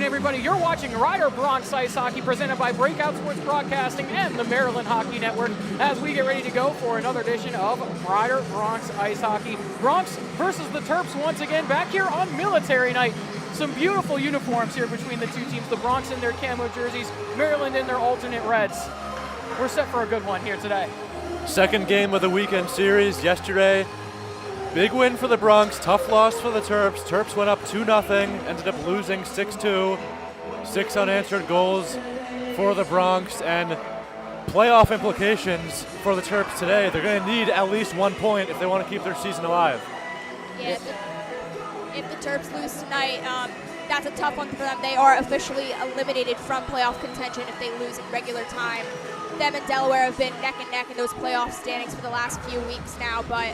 afternoon, everybody. You're watching Rider Bronx Ice Hockey presented by Breakout Sports Broadcasting and the Maryland Hockey Network as we get ready to go for another edition of Rider Bronx Ice Hockey. Bronx versus the Terps once again back here on Military Night. Some beautiful uniforms here between the two teams. The Bronx in their camo jerseys, Maryland in their alternate reds. We're set for a good one here today. Second game of the weekend series yesterday. Big win for the Bronx, tough loss for the Terps. Terps went up 2-0, ended up losing 6-2. 6 unanswered goals for the Bronx, and playoff implications for the Terps today. They're going to need at least 1 point if they want to keep their season alive. Yeah, if the Terps lose tonight, that's a tough one for them. They are officially eliminated from playoff contention if they lose in regular time. Them and Delaware have been neck and neck in those playoff standings for the last few weeks now, but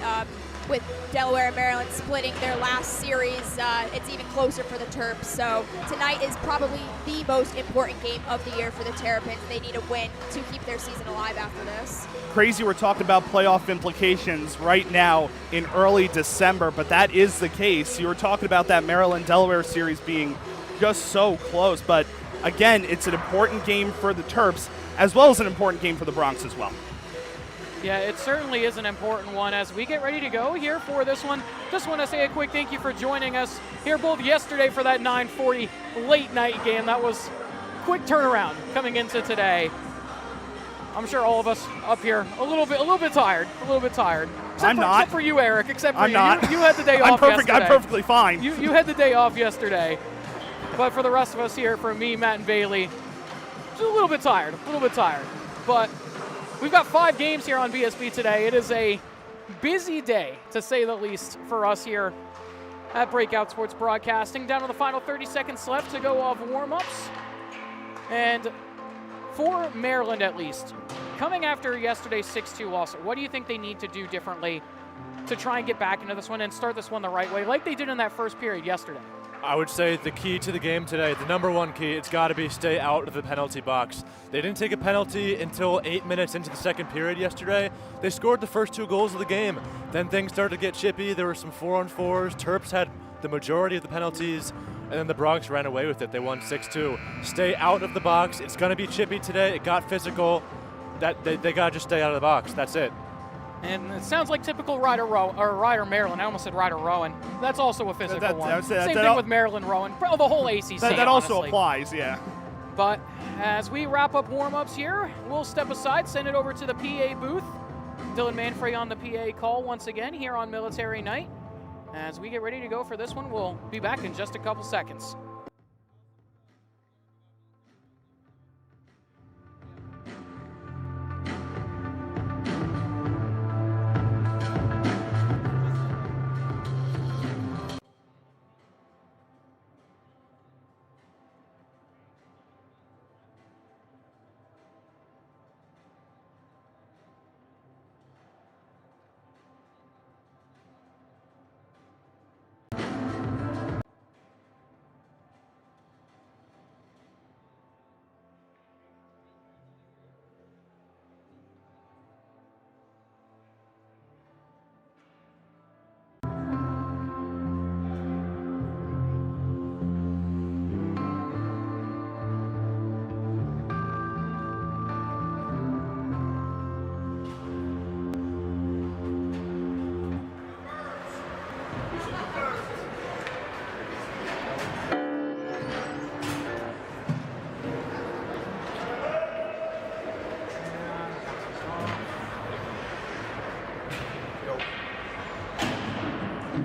with Delaware and Maryland splitting their last series, it's even closer for the Terps. So tonight is probably the most important game of the year for the Terrapins. They need a win to keep their season alive after this. Crazy we're talking about playoff implications right now in early December, but that is the case. You were talking about that Maryland-Delaware series being just so close, but again, it's an important game for the Terps as well as an important game for the Bronx as well. Yeah, it certainly is an important one as we get ready to go here for this one. Just want to say a quick thank you for joining us here both yesterday for that 9:40 late night game. That was quick turnaround coming into today. I'm sure all of us up here a little bit tired. Except for you, Eric. Except for I'm you. not. You had the day off yesterday. I'm perfectly fine. You had the day off yesterday. But for the rest of us here, for me, Matt and Bailey, just a little bit tired. But we've got 5 games here on BSB today. It is a busy day, to say the least, for us here at Breakout Sports Broadcasting. Down to the final 30 seconds left to go of warm-ups. And for Maryland, at least, coming after yesterday's 6-2 loss, what do you think they need to do differently to try and get back into this one and start this one the right way, like they did in that first period yesterday? I would say the key to the game today, the number one key, it's got to be stay out of the penalty box. They didn't take a penalty until 8 minutes into the second period yesterday. They scored the first 2 goals of the game. Then things started to get chippy. There were some 4-on-4s. Terps had the majority of the penalties, and then the Bronx ran away with it. They won 6-2. Stay out of the box. It's going to be chippy today. It got physical. They got to just stay out of the box. That's it. And it sounds like typical Rider Maryland. I almost said Rider Rowan. That's also a physical one. Same thing with Maryland Rowan. The whole ACC. That also applies, yeah. But as we wrap up warm-ups here, we'll step aside, send it over to the PA booth. Dylan Manfrey on the PA call once again here on Military Night. As we get ready to go for this one, we'll be back in just a couple seconds.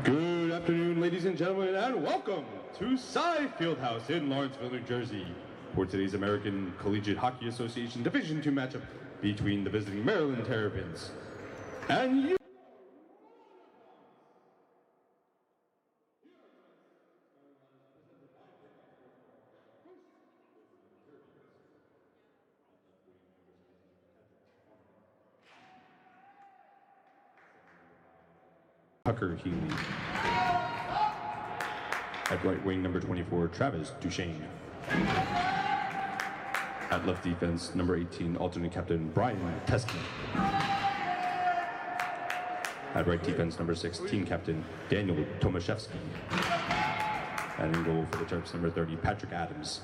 Good afternoon, ladies and gentlemen, and welcome to Cy Fieldhouse in Lawrenceville, New Jersey, for today's American Collegiate Hockey Association Division II matchup between the visiting Maryland Terrapins and you. Tucker Healy. At right wing, number 24, Travis Duchesne. At left defense, number 18, alternate captain Brian Teskey. At right defense, number 6, team captain Daniel Tomaszewski. And in goal for the Terps, number 30, Patrick Adams.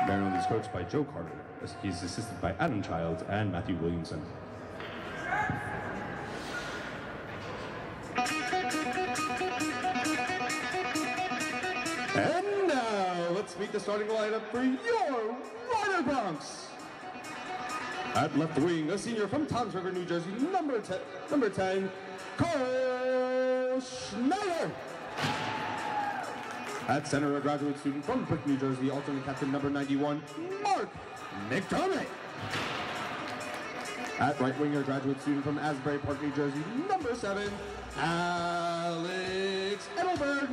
Maryland is coached by Joe Carter. He's assisted by Adam Childs and Matthew Williamson. And now, let's meet the starting lineup for your Rider Bronx. At left wing, a senior from Toms River, New Jersey, number 10, Carl Schneider. At center, a graduate student from Brick, New Jersey, alternate captain number 91, Mark McDermott. At right wing, a graduate student from Asbury Park, New Jersey, number 7, Alex Edelberg.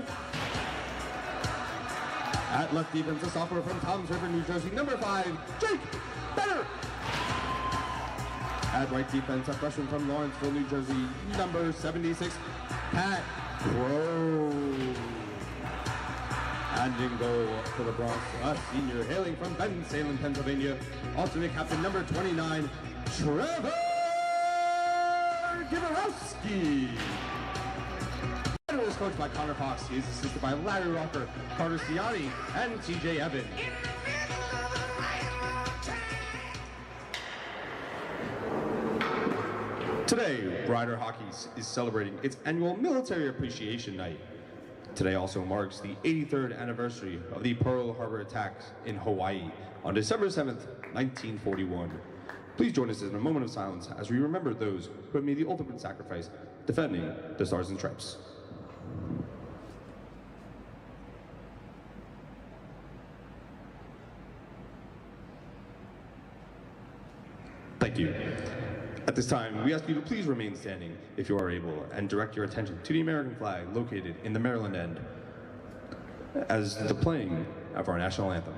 At left defense, a sophomore from Toms River, New Jersey, number 5, Jake Better. At right defense, a freshman from Lawrenceville, New Jersey, number 76, Pat Crow. And in goal for the Bronx, a senior hailing from Bensalem, Pennsylvania, alternate captain number 29, Trevor Giborowski. Rider is coached by Connor Fox. He is assisted by Larry Rocker, Carter Ciani, and TJ Evans. Today, Rider Hockey is celebrating its annual Military Appreciation Night. Today also marks the 83rd anniversary of the Pearl Harbor attacks in Hawaii on December 7th, 1941. Please join us in a moment of silence as we remember those who have made the ultimate sacrifice defending the Stars and Stripes. Thank you. At this time, we ask you to please remain standing if you are able and direct your attention to the American flag located in the Maryland end as the playing of our national anthem.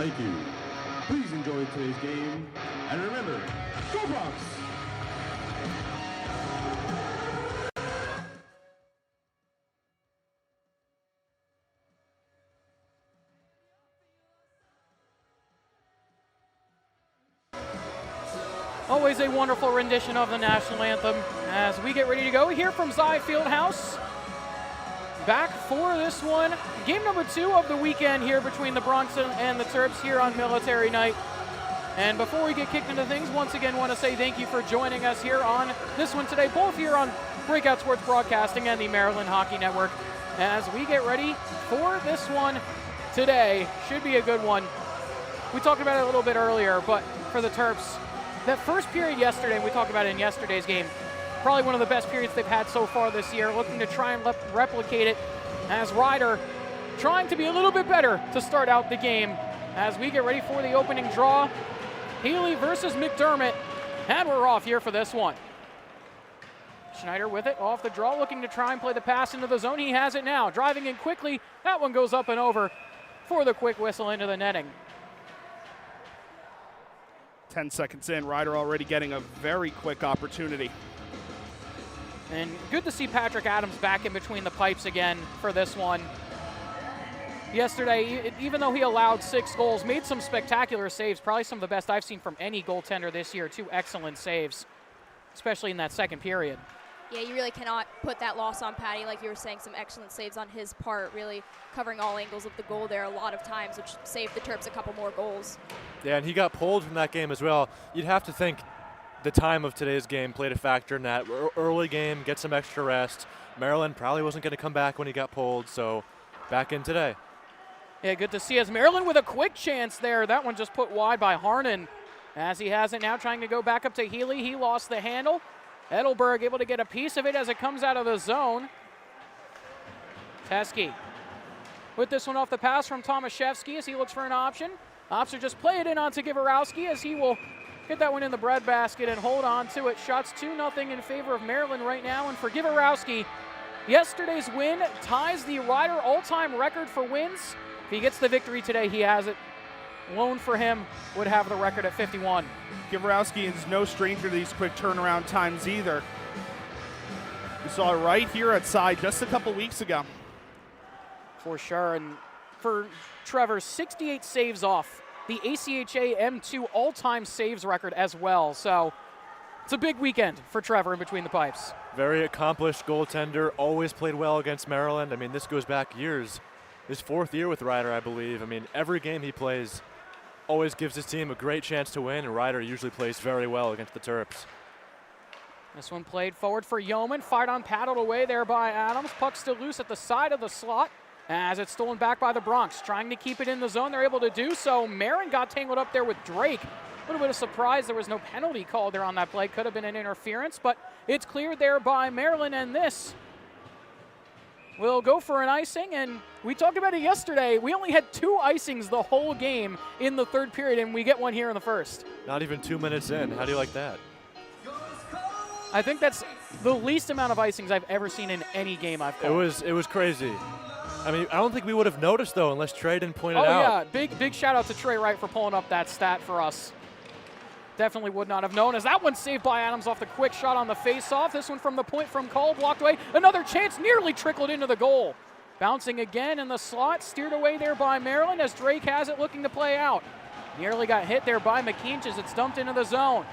Thank you. Please enjoy today's game, and remember, go Bronx! Always a wonderful rendition of the national anthem as we get ready to go here from Zy Fieldhouse. Back for this one, game number 2 of the weekend here between the Bronx and the Terps here on Military Night. And before we get kicked into things, once again want to say thank you for joining us here on this one today, both here on Breakout Sports Broadcasting and the Maryland Hockey Network. As we get ready for this one today, should be a good one. We talked about it a little bit earlier, but for the Terps, that first period yesterday, we talked about it in yesterday's game, probably one of the best periods they've had so far this year, looking to try and replicate it as Rider trying to be a little bit better to start out the game as we get ready for the opening draw. Healy versus McDermott, and we're off here for this one. Schneider with it off the draw, looking to try and play the pass into the zone. He has it now, driving in quickly. That one goes up and over for the quick whistle into the netting. 10 seconds in, Rider already getting a very quick opportunity. And good to see Patrick Adams back in between the pipes again for this one. Yesterday, even though he allowed 6 goals, made some spectacular saves, probably some of the best I've seen from any goaltender this year. 2 excellent saves, especially in that second period. Yeah, you really cannot put that loss on Patty. Like you were saying, some excellent saves on his part, really covering all angles of the goal there a lot of times, which saved the Terps a couple more goals. Yeah, and he got pulled from that game as well. You'd have to think the time of today's game played a factor in that. Early game, get some extra rest. Maryland probably wasn't going to come back when he got pulled, so back in today. Yeah, good to see as Maryland with a quick chance there. That one just put wide by Harnan. As he has it now, trying to go back up to Healy. He lost the handle. Edelberg able to get a piece of it as it comes out of the zone. Teske with this one off the pass from Tomaszewski as he looks for an option. Opser just play it in onto Givarowski as he will get that one in the breadbasket and hold on to it. Shots 2-0 in favor of Maryland right now. And for Givarowski, yesterday's win ties the Rider all-time record for wins. If he gets the victory today, he has it. Lone for him would have the record at 51. Givarowski is no stranger to these quick turnaround times either. We saw it right here at side just a couple weeks ago. For sure, and for Trevor, 68 saves off the ACHA M2 all-time saves record as well. So it's a big weekend for Trevor in between the pipes. Very accomplished goaltender, always played well against Maryland. I mean, this goes back years. His 4th year with Rider, I believe. I mean, every game he plays always gives his team a great chance to win, and Rider usually plays very well against the Terps. This one played forward for Yeoman, fired on, paddled away there by Adams. Puck still loose at the side of the slot as it's stolen back by the Bronx. Trying to keep it in the zone, they're able to do so. Marin got tangled up there with Drake. A little bit of surprise there was no penalty called there on that play. Could have been an interference, but it's cleared there by Maryland, and this will go for an icing, and we talked about it yesterday. We only had 2 icings the whole game in the 3rd period, and we get one here in the 1st. Not even 2 minutes in. How do you like that? I think that's the least amount of icings I've ever seen in any game I've called. It was crazy. I mean, I don't think we would have noticed, though, unless Trey didn't point it out. Oh, yeah. Big shout out to Trey Wright for pulling up that stat for us. Definitely would not have known, as that one saved by Adams off the quick shot on the face-off. This one from the point from Cole, blocked away. Another chance, nearly trickled into the goal. Bouncing again in the slot, steered away there by Maryland as Drake has it looking to play out. Nearly got hit there by McKeach as it's dumped into the zone.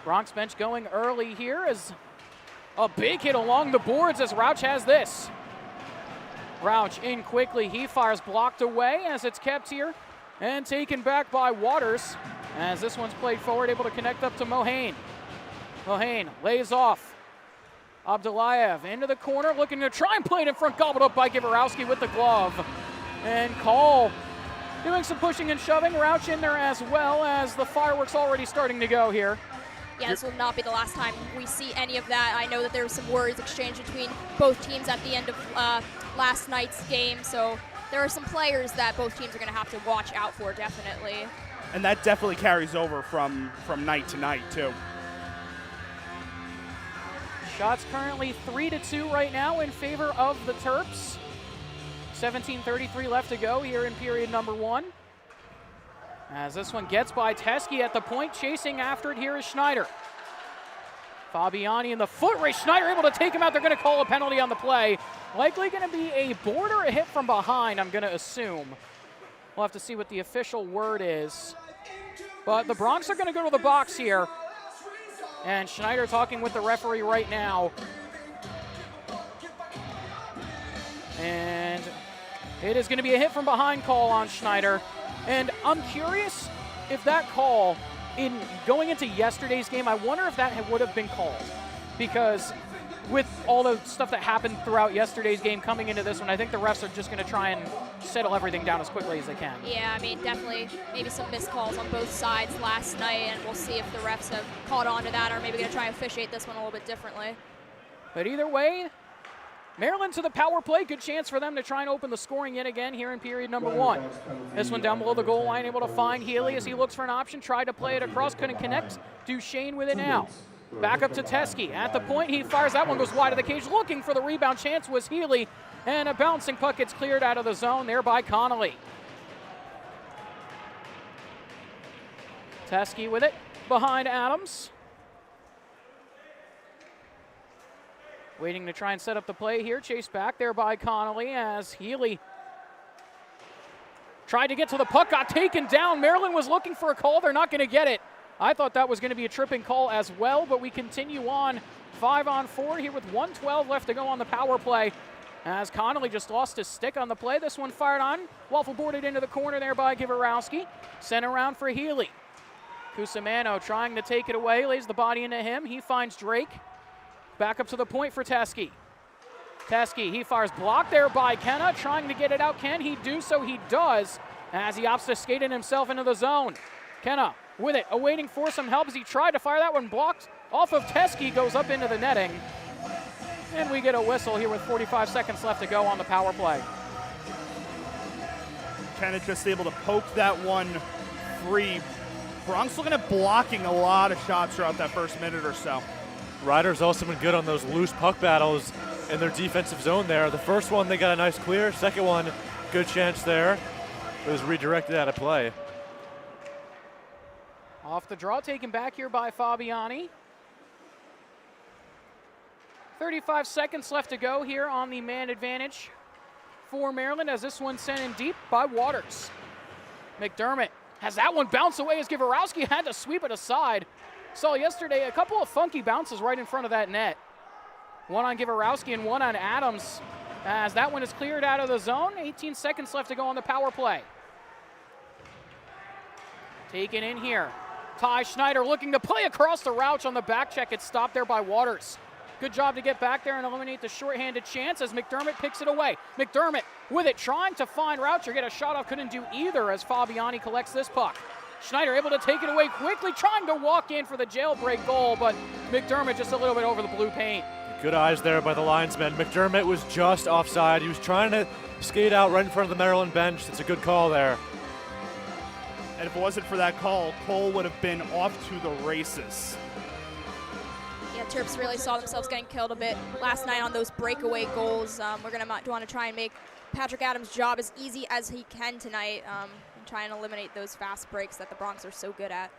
Bronx bench going early here as a big hit along the boards as Rauch has this. Rauch in quickly, he fires, blocked away as it's kept here and taken back by Waters. As this one's played forward, able to connect up to Mohane. Mohane lays off. Abdullayev into the corner, looking to try and play it in front, gobbled up by Givarowski with the glove. And Call doing some pushing and shoving. Rauch in there as well, as the fireworks already starting to go here. Yeah, this will not be the last time we see any of that. I know that there was some words exchanged between both teams at the end of last night's game, so there are some players that both teams are going to have to watch out for, definitely. And that definitely carries over from night to night, too. Shots currently 3-2 right now in favor of the Terps. 17:33 left to go here in period number 1. As this one gets by Teske at the point, chasing after it here is Schneider. Fabiani in the foot race. Schneider able to take him out. They're going to call a penalty on the play. Likely going to be a board or a hit from behind, I'm going to assume. We'll have to see what the official word is. But the Bronx are going to go to the box here. And Schneider talking with the referee right now. And it is going to be a hit from behind call on Schneider. And I'm curious if that call, in going into yesterday's game, I wonder if that would have been called. Because with all the stuff that happened throughout yesterday's game coming into this one, I think the refs are just going to try and settle everything down as quickly as they can. Yeah, I mean, definitely maybe some missed calls on both sides last night, and we'll see if the refs have caught on to that or maybe going to try and officiate this one a little bit differently. But either way, Maryland to the power play. Good chance for them to try and open the scoring yet again here in period number 1. This one down below the goal line, able to find Healy as he looks for an option. Tried to play it across, couldn't connect. Duchesne with it now. Back up to Teske. At the point, he fires. That one goes wide of the cage. Looking for the rebound. Chance was Healy. And a bouncing puck gets cleared out of the zone there by Connolly. Teske with it behind Adams. Waiting to try and set up the play here. Chased back there by Connolly as Healy tried to get to the puck, got taken down. Maryland was looking for a call. They're not going to get it. I thought that was going to be a tripping call as well, but we continue on 5-on-4 here with 1:12 left to go on the power play. As Connolly just lost his stick on the play. This one fired on. Waffle boarded into the corner there by Givarowski. Sent around for Healy. Cusimano trying to take it away, lays the body into him. He finds Drake. Back up to the point for Teske. Teske, he fires blocked there by Kenna, trying to get it out. Can he do so? He does, as he opts to skate in himself into the zone. Kenna with it, awaiting for some help as he tried to fire that one, blocked off of Teske, goes up into the netting. And we get a whistle here with 45 seconds left to go on the power play. Kenna just able to poke that one free. Bronx looking at blocking a lot of shots throughout that first minute or so. Ryder's also been good on those loose puck battles in their defensive zone there. The first one, they got a nice clear. Second one, good chance there. It was redirected out of play. Off the draw, taken back here by Fabiani. 35 seconds left to go here on the man advantage for Maryland, as this one's sent in deep by Waters. McDermott has that one bounce away as Givarowski had to sweep it aside. Saw yesterday a couple of funky bounces right in front of that net. One on Givarowski and one on Adams, as that one is cleared out of the zone. 18 seconds left to go on the power play. Taken in here. Ty Schneider looking to play across the route on the back check. It's stopped there by Waters. Good job to get back there and eliminate the shorthanded chance as McDermott picks it away. McDermott with it, trying to find Raucher, get a shot off, couldn't do either as Fabiani collects this puck. Schneider able to take it away quickly, trying to walk in for the jailbreak goal, but McDermott just a little bit over the blue paint. Good eyes there by the linesman. McDermott was just offside. He was trying to skate out right in front of the Maryland bench. It's a good call there. And if it wasn't for that call, Cole would have been off to the races. Yeah, Terps really saw themselves getting killed a bit last night on those breakaway goals. We're going to want to try and make Patrick Adams' job as easy as he can tonight and try and eliminate those fast breaks that the Bronx are so good at.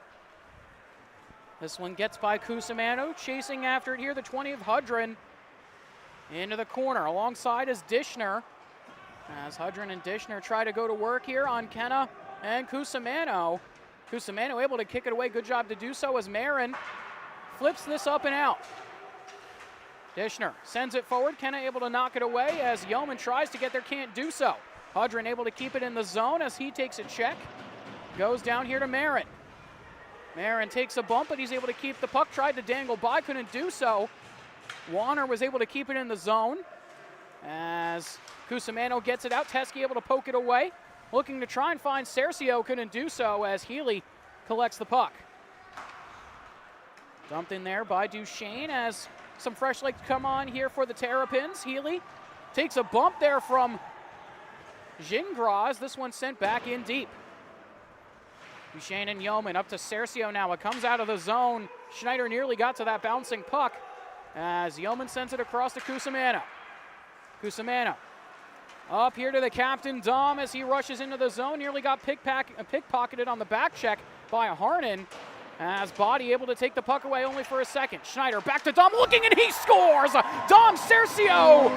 This one gets by Cusimano, chasing after it here, the 20 of Hudrin. Into the corner, alongside is Dishner. As Hudrin and Dishner try to go to work here on Kenna and Cusimano. Cusimano able to kick it away, good job to do so as Marin flips this up and out. Dishner sends it forward, Kenna able to knock it away as Yeoman tries to get there, can't do so. Hudrin able to keep it in the zone as he takes a check. Goes down here to Marin. Marin takes a bump, but he's able to keep the puck, tried to dangle by, couldn't do so. Warner was able to keep it in the zone as Cusimano gets it out. Teske able to poke it away. Looking to try and find Cercio, couldn't do so as Healy collects the puck. Dumped in there by Duchesne as some fresh legs come on here for the Terrapins. Healy takes a bump there from Gingras. This one sent back in deep. Duchesne and Yeoman up to Cercio now. It comes out of the zone. Schneider nearly got to that bouncing puck as Yeoman sends it across to Cusimano. Cusimano up here to the captain, Dom, as he rushes into the zone. Nearly got pickpocketed on the back check by Harnan. As Body able to take the puck away only for a second. Schneider back to Dom, looking, and he scores! Dom Cercio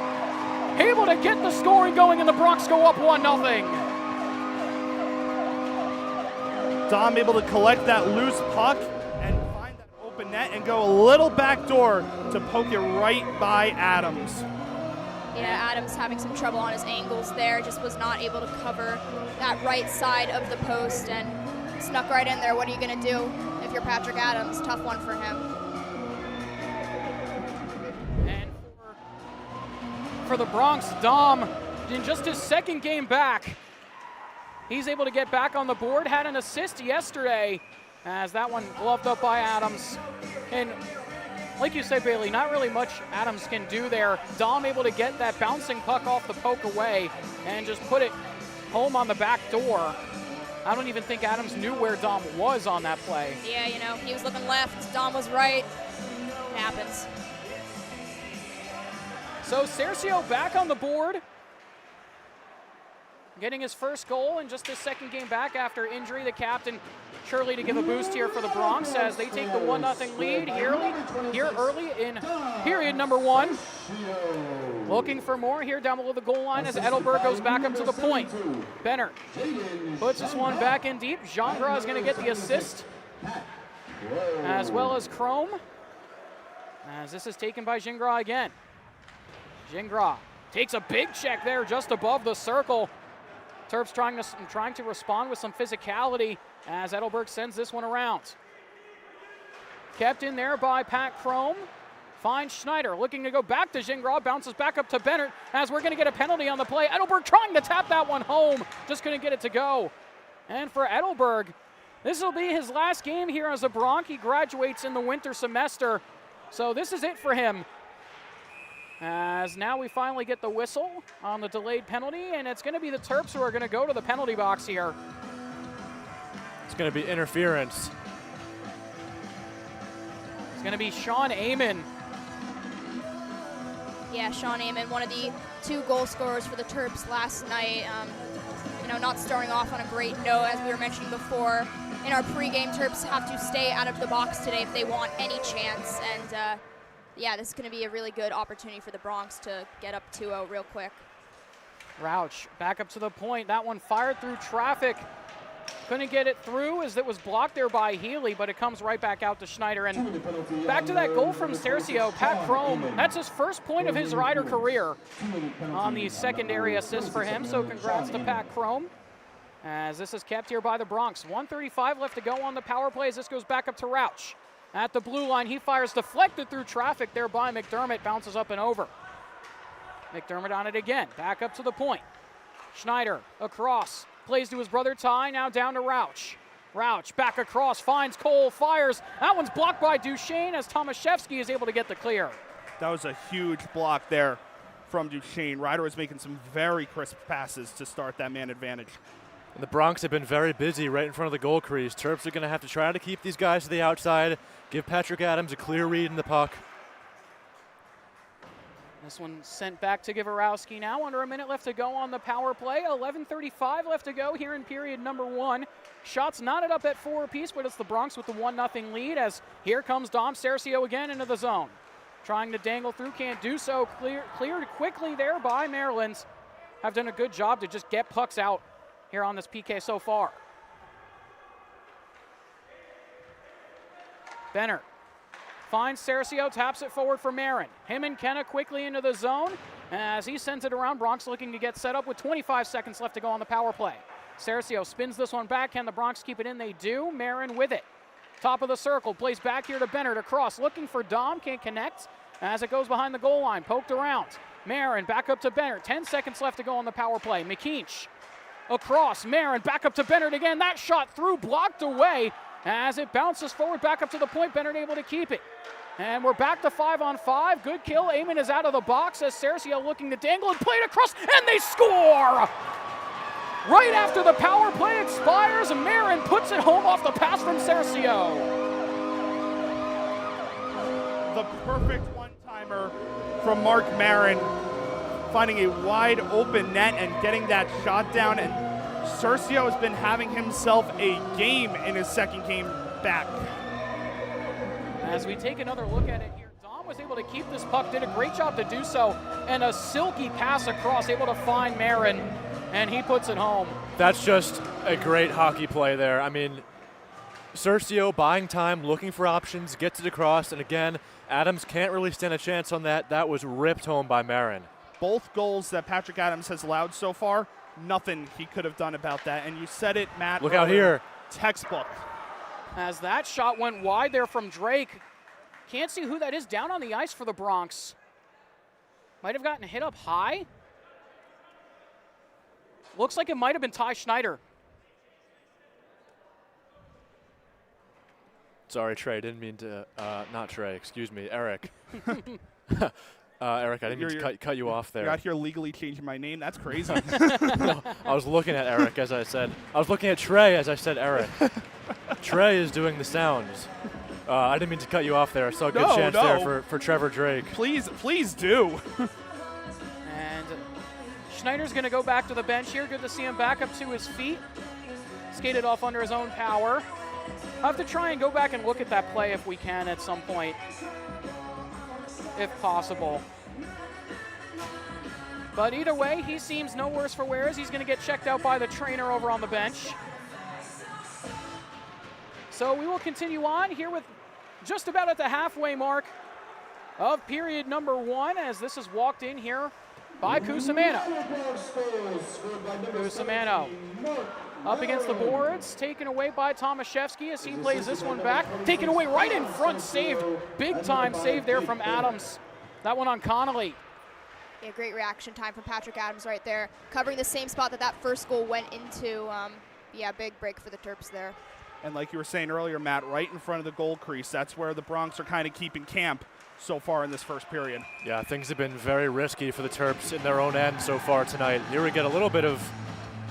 able to get the scoring going, and the Bronx go up 1-0. Dom able to collect that loose puck and find that open net and go a little back door to poke it right by Adams. Yeah, Adams having some trouble on his angles there, just was not able to cover that right side of the post and snuck right in there. What are you going to do if you're Patrick Adams? Tough one for him. And for the Bronx, Dom, in just his second game back, he's able to get back on the board, had an assist yesterday as that one gloved up by Adams. And like you said, Bailey, not really much Adams can do there. Dom able to get that bouncing puck off the poke away and just put it home on the back door. I don't even think Adams knew where Dom was on that play. Yeah, you know, he was looking left, Dom was right. It happens. So Cercio back on the board, getting his first goal in just his second game back after injury. The captain surely to give a boost here for the Bronx as they take the 1-0 lead here early in period number 1. Looking for more here down below the goal line as Edelberg goes back up to the point. Benner puts this one back in deep. Gingras is going to get the assist. as well as Chrome, as this is taken by Gingras again. Gingras takes a big check there just above the circle. Terps trying to respond with some physicality as Edelberg sends this one around. Kept in there by Pat Chrome. Finds Schneider, looking to go back to Gingras, bounces back up to Bennett as we're going to get a penalty on the play. Edelberg trying to tap that one home, just couldn't get it to go. And for Edelberg, this will be his last game here as a Bronc. He graduates in the winter semester, so this is it for him. As now we finally get the whistle on the delayed penalty, and it's going to be the Terps who are going to go to the penalty box here. It's going to be interference. It's going to be Sean Amon. Yeah, Sean Amon, one of the 2 goal scorers for the Terps last night. Not starting off on a great note, as we were mentioning before. In our pregame, Terps have to stay out of the box today if they want any chance. And yeah, this is going to be a really good opportunity for the Broncs to get up 2-0 real quick. Rauch back up to the point. That one fired through traffic. Couldn't get it through as it was blocked there by Healy, but it comes right back out to Schneider. And back to that goal from Cercio, Pat Chrome. That's his first point of his Rider career on the secondary assist for him. So congrats to Pat Chrome. As this is kept here by the Broncs. 1:35 left to go on the power play as this goes back up to Rauch. At the blue line, he fires deflected through traffic there by McDermott. Bounces up and over. McDermott on it again. Back up to the point. Schneider across. Plays to his brother Ty, now down to Rauch. Rauch back across, finds Cole, fires. That one's blocked by Duchesne as Tomaszewski is able to get the clear. That was a huge block there from Duchesne. Ryder was making some very crisp passes to start that man advantage. And the Broncs have been very busy right in front of the goal crease. Terps are going to have to try to keep these guys to the outside, give Patrick Adams a clear read in the puck. This one sent back to Gavorowski now. Under a minute left to go on the power play. 11:35 left to go here in period number 1. Shots knotted up at 4 apiece, but it's the Broncs with the 1-0 lead as here comes Dom Cercio again into the zone. Trying to dangle through, can't do so. Cleared quickly there by Maryland. Have done a good job to just get pucks out here on this PK so far. Benner finds Cercio, taps it forward for Marin. Him and Kenna quickly into the zone as he sends it around. Broncs looking to get set up with 25 seconds left to go on the power play. Cercio spins this one back. Can the Broncs keep it in? They do. Marin with it. Top of the circle, plays back here to Bennett across, looking for Dom, can't connect as it goes behind the goal line, poked around. Marin back up to Bennett, 10 seconds left to go on the power play. McKeach across, Marin back up to Bennett again. That shot through, blocked away as it bounces forward back up to the point. Bennett able to keep it. And we're back to 5-on-5. Good kill. Amon is out of the box as Cercio looking to dangle and play it across, and they score! Right after the power play expires, Marin puts it home off the pass from Cercio. The perfect one-timer from Mark Marin, finding a wide open net and getting that shot down. And Cercio has been having himself a game in his second game back. As we take another look at it here, Dom was able to keep this puck, did a great job to do so, and a silky pass across, able to find Marin, and he puts it home. That's just a great hockey play there. I mean, Cercio buying time, looking for options, gets it across, and again, Adams can't really stand a chance on that. That was ripped home by Marin. Both goals that Patrick Adams has allowed so far, nothing he could have done about that. And you said it, Matt. Look out here. Textbook. As that shot went wide there from Drake. Can't see who that is down on the ice for the Broncs. Might have gotten hit up high. Looks like it might have been Ty Schneider. Sorry, Trey, didn't mean to, not Trey, excuse me, Eric. Eric, I didn't mean to cut you off there. You're out here legally changing my name? That's crazy. No, I was looking at Eric as I said. I was looking at Trey as I said Eric. Trey is doing the sounds. I didn't mean to cut you off there. I saw a good chance there for Trevor Drake. Please do. And Schneider's going to go back to the bench here. Good to see him back up to his feet. Skated off under his own power. I'll have to try and go back and look at that play if we can at some point, if possible. But either way, he seems no worse for wear as he's going to get checked out by the trainer over on the bench. So we will continue on here with just about at the halfway mark of period number 1 as this is walked in here by Cusimano. Cusimano up against the boards, taken away by Tomaszewski as he plays this one back. Taken away right in front, saved. Big time save there from Adams. That one on Connolly. Yeah, great reaction time from Patrick Adams right there, covering the same spot that first goal went into. Yeah, big break for the Terps there. And like you were saying earlier, Matt, right in front of the goal crease, that's where the Bronx are kind of keeping camp so far in this first period. Yeah, things have been very risky for the Terps in their own end so far tonight. Here we get a little bit of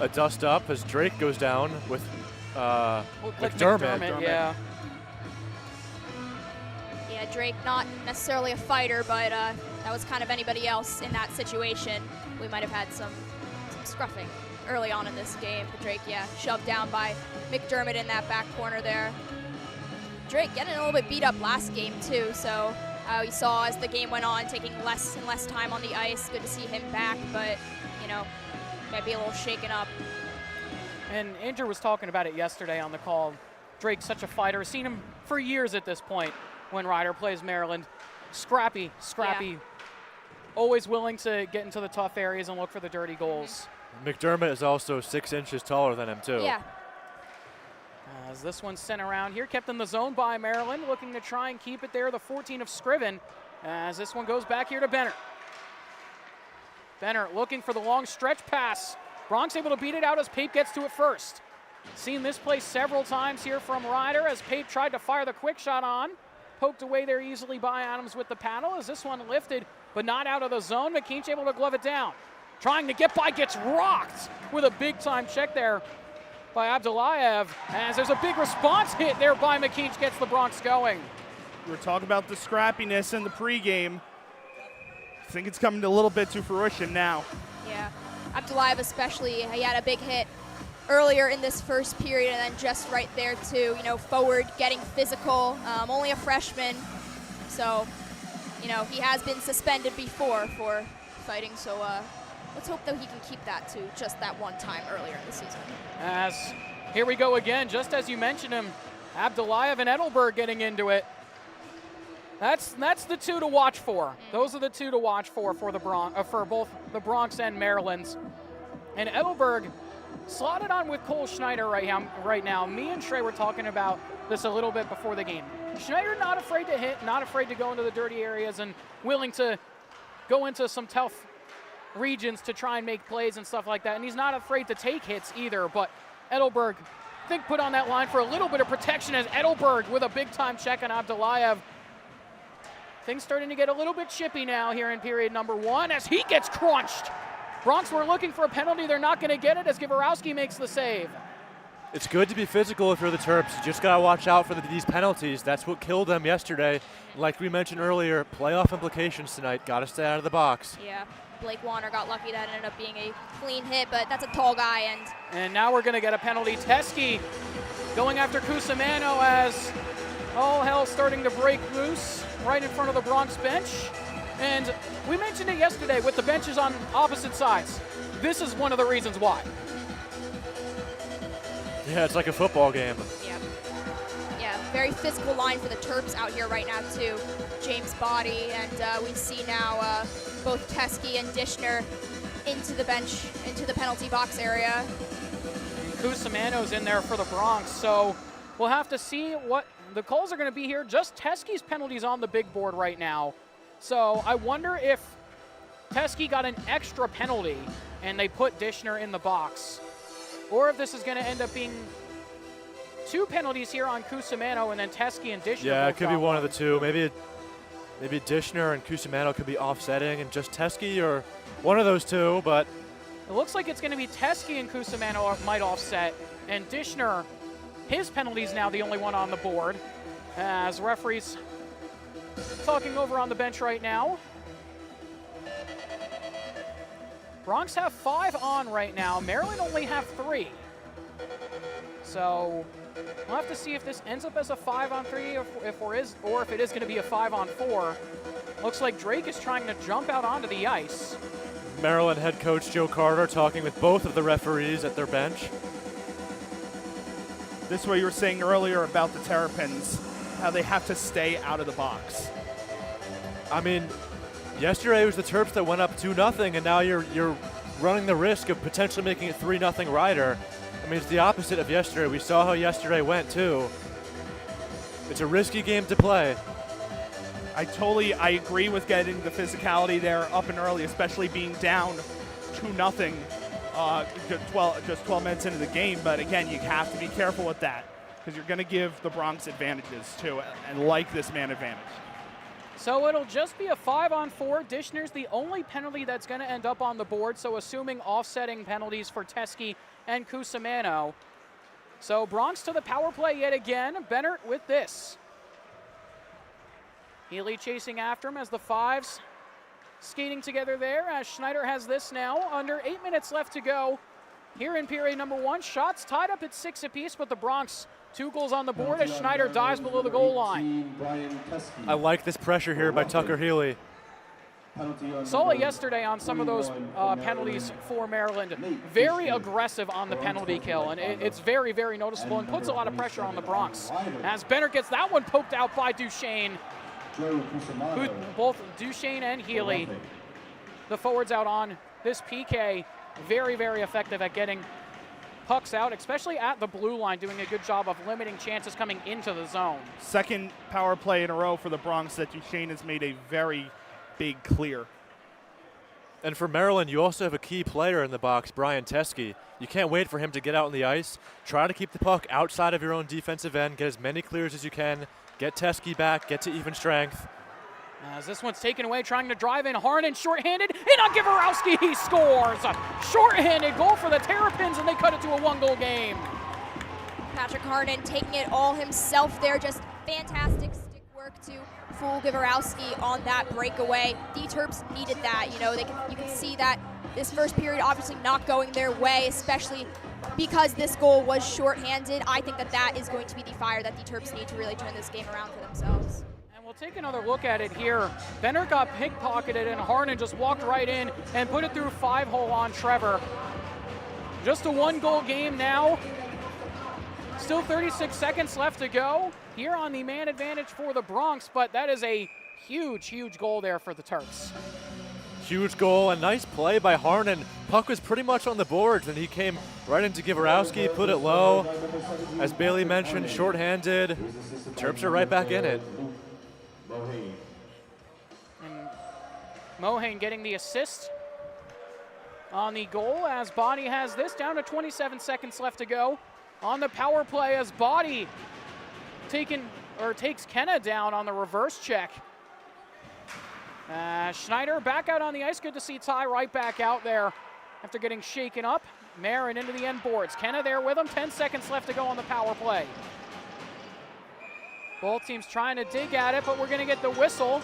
a dust up as Drake goes down with McDermott. Yeah. Yeah, Drake not necessarily a fighter, but that was kind of anybody else in that situation. We might have had some scruffing early on in this game. But Drake, yeah, shoved down by McDermott in that back corner there. Drake getting a little bit beat up last game too, so we saw as the game went on, taking less and less time on the ice. Good to see him back, but, you know, might be a little shaken up. And Andrew was talking about it yesterday on the call. Drake's such a fighter. Seen him for years at this point when Ryder plays Maryland. Scrappy. Yeah. Always willing to get into the tough areas and look for the dirty goals. McDermott is also 6 inches taller than him, too. Yeah. As this one's sent around here, kept in the zone by Maryland, looking to try and keep it there, the 14 of Scriven, as this one goes back here to Benner. Benner looking for the long stretch pass. Bronx able to beat it out as Pape gets to it first. Seen this play several times here from Ryder as Pape tried to fire the quick shot on. Poked away there easily by Adams with the paddle as this one lifted, but not out of the zone. McKean's able to glove it down. Trying to get by, gets rocked with a big time check there by Abdullayev, as there's a big response hit there by McKean, gets the Bronx going. We were talking about the scrappiness in the pregame. I think it's coming a little bit to fruition now. Yeah, Abdullayev especially, he had a big hit earlier in this first period, and then just right there too, you know, forward, getting physical, only a freshman, so, you know, he has been suspended before for fighting, so let's hope that he can keep that to just that one time earlier in the season. As here we go again, just as you mentioned him, Abdullayev and Edelberg getting into it. That's the two to watch for. Those are the two to watch for the for both the Bronx and Maryland's. And Edelberg slotted on with Cole Schneider right now. Me and Trey were talking about this a little bit before the game. Schneider not afraid to hit, not afraid to go into the dirty areas, and willing to go into some tough regions to try and make plays and stuff like that. And he's not afraid to take hits either, but Edelberg, I think, put on that line for a little bit of protection as Edelberg with a big-time check on Abdullayev. Things starting to get a little bit chippy now here in period number 1 as he gets crunched. Bronx were looking for a penalty. They're not going to get it as Gavorowski makes the save. It's good to be physical if you're the Terps. You just got to watch out for these penalties. That's what killed them yesterday. Like we mentioned earlier, playoff implications tonight. Got to stay out of the box. Yeah, Blake Warner got lucky. That ended up being a clean hit, but that's a tall guy. And now we're going to get a penalty. Teskey going after Cusimano as all hell starting to break loose right in front of the Bronx bench. And we mentioned it yesterday with the benches on opposite sides. This is one of the reasons why. Yeah, it's like a football game. Yeah, very physical line for the Terps out here right now too. James Body, and we see now both Teskey and Dishner into the bench, into the penalty box area. Cusimano's in there for the Bronx, so we'll have to see what the calls are going to be here. Just Teskey's penalties on the big board right now. So I wonder if Teskey got an extra penalty and they put Dishner in the box, or if this is going to end up being 2 penalties here on Cusimano and then Teskey and Dishner. Yeah, it could be one of the two. Maybe Dishner and Cusimano could be offsetting and just Teskey, or one of those two, but it looks like it's going to be Teskey and Cusimano might offset, and Dishner, his penalty's now the only one on the board, as referees talking over on the bench right now. Bronx have 5 on right now. Maryland only have 3. So we'll have to see if this ends up as a 5-on-3 or if it is going to be a 5-on-4. Looks like Drake is trying to jump out onto the ice. Maryland head coach Joe Carter talking with both of the referees at their bench. This is what you were saying earlier about the Terrapins, how they have to stay out of the box. I mean, yesterday it was the Terps that went up 2-0, and now you're running the risk of potentially making it 3-0 Rider. I mean, it's the opposite of yesterday. We saw how yesterday went, too. It's a risky game to play. I agree with getting the physicality there up and early, especially being down 2-0 just 12 minutes into the game. But again, you have to be careful with that because you're going to give the Bronx advantages too, and like this man advantage. So it'll just be a 5-on-4. Dishner's the only penalty that's going to end up on the board, so assuming offsetting penalties for Teskey and Cusimano. So Bronx to the power play yet again. Bennett with this. Healy chasing after him as the fives skating together there as Schneider has this now. Under 8 minutes left to go here in period number 1. Shots tied up at 6 apiece, but the Bronx 2 goals on the board as Schneider dives below the goal line. I like this pressure here by Tucker Healy. Saw it yesterday on some of those penalties for Maryland. Very aggressive on the penalty kill, and it's very, very noticeable and puts a lot of pressure on the Bronx. As Bennett gets that one poked out by Duchesne. Both Duchesne and Healy, the forwards out on this PK, very, very effective at getting pucks out, especially at the blue line, doing a good job of limiting chances coming into the zone. Second power play in a row for the Bronx that Duchesne has made a very big clear. And for Maryland, you also have a key player in the box, Brian Teskey. You can't wait for him to get out on the ice. Try to keep the puck outside of your own defensive end, get as many clears as you can, get Teskey back, get to even strength. As this one's taken away, trying to drive in, Harnan shorthanded, and on Givarowski, he scores! A shorthanded goal for the Terrapins, and they cut it to a 1-goal game. Patrick Harnan taking it all himself there, just fantastic stick work to fool Givarowski on that breakaway. The Terps needed that, you know, you can see that this first period obviously not going their way, especially because this goal was shorthanded. I think that is going to be the fire that the Terps need to really turn this game around for themselves. And we'll take another look at it here. Benner got pickpocketed and Harnan just walked right in and put it through 5-hole on Trevor. Just a 1-goal game now. Still 36 seconds left to go here on the man advantage for the Bronx, but that is a huge, huge goal there for the Terps. Huge goal, a nice play by Harnan. Puck was pretty much on the boards, and he came right into Givarowski, put it low. As Bailey mentioned, shorthanded. Terps are right back in it. And Mohane getting the assist on the goal as Body has this down to 27 seconds left to go. On the power play as Body takes Kenna down on the reverse check. Schneider back out on the ice. Good to see Ty right back out there after getting shaken up. Marin into the end boards. Kenna there with him. 10 seconds left to go on the power play. Both teams trying to dig at it, but we're going to get the whistle.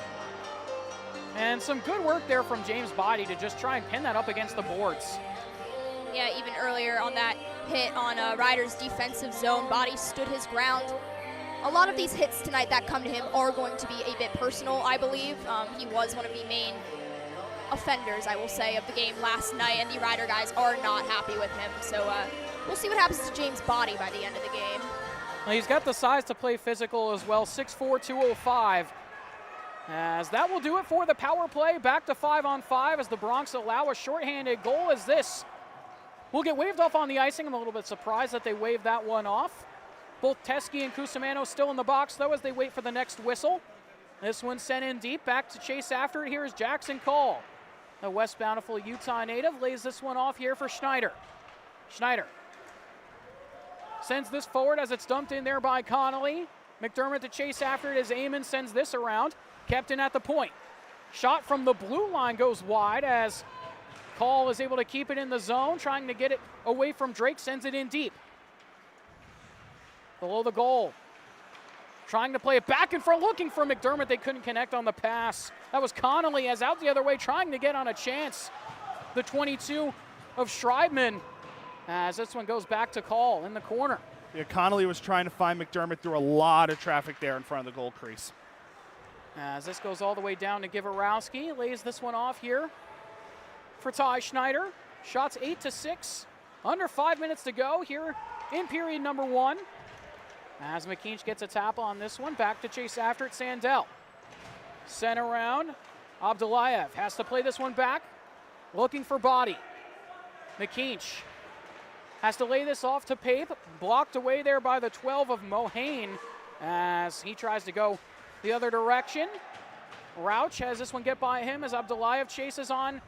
And some good work there from James Body to just try and pin that up against the boards. Yeah, even earlier on that hit on Ryder's defensive zone, Body stood his ground. A lot of these hits tonight that come to him are going to be a bit personal, I believe. He was one of the main offenders, I will say, of the game last night, and the Ryder guys are not happy with him. So we'll see what happens to James Body by the end of the game. Well, he's got the size to play physical as well, 6'4", 205. As that will do it for the power play. Back to 5-on-5 as the Bronx allow a shorthanded goal as this will get waved off on the icing. I'm a little bit surprised that they waved that one off. Both Teskey and Cusimano still in the box, though, as they wait for the next whistle. This one sent in deep, back to chase after it. Here is Jackson Call. The West Bountiful Utah native lays this one off here for Schneider. Schneider sends this forward as it's dumped in there by Connolly. McDermott to chase after it as Amon sends this around. Kept in at the point. Shot from the blue line goes wide as Call is able to keep it in the zone, trying to get it away from Drake, sends it in deep. Below the goal. Trying to play it back in front, looking for McDermott. They couldn't connect on the pass. That was Connolly as out the other way, trying to get on a chance. The 22 of Schreibman as this one goes back to Call in the corner. Yeah, Connolly was trying to find McDermott through a lot of traffic there in front of the goal crease. As this goes all the way down to Givarowski, lays this one off here for Ty Schneider. Shots 8-6. Under 5 minutes to go here in period number 1. As McKeach gets a tap on this one, back to chase after it, Sandell. Sent around, Abdullayev has to play this one back, looking for body. McKeach has to lay this off to Pape, blocked away there by the 12 of Mohane as he tries to go the other direction. Rauch has this one get by him as Abdullayev chases on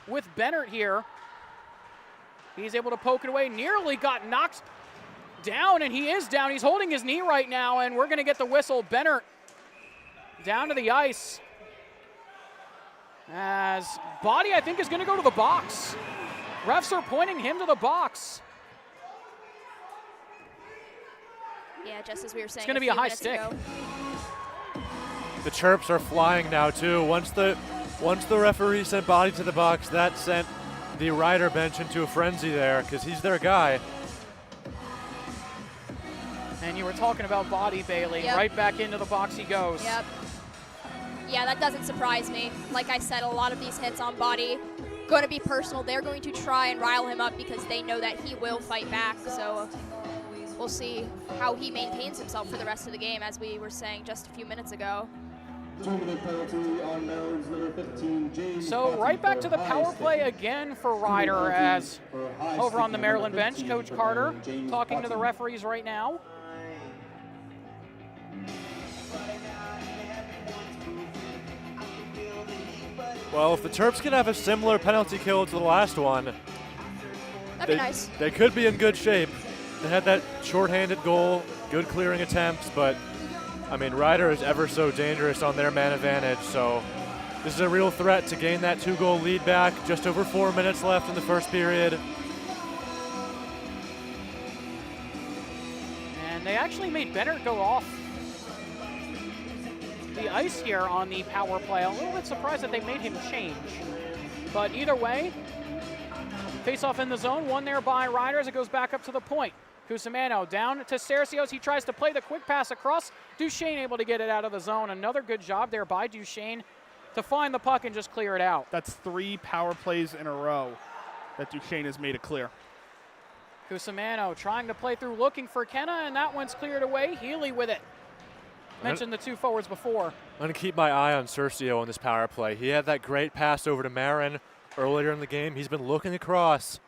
with Bennett here. He's able to poke it away, nearly got knocked down, and he is down. He's holding his knee right now, and we're going to get the whistle. Bennett down to the ice. As Body, I think, is going to go to the box. Refs are pointing him to the box. Yeah, just as we were saying. It's going to be a high stick. The chirps are flying now too. Once the referee sent Body to the box, that sent the rider bench into a frenzy there because he's their guy. And you were talking about Body, Bailey. Yep. Right back into the box he goes. Yep. Yeah, that doesn't surprise me. Like I said, a lot of these hits on Body going to be personal. They're going to try and rile him up because they know that he will fight back. So we'll see how he maintains himself for the rest of the game, as we were saying just a few minutes ago. 2-minute penalty on Maryland's number 15, James. So right back to the power play again for Ryder, as over on the Maryland bench, Coach Carter talking to the referees right now. Well, if the Terps can have a similar penalty kill to the last one, That'd be nice. They could be in good shape. They had that shorthanded goal, good clearing attempts, but I mean, Ryder is ever so dangerous on their man advantage, so this is a real threat to gain that 2-goal lead back. Just over 4 minutes left in the first period. And they actually made Bennett go off the ice here on the power play. A little bit surprised that they made him change. But either way, face-off in the zone, one there by Ryder as it goes back up to the point. Cusimano down to Cercios. He tries to play the quick pass across. Duchesne able to get it out of the zone. Another good job there by Duchesne to find the puck and just clear it out. That's 3 power plays in a row that Duchesne has made it clear. Cusimano trying to play through, looking for Kenna, and that one's cleared away. Healy with it. Mentioned the 2 forwards before. I'm going to keep my eye on Cercio on this power play. He had that great pass over to Marin earlier in the game. He's been looking across.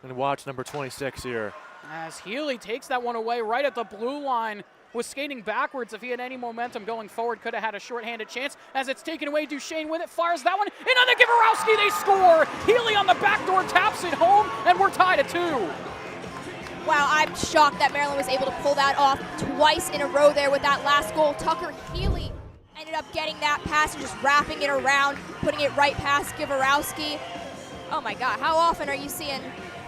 And watch number 26 here. As Healy takes that one away right at the blue line, was skating backwards. If he had any momentum going forward, could have had a shorthanded chance. As it's taken away, Duchesne with it, fires that one, and on the Givarowski, they score! Healy on the back door, taps it home, and we're tied at 2. Wow, I'm shocked that Maryland was able to pull that off twice in a row there with that last goal. Tucker Healy ended up getting that pass and just wrapping it around, putting it right past Givarowski. Oh my God, how often are you seeing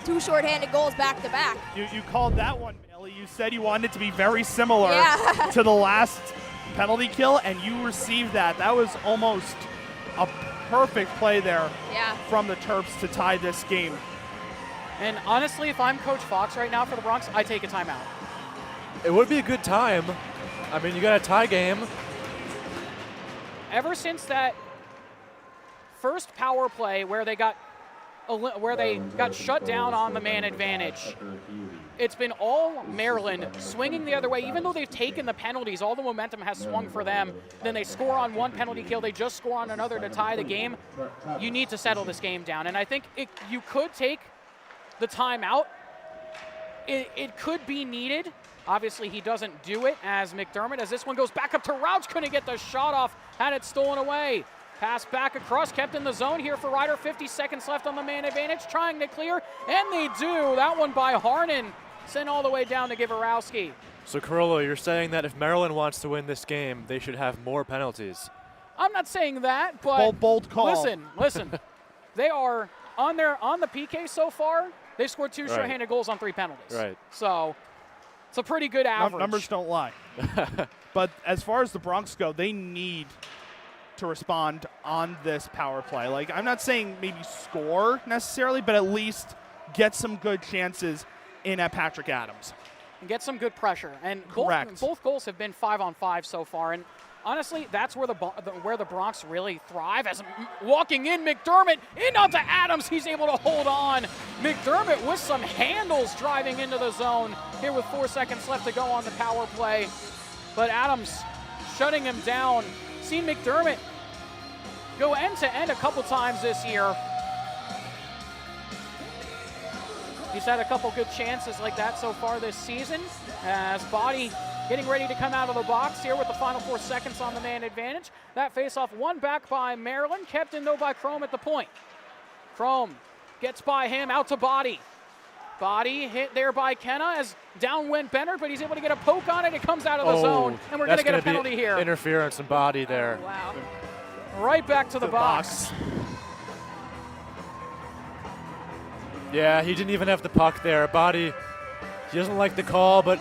2 shorthanded goals back to back? You called that one, Bailey. You said you wanted it to be very similar Yeah. to the last penalty kill, and you received that. That was almost a perfect play there from the Terps to tie this game. And honestly, if I'm Coach Fox right now for the Bronx, I take a timeout. It would be a good time. I mean, you got a tie game. Ever since that first power play where they got shut down on the man advantage, it's been all Maryland swinging the other way. Even though they've taken the penalties, all the momentum has swung for them. Then they score on one penalty kill, they just score on another to tie the game. You need to settle this game down, and I think you could take the timeout. It could be needed. Obviously, he doesn't do it as McDermott, as this one goes back up to Rauch, couldn't get the shot off, had it stolen away. Pass back across, kept in the zone here for Ryder. 50 seconds left on the man advantage, trying to clear, and they do. That one by Harnan, sent all the way down to Givarowski. So, Carollo, you're saying that if Maryland wants to win this game, they should have more penalties. I'm not saying that, but bold call. Listen. They are on the PK so far. They've scored 2 shorthanded goals on 3 penalties. Right. So it's a pretty good average. Numbers don't lie. But as far as the Bronx go, they need to respond on this power play. Like, I'm not saying maybe score necessarily, but at least get some good chances in at Patrick Adams. And get some good pressure. And Correct. both goals have been 5-on-5 so far. And honestly, that's where the Bronx really thrive. As walking in, McDermott in onto Adams. He's able to hold on. McDermott with some handles driving into the zone here with 4 seconds left to go on the power play. But Adams shutting him down. Seen McDermott go end to end a couple times this year. He's had a couple good chances like that so far this season. As Body getting ready to come out of the box here with the final 4 seconds on the man advantage. That face-off won back by Maryland, kept in though by Chrome at the point. Chrome gets by him, out to Body. Body hit there by Kenna as down went Benner, but he's able to get a poke on it. It comes out of the zone, and we're going to get a penalty here. Interference and Body there. Oh, wow. Right back to the box. Yeah, he didn't even have the puck there. Body, he doesn't like the call, but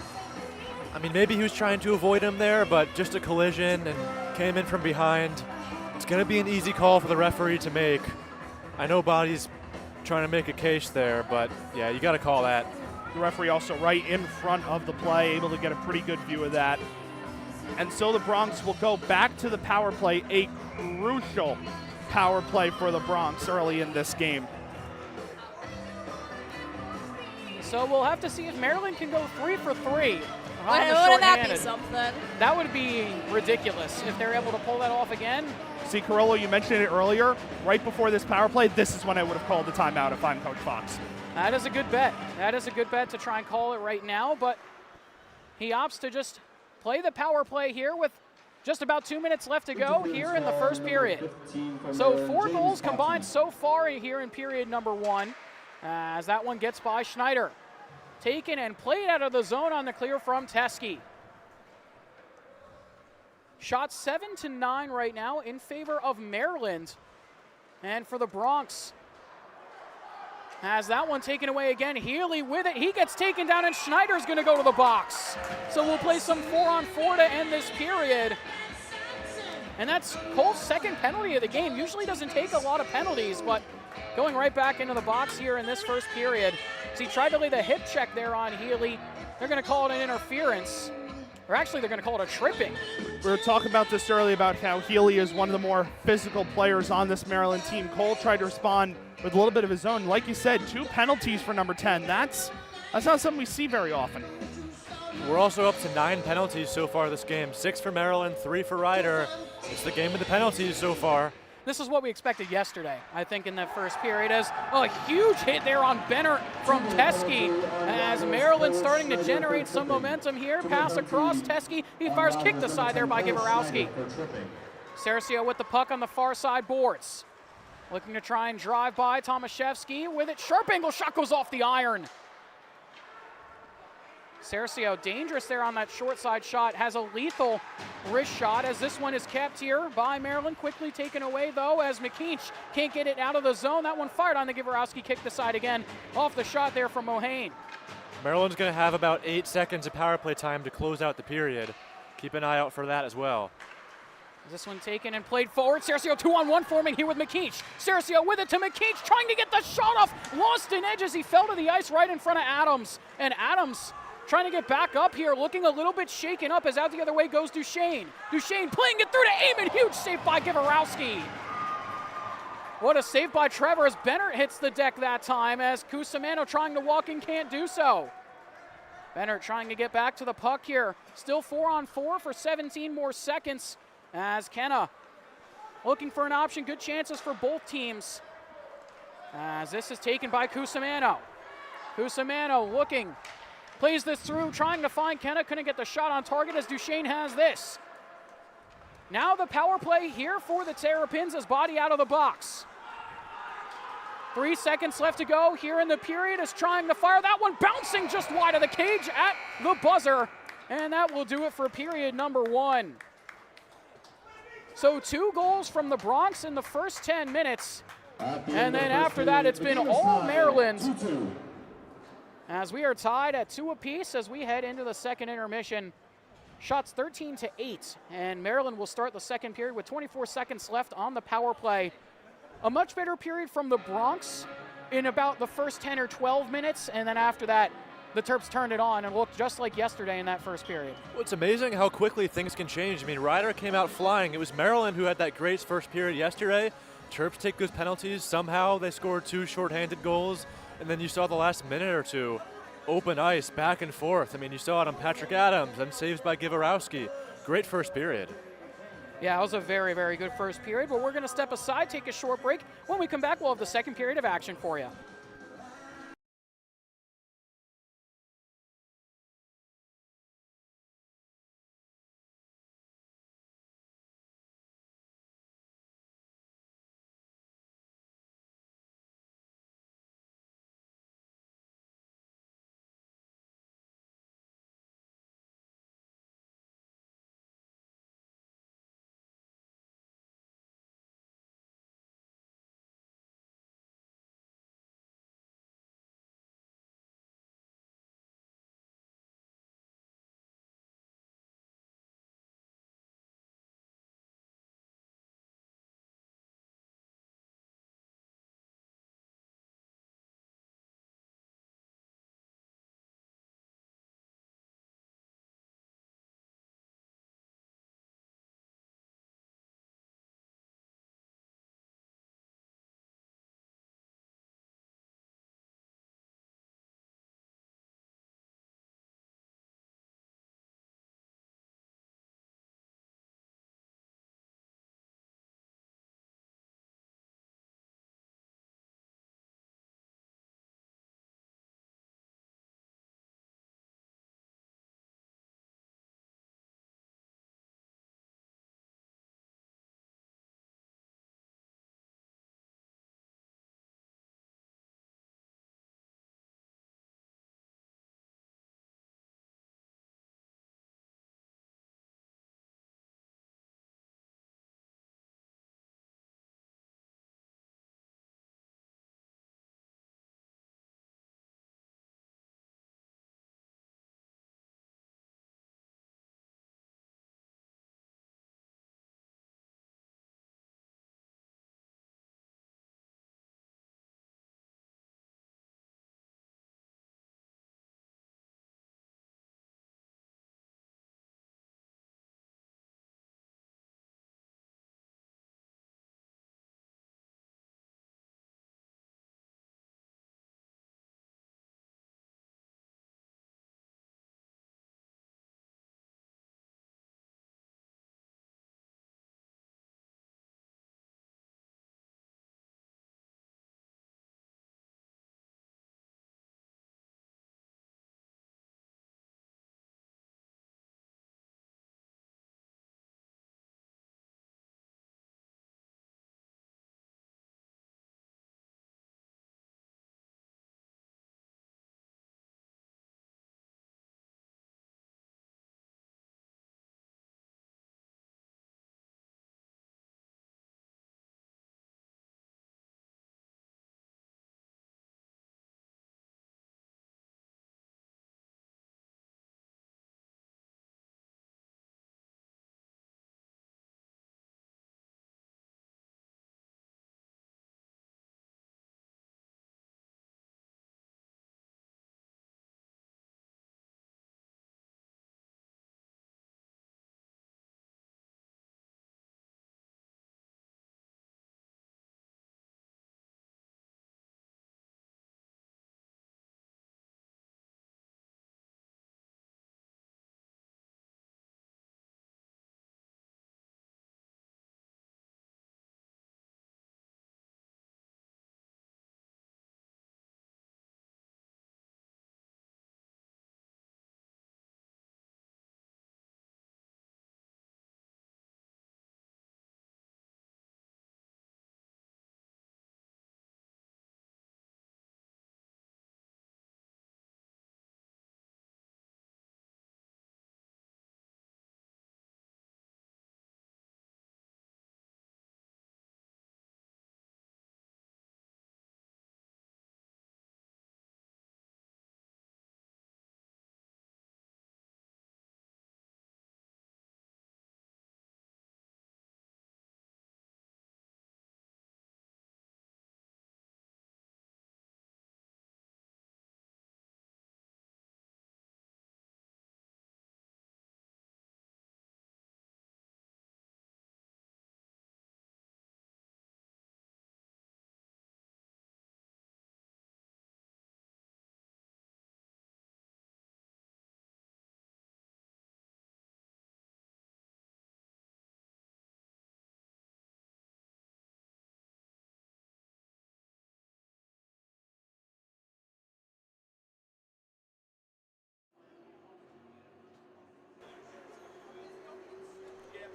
I mean, maybe he was trying to avoid him there, but just a collision and came in from behind. It's going to be an easy call for the referee to make. I know Body's trying to make a case there, but yeah, you got to call that. The referee also right in front of the play, able to get a pretty good view of that. And so the Bronx will go back to the power play, a crucial power play for the Bronx early in this game. So we'll have to see if Maryland can go 3 for 3. Wouldn't that be something? That would be ridiculous if they're able to pull that off again. See, Carollo, you mentioned it earlier. Right before this power play, this is when I would have called the timeout if I'm Coach Fox. That is a good bet. That is a good bet to try and call it right now, but he opts to just play the power play here with just about 2 minutes left to go here in the first period. So 4 goals combined so far here in period number 1, as that one gets by Schneider. Taken and played out of the zone on the clear from Teskey. Shot 7-9 right now in favor of Maryland. And for the Bronx, has that one taken away again. Healy with it. He gets taken down, and Schneider's going to go to the box. So we'll play some 4-on-4 to end this period. And that's Cole's second penalty of the game. Usually doesn't take a lot of penalties, but going right back into the box here in this first period. So he tried to lay the hip check there on Healy. They're going to call it an interference. Or actually, they're going to call it a tripping. We were talking about this earlier about how Healy is one of the more physical players on this Maryland team. Cole tried to respond with a little bit of his own. Like you said, 2 penalties for number 10. That's not something we see very often. We're also up to 9 penalties so far this game. 6 for Maryland, 3 for Ryder. It's the game of the penalties so far. This is what we expected yesterday, I think, in that first period. As a huge hit there on Benner from Teskey. As Maryland starting to generate some momentum here. Pass across Teskey. He fires kicked aside there by Giborowski. Cercio with the puck on the far side boards. Looking to try and drive by Tomaszewski with it. Sharp angle shot goes off the iron. Cercio dangerous there on that short side shot. Has a lethal wrist shot as this one is kept here by Maryland. Quickly taken away though as McKeach can't get it out of the zone. That one fired on the Giborowski, kicked aside again. Off the shot there from Mohane. Maryland's going to have about 8 seconds of power play time to close out the period. Keep an eye out for that as well. This one taken and played forward. Cercio 2-on-1 forming here with McKeach. Cercio with it to McKeach, trying to get the shot off. Lost an edge as he fell to the ice right in front of Adams. And Adams trying to get back up here, looking a little bit shaken up as out the other way goes Duchesne. Duchesne playing it through to Eamon. Huge save by Giborowski. What a save by Trevor as Benner hits the deck that time as Cusimano trying to walk in, can't do so. Benner trying to get back to the puck here. Still 4-on-4 for 17 more seconds as Kenna looking for an option. Good chances for both teams as this is taken by Cusimano. Cusimano looking. Plays this through, trying to find Kenna. Couldn't get the shot on target as Duchesne has this. Now the power play here for the Terrapins as Body out of the box. 3 seconds left to go here in the period is trying to fire. That one bouncing just wide of the cage at the buzzer. And that will do it for period number 1. So 2 goals from the Bronx in the first 10 minutes. And then after that, it's been all Maryland. As we are tied at 2 apiece as we head into the second intermission. Shots 13-8, and Maryland will start the second period with 24 seconds left on the power play. A much better period from the Bronx in about the first 10 or 12 minutes, and then after that, the Terps turned it on and looked just like yesterday in that first period. Well, it's amazing how quickly things can change. I mean, Ryder came out flying. It was Maryland who had that great first period yesterday. Terps take those penalties. Somehow they scored 2 shorthanded goals. And then you saw the last minute or two, open ice, back and forth. I mean, you saw it on Patrick Adams and saves by Givorowski. Great first period. Yeah, it was a very, very good first period, but we're going to step aside, take a short break. When we come back, we'll have the second period of action for you.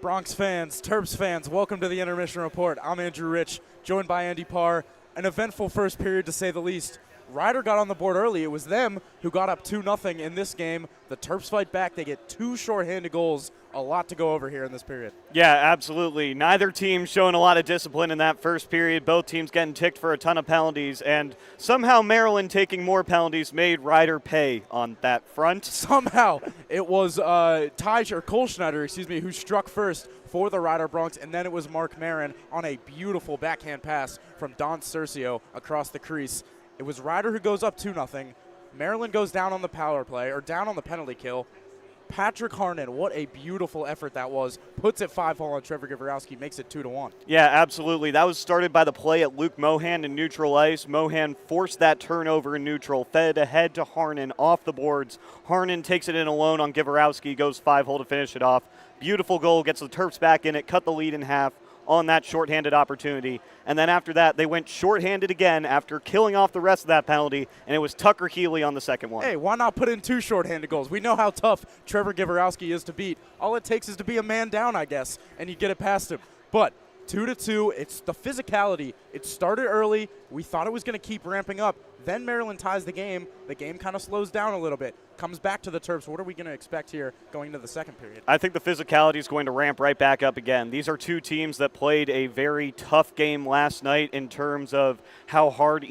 Bronx fans, Terps fans, welcome to the Intermission Report. I'm Andrew Rich, joined by Andy Parr. An eventful first period, to say the least. Ryder got on the board early. It was them who got up 2-0 in this game. The Terps fight back. They get 2 shorthanded goals. A lot to go over here in this period. Yeah, absolutely. Neither team showing a lot of discipline in that first period. Both teams getting ticked for a ton of penalties, and somehow Maryland taking more penalties made Ryder pay on that front. Somehow it was Cole Schneider, who struck first for the Ryder Bronx, and then it was Mark Marin on a beautiful backhand pass from Don Cercio across the crease. It was Ryder who goes up 2-0. Maryland goes down on the power play, or down on the penalty kill. Patrick Harnan, what a beautiful effort that was. Puts it 5-hole on Trevor Gavrowski, makes it 2-1. Yeah, absolutely. That was started by the play at Luke Mohan in neutral ice. Mohan forced that turnover in neutral, fed ahead to Harnan off the boards. Harnan takes it in alone on Gavrowski, goes 5-hole to finish it off. Beautiful goal, gets the Terps back in it, cut the lead in half on that shorthanded opportunity. And then after that, they went shorthanded again after killing off the rest of that penalty, and it was Tucker Healy on the second one. Hey, why not put in 2 shorthanded goals? We know how tough Trevor Gavrowski is to beat. All it takes is to be a man down, I guess, and you get it past him. But 2-2, it's the physicality. It started early. We thought it was going to keep ramping up. Then Maryland ties the game. The game kind of slows down a little bit. Comes back to the Terps. What are we going to expect here going into the second period? I think the physicality is going to ramp right back up again. These are 2 teams that played a very tough game last night in terms of how hard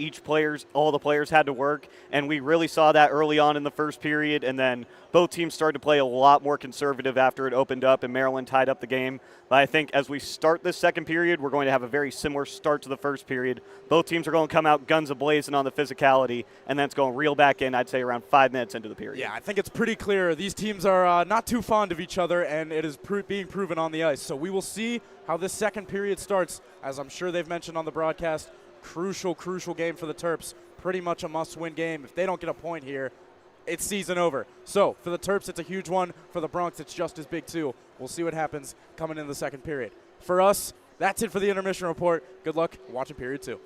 all the players had to work, and we really saw that early on in the first period, and then both teams started to play a lot more conservative after it opened up and Maryland tied up the game. But I think as we start this second period, we're going to have a very similar start to the first period. Both teams are going to come out guns a-blazing on the physicality, and then it's going to reel back in, I'd say, around 5 minutes into the period. Yeah, I think it's pretty clear. These teams are not too fond of each other, and it is being proven on the ice. So we will see how this second period starts. As I'm sure they've mentioned on the broadcast, crucial game for the Terps. Pretty much a must-win game. If they don't get a point here, it's season over. So for the Terps, it's a huge one. For the Bronx, it's just as big too. We'll see what happens coming in the second period. For us, that's it for the Intermission Report. Good luck watching period 2.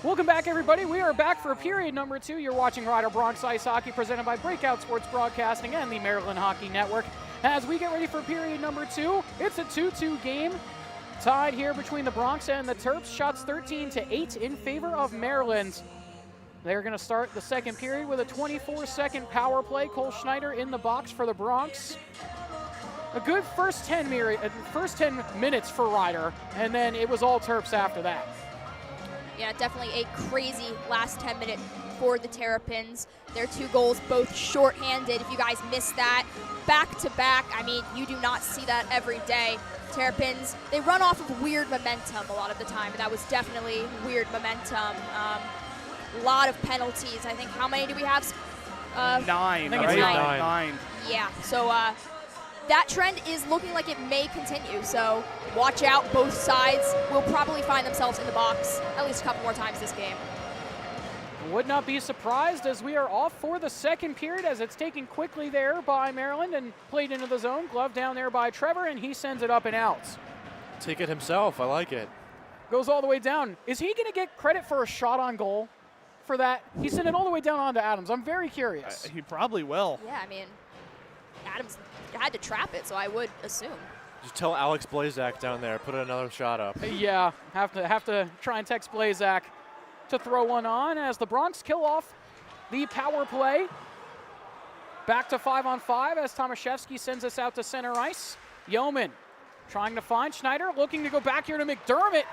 Welcome back, everybody. We are back for period number 2. You're watching Rider Bronx Ice Hockey presented by Breakout Sports Broadcasting and the Maryland Hockey Network. As we get ready for period number 2, it's a 2-2 game. Tied here between the Bronx and the Terps. Shots 13-8 in favor of Maryland. They're going to start the second period with a 24-second power play. Cole Schneider in the box for the Bronx. A good first 10 minutes for Rider, and then it was all Terps after that. Yeah, definitely a crazy last 10 minutes for the Terrapins. Their 2 goals, both shorthanded. If you guys missed that, back-to-back, I mean, you do not see that every day. Terrapins, they run off of weird momentum a lot of the time, and that was definitely weird momentum. A lot of penalties. I think, how many do we have? 9, I think it's right? 9. Yeah, so that trend is looking like it may continue, so watch out. Both sides will probably find themselves in the box at least a couple more times this game. Would not be surprised as we are off for the second period as it's taken quickly there by Maryland and played into the zone. Glove down there by Trevor, and he sends it up and out. Take it himself. I like it. Goes all the way down. Is he going to get credit for a shot on goal for that? He sent it all the way down onto Adams. I'm very curious. He probably will. Yeah, I mean, Adams had to trap it, so I would assume. Just tell Alex Blazak down there, put another shot up. Yeah, have to try and text Blazak to throw one on as the Bronx kill off the power play. Back to 5-on-5 as Tomaszewski sends us out to center ice. Yeoman trying to find Schneider, looking to go back here to McDermott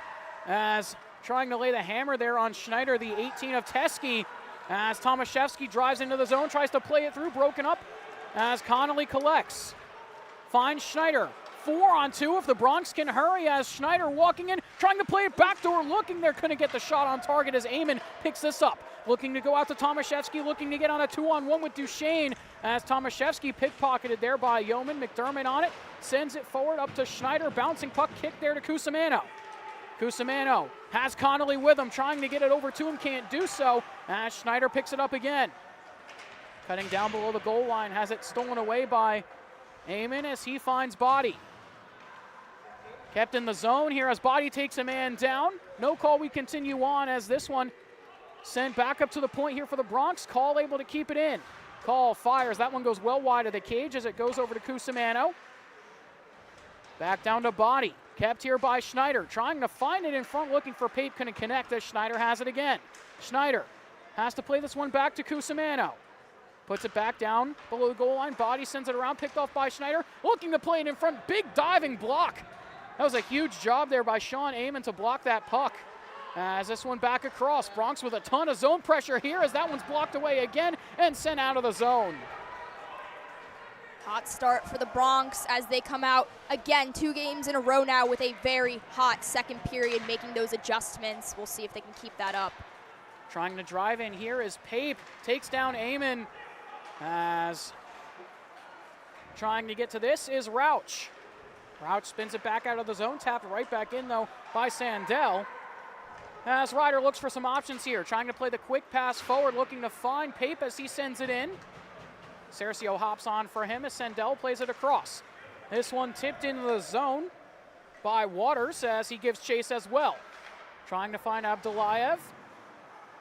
as trying to lay the hammer there on Schneider, the 18 of Teskey, as Tomaszewski drives into the zone, tries to play it through, broken up as Connolly collects. Finds Schneider. 4-on-2 if the Bronx can hurry as Schneider walking in, trying to play it backdoor, looking there, couldn't get the shot on target as Amon picks this up. Looking to go out to Tomaszewski, looking to get on a 2-on-1 with Duchesne as Tomaszewski pickpocketed there by Yeoman. McDermott on it, sends it forward up to Schneider, bouncing puck kick there to Cusimano. Cusimano has Connolly with him, trying to get it over to him, can't do so as Schneider picks it up again. Cutting down below the goal line, has it stolen away by Amon as he finds Body. Kept in the zone here as Body takes a man down. No call, we continue on as this one sent back up to the point here for the Bronx. Call able to keep it in. Call fires, that one goes well wide of the cage as it goes over to Cusimano. Back down to Body, kept here by Schneider, trying to find it in front, looking for Pape, couldn't connect as Schneider has it again. Schneider has to play this one back to Cusimano. Puts it back down below the goal line. Body sends it around, picked off by Schneider. Looking to play it in front, big diving block. That was a huge job there by Sean Amon to block that puck. As this one back across. Bronx with a ton of zone pressure here as that one's blocked away again and sent out of the zone. Hot start for the Bronx as they come out again 2 games in a row now with a very hot second period, making those adjustments. We'll see if they can keep that up. Trying to drive in here is Pape, takes down Amon as trying to get to this is Rauch. Rauch spins it back out of the zone, tapped right back in though by Sandell. As Ryder looks for some options here, trying to play the quick pass forward, looking to find Pape as he sends it in. Cercio hops on for him as Sandell plays it across. This one tipped into the zone by Waters as he gives chase as well. Trying to find Abdullayev.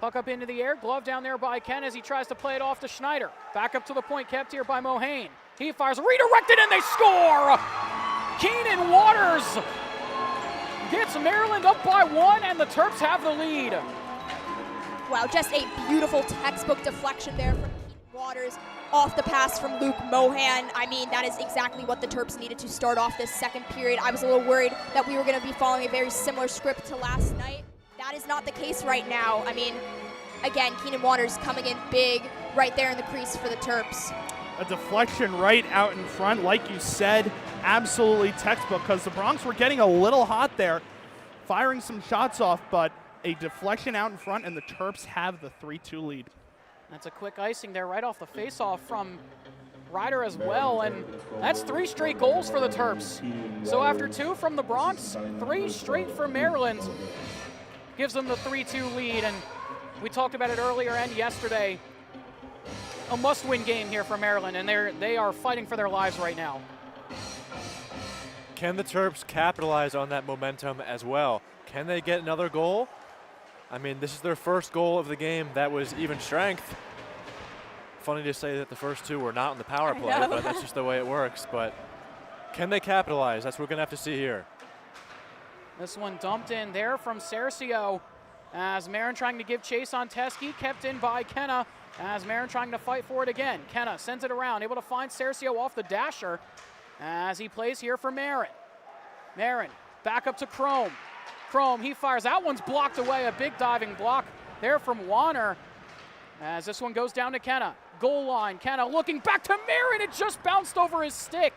Puck up into the air, glove down there by Ken as he tries to play it off to Schneider. Back up to the point, kept here by Mohane. He fires, redirected, and they score! Keenan Waters gets Maryland up by 1, and the Terps have the lead. Wow, just a beautiful textbook deflection there from Keenan Waters off the pass from Luke Mohan. I mean, that is exactly what the Terps needed to start off this second period. I was a little worried that we were going to be following a very similar script to last night. That is not the case right now. I mean, again, Keenan Waters coming in big right there in the crease for the Terps. A deflection right out in front, like you said, absolutely textbook, because the Bronx were getting a little hot there, firing some shots off, but a deflection out in front, and the Terps have the 3-2 lead. That's a quick icing there right off the faceoff from Ryder as well, and that's 3 straight goals for the Terps. So after 2 from the Bronx, 3 straight for Maryland gives them the 3-2 lead, and we talked about it earlier and yesterday. A must-win game here for Maryland, and they are fighting for their lives right now. Can the Terps capitalize on that momentum as well? Can they get another goal? I mean, this is their first goal of the game that was even strength. Funny to say that the first two were not in the power play, but that's just the way it works. But can they capitalize? That's what we're going to have to see here. This one dumped in there from Cercio as Marin trying to give chase on Teskey, kept in by Kenna as Marin trying to fight for it again. Kenna sends it around, able to find Cercio off the dasher as he plays here for Marin. Marin back up to Chrome. Chrome, he fires. That one's blocked away, a big diving block there from Warner as this one goes down to Kenna. Goal line, Kenna looking back to Marin. It just bounced over his stick.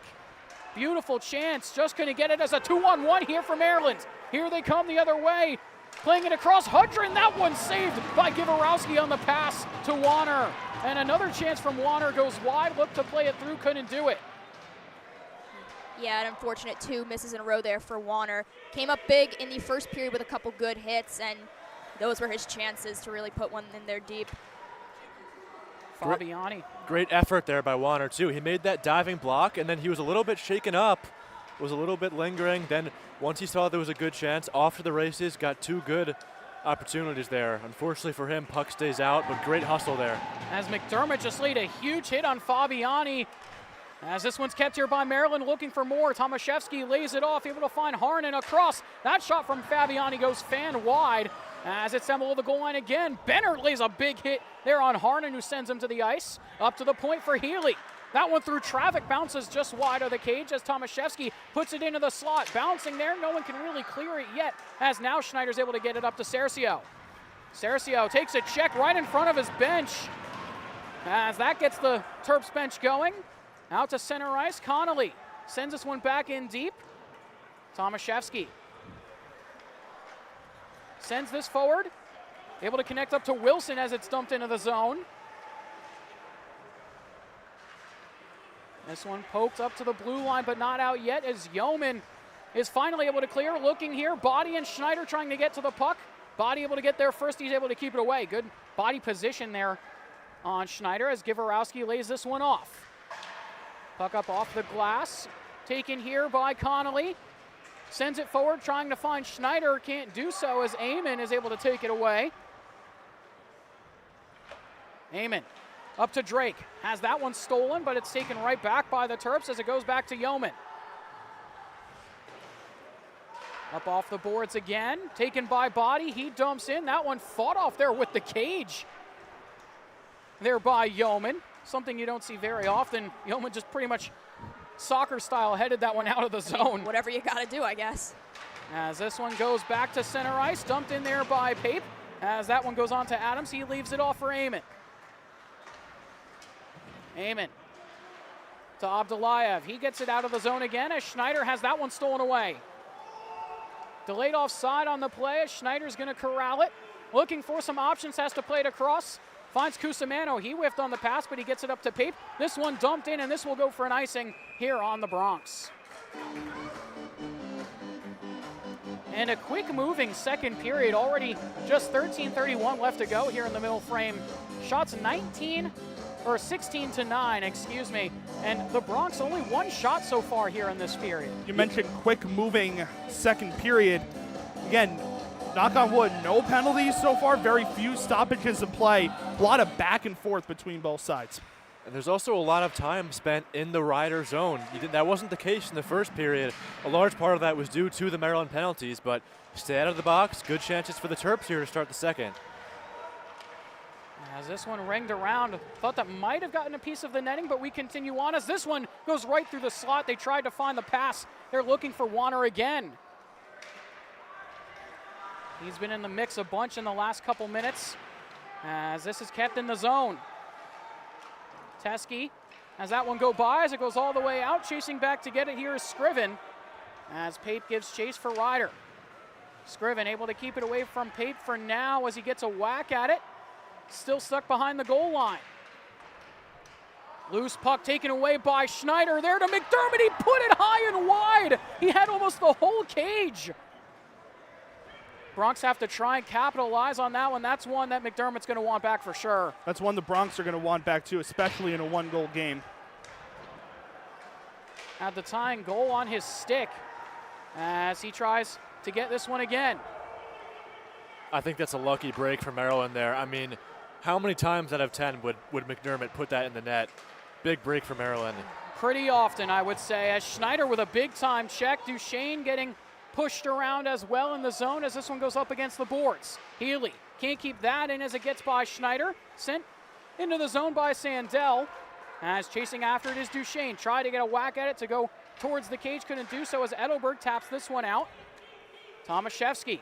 Beautiful chance, just couldn't get it as a 2-on-1 here for Maryland. Here they come the other way, playing it across Hudrin. That one saved by Givorowski on the pass to Warner. And another chance from Warner goes wide, looked to play it through, couldn't do it. Yeah, an unfortunate 2 misses in a row there for Warner. Came up big in the first period with a couple good hits, and those were his chances to really put one in there deep. Fabiani. Great effort there by Warner, too. He made that diving block, and then he was a little bit shaken up, was a little bit lingering. Then once he saw there was a good chance, off to the races, got 2 good opportunities there. Unfortunately for him, puck stays out, but great hustle there. As McDermott just laid a huge hit on Fabiani. As this one's kept here by Maryland, looking for more. Tomaszewski lays it off, able to find Harnan across. That shot from Fabiani goes fan wide. As it's down below the goal line again, Benner lays a big hit there on Harnan, who sends him to the ice. Up to the point for Healy. That one through traffic, bounces just wide of the cage as Tomaszewski puts it into the slot. Bouncing there, no one can really clear it yet, as now Schneider's able to get it up to Cercio. Cercio takes a check right in front of his bench. As that gets the Terps bench going. Out to center ice, Connolly sends this one back in deep. Tomaszewski sends this forward, able to connect up to Wilson as it's dumped into the zone. This one poked up to the blue line, but not out yet as Yeoman is finally able to clear. Looking here, Body and Schneider trying to get to the puck. Body able to get there first, he's able to keep it away. Good body position there on Schneider as Givorowski lays this one off. Puck up off the glass, taken here by Connolly. Sends it forward, trying to find Schneider, can't do so as Eamon is able to take it away. Eamon up to Drake, has that one stolen, but it's taken right back by the Terps as it goes back to Yeoman. Up off the boards again, taken by Body, he dumps in, that one fought off there with the cage. There by Yeoman, something you don't see very often. Yeoman just pretty much soccer style headed that one out of the zone. Whatever you gotta do, I guess. As this one goes back to center ice, dumped in there by Pape. As that one goes on to Adams, he leaves it off for Eamon. Eamon to Abdullayev. He gets it out of the zone again as Schneider has that one stolen away. Delayed offside on the play as Schneider's gonna corral it. Looking for some options, has to play it across. Finds Cusimano, he whiffed on the pass, but he gets it up to Pape. This one dumped in, and this will go for an icing here on the Bronx. And a quick moving second period, already just 13:31 left to go here in the middle frame. Shots 16 to 9, excuse me. And the Bronx only 1 shot so far here in this period. You mentioned quick moving second period. Again, knock on wood, no penalties so far, very few stoppages in play. A lot of back and forth between both sides. And there's also a lot of time spent in the Rider zone. That wasn't the case in the first period. A large part of that was due to the Maryland penalties, but stay out of the box. Good chances for the Terps here to start the second. As this one ringed around, thought that might have gotten a piece of the netting, but we continue on as this one goes right through the slot. They tried to find the pass. They're looking for Warner again. He's been in the mix a bunch in the last couple minutes as this is kept in the zone. Teskey has that one go by as it goes all the way out. Chasing back to get it here is Scriven as Pape gives chase for Ryder. Scriven able to keep it away from Pape for now as he gets a whack at it. Still stuck behind the goal line. Loose puck taken away by Schneider. There to McDermott. He put it high and wide. He had almost the whole cage. Bronx have to try and capitalize on that one. That's one that McDermott's going to want back for sure. That's one the Bronx are going to want back too, especially in a 1-goal game. Had the tying goal on his stick as he tries to get this one again. I think that's a lucky break for Maryland there. I mean, how many times out of 10 would McDermott put that in the net? Big break for Maryland. Pretty often, I would say, as Schneider with a big-time check. Duchesne getting pushed around as well in the zone as this one goes up against the boards. Healy can't keep that in as it gets by Schneider. Sent into the zone by Sandell. As chasing after it is Duchesne. Tried to get a whack at it to go towards the cage. Couldn't do so as Edelberg taps this one out. Tomaszewski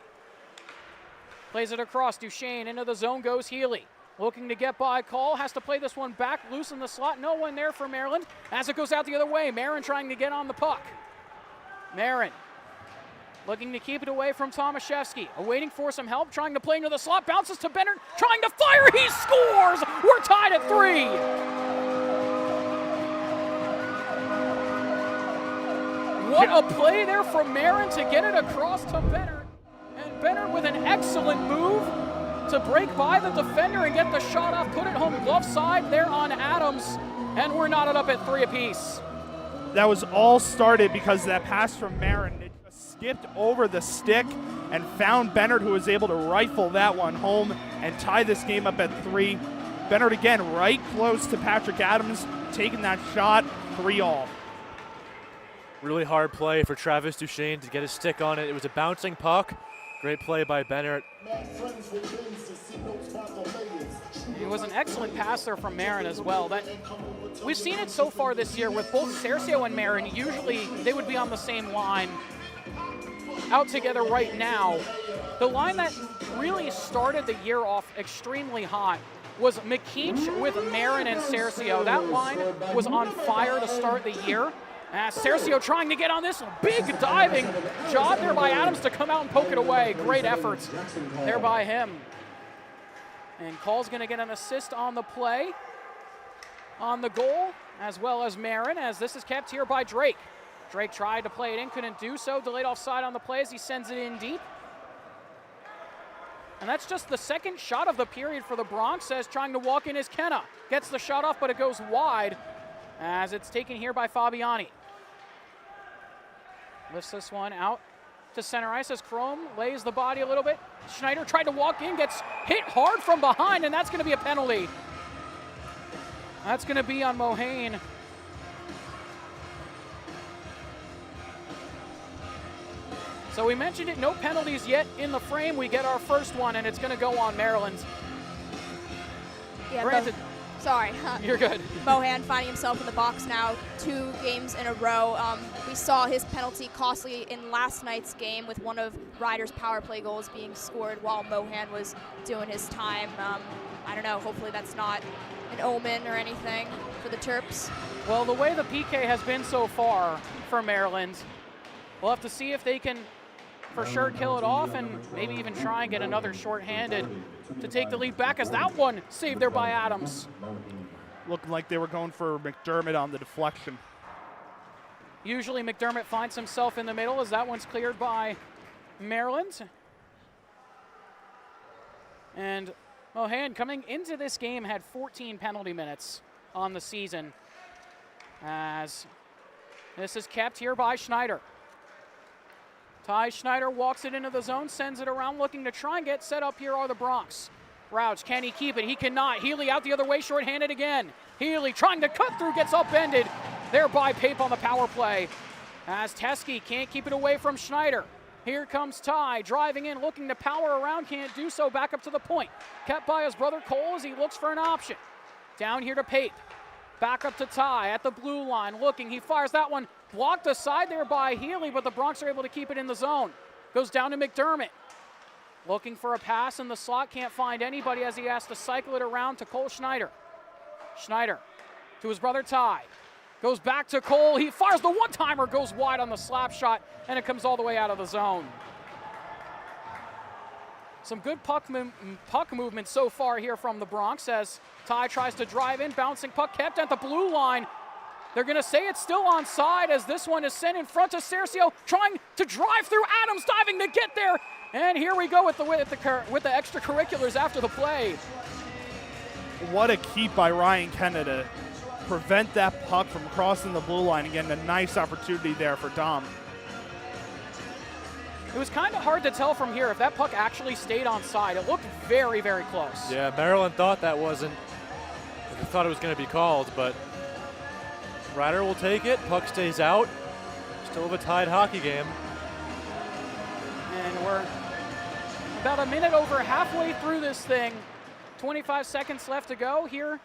plays it across. Duchesne into the zone goes Healy. Looking to get by Call. Has to play this one back. Loose in the slot. No one there for Maryland. As it goes out the other way. Marin trying to get on the puck. Marin looking to keep it away from Tomaszewski. Awaiting for some help. Trying to play into the slot. Bounces to Bennett. Trying to fire. He scores! We're tied at 3. What a play there from Marin to get it across to Bennett. And Bennett with an excellent move to break by the defender and get the shot off, put it home glove side there on Adams, and we're knotted up at 3 apiece. That was all started because of that pass from Marin. It just skipped over the stick and found Bennett, who was able to rifle that one home and tie this game up at 3. Bennett again right close to Patrick Adams, taking that shot, 3-all. Really hard play for Travis Duchesne to get his stick on it. It was a bouncing puck. Great play by Bennett. It was an excellent pass there from Marin as well. We've seen it so far this year with both Cercio and Marin. Usually they would be on the same line out together right now. The line that really started the year off extremely hot was McKeach with Marin and Cercio. That line was on fire to start the year. Cercio trying to get on this big diving job there by Adams to come out and poke it away. Great efforts there by him. And Call's going to get an assist on the play, on the goal, as well as Marin, as this is kept here by Drake. Drake tried to play it in, couldn't do so. Delayed offside on the play as he sends it in deep. And that's just the second shot of the period for the Bronx, as trying to walk in is Kenna. Gets the shot off, but it goes wide as it's taken here by Fabiani. Lifts this one out to center ice as Chrome lays the body a little bit. Schneider tried to walk in, gets hit hard from behind, and that's going to be a penalty. That's going to be on Mohane. So we mentioned it, no penalties yet in the frame. We get our first one, and it's going to go on Maryland. Yeah, Granted, sorry. You're good. Mohan finding himself in the box now 2 games in a row. We saw his penalty costly in last night's game with one of Ryder's power play goals being scored while Mohan was doing his time. I don't know, hopefully that's not an omen or anything for the Terps. Well, the way the PK has been so far for Maryland, we'll have to see if they can for sure kill it off and maybe even try and get another shorthanded to take the lead back, as that one saved there by Adams. Looking like they were going for McDermott on the deflection. Usually McDermott finds himself in the middle as that one's cleared by Maryland. And Mohan coming into this game had 14 penalty minutes on the season, as this is kept here by Schneider. Ty Schneider walks it into the zone, sends it around, looking to try and get set up here are the Bronx. Rouch, can he keep it? He cannot. Healy out the other way, shorthanded again. Healy trying to cut through, gets upended there by Pape on the power play. As Teskey can't keep it away from Schneider. Here comes Ty, driving in, looking to power around, can't do so, back up to the point. Kept by his brother Cole as he looks for an option. Down here to Pape. Back up to Ty at the blue line, looking, he fires that one. Blocked aside there by Healy, but the Bronx are able to keep it in the zone. Goes down to McDermott. Looking for a pass in the slot, can't find anybody as he has to cycle it around to Cole Schneider. Schneider to his brother Ty. Goes back to Cole, he fires the one-timer, goes wide on the slap shot, and it comes all the way out of the zone. Some good puck movement so far here from the Bronx as Ty tries to drive in, bouncing puck kept at the blue line. They're going to say it's still onside as this one is sent in front to Cercio, trying to drive through. Adams diving to get there. And here we go with the extracurriculars after the play. What a keep by Ryan Kenna to prevent that puck from crossing the blue line. Again, a nice opportunity there for Dom. It was kind of hard to tell from here if that puck actually stayed on side. It looked very, very close. Yeah, Maryland thought that wasn't. They thought it was going to be called, but Ryder will take it. Puck stays out. Still have a tied hockey game. And we're about a minute over halfway through this thing. 25 seconds left to go here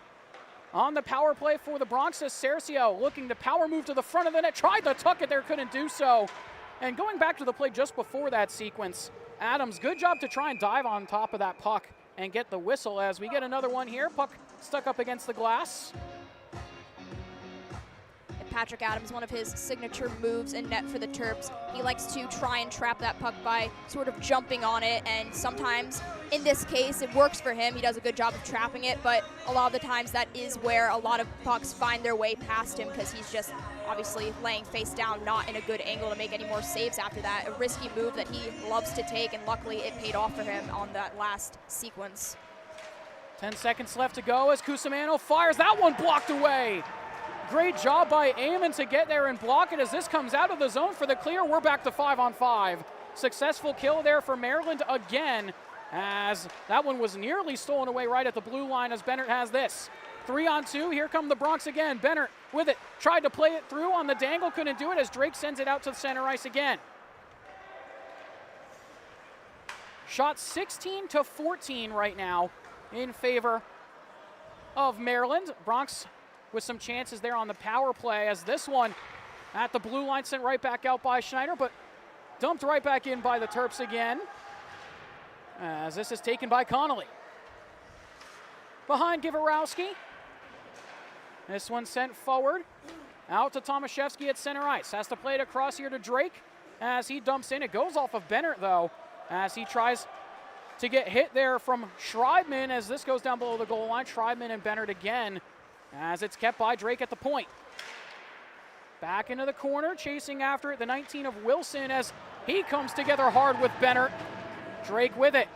on the power play for the Bronx. As Cercio looking to power move to the front of the net. Tried to tuck it there, couldn't do so. And going back to the play just before that sequence, Adams, good job to try and dive on top of that puck and get the whistle as we get another one here. Puck stuck up against the glass. Patrick Adams, one of his signature moves in net for the Terps. He likes to try and trap that puck by sort of jumping on it, and sometimes in this case it works for him. He does a good job of trapping it, but a lot of the times that is where a lot of pucks find their way past him because he's just obviously laying face down, not in a good angle to make any more saves after that. A risky move that he loves to take, and luckily it paid off for him on that last sequence. 10 seconds left to go as Cusimano fires. That one blocked away. Great job by Eamon to get there and block it as this comes out of the zone for the clear. We're back to 5-on-5. Successful kill there for Maryland again, as that one was nearly stolen away right at the blue line as Bennett has this. 3-on-2, here come the Bronx again. Bennett with it, tried to play it through on the dangle, couldn't do it as Drake sends it out to the center ice again. Shot 16-14 right now in favor of Maryland. Bronx with some chances there on the power play as this one at the blue line sent right back out by Schneider, but dumped right back in by the Terps again as this is taken by Connolly. Behind Givarowski. This one sent forward out to Tomaszewski at center ice. Has to play it across here to Drake as he dumps in. It goes off of Bennett though as he tries to get hit there from Schreibman as this goes down below the goal line. Schreibman and Bennett again as it's kept by Drake at the point. Back into the corner, chasing after it, the 19 of Wilson as he comes together hard with Bennett. Drake with it.